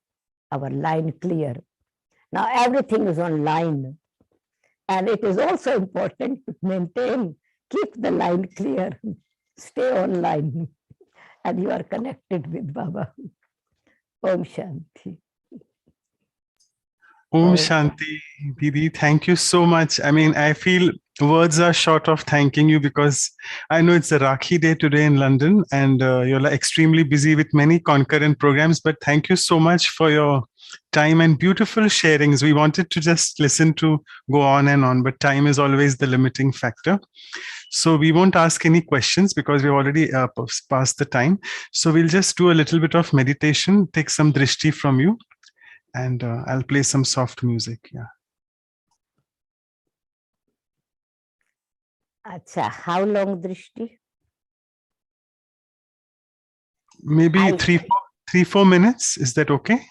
our line clear. Now everything is on line. And it is also important to maintain, keep the line clear, stay on line, and you are connected with Baba. Om Shanti. Om Oh. Shanti, Didi, thank you so much. I mean, I feel words are short of thanking you because I know it's a Rakhi day today in London and you're extremely busy with many concurrent programs, but thank you so much for your time and beautiful sharings. We wanted to just listen to go on and on, but time is always the limiting factor. So we won't ask any questions because we've already passed the time. So we'll just do a little bit of meditation, take some drishti from you, and I'll play some soft music. Yeah. Acha, how long drishti? Maybe 3-4 minutes. Is that okay?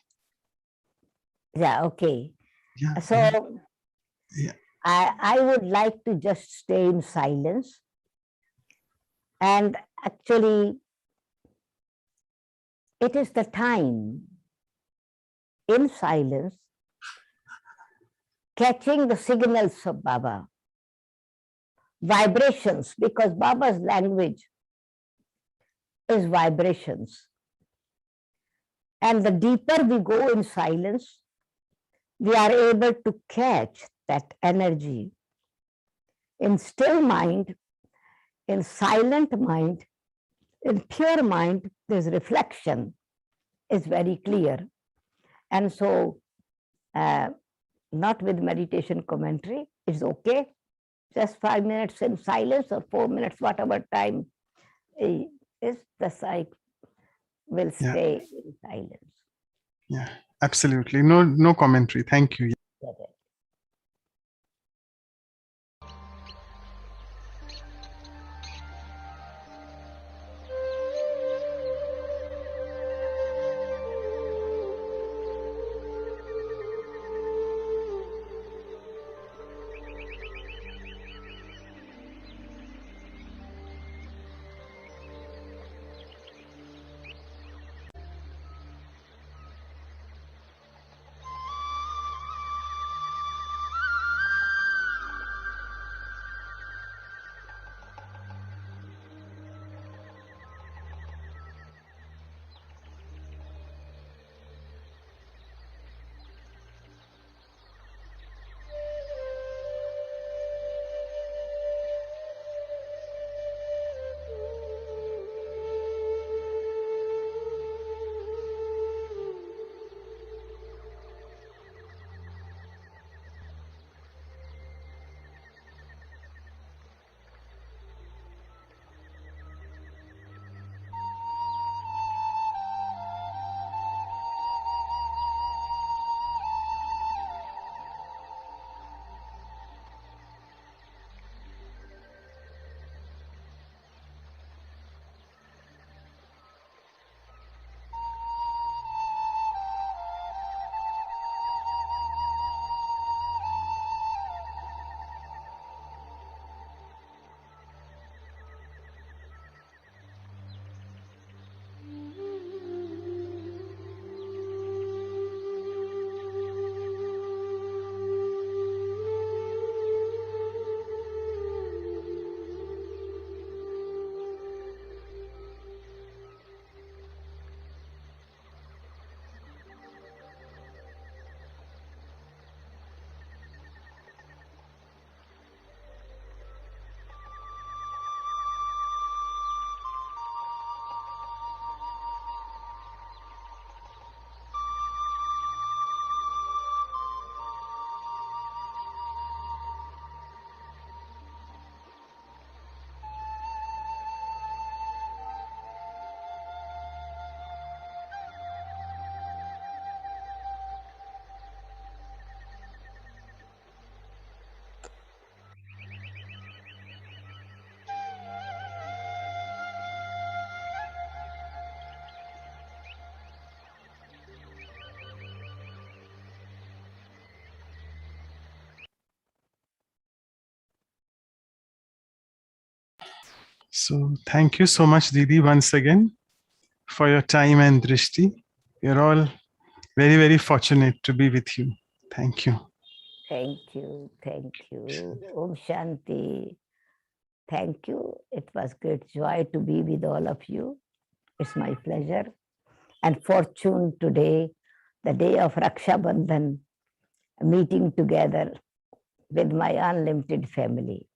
Yeah, okay. Yeah. So yeah. I would like to just stay in silence. And actually, it is the time in silence, catching the signals of Baba, vibrations, because Baba's language is vibrations. And the deeper we go in silence, we are able to catch that energy. In still mind, in silent mind, in pure mind, this reflection is very clear. And so, not with meditation commentary, it's okay. Just 5 minutes in silence or 4 minutes, whatever time is, the psych will stay in silence. Yeah, absolutely. No commentary. Thank you. So thank you so much, Didi, once again for your time and drishti. You're all very, very fortunate to be with you. Thank you. Thank you. Thank you. Om Shanti. Thank you. It was great joy to be with all of you. It's my pleasure and fortune today, the day of Raksha Bandhan, meeting together with my unlimited family.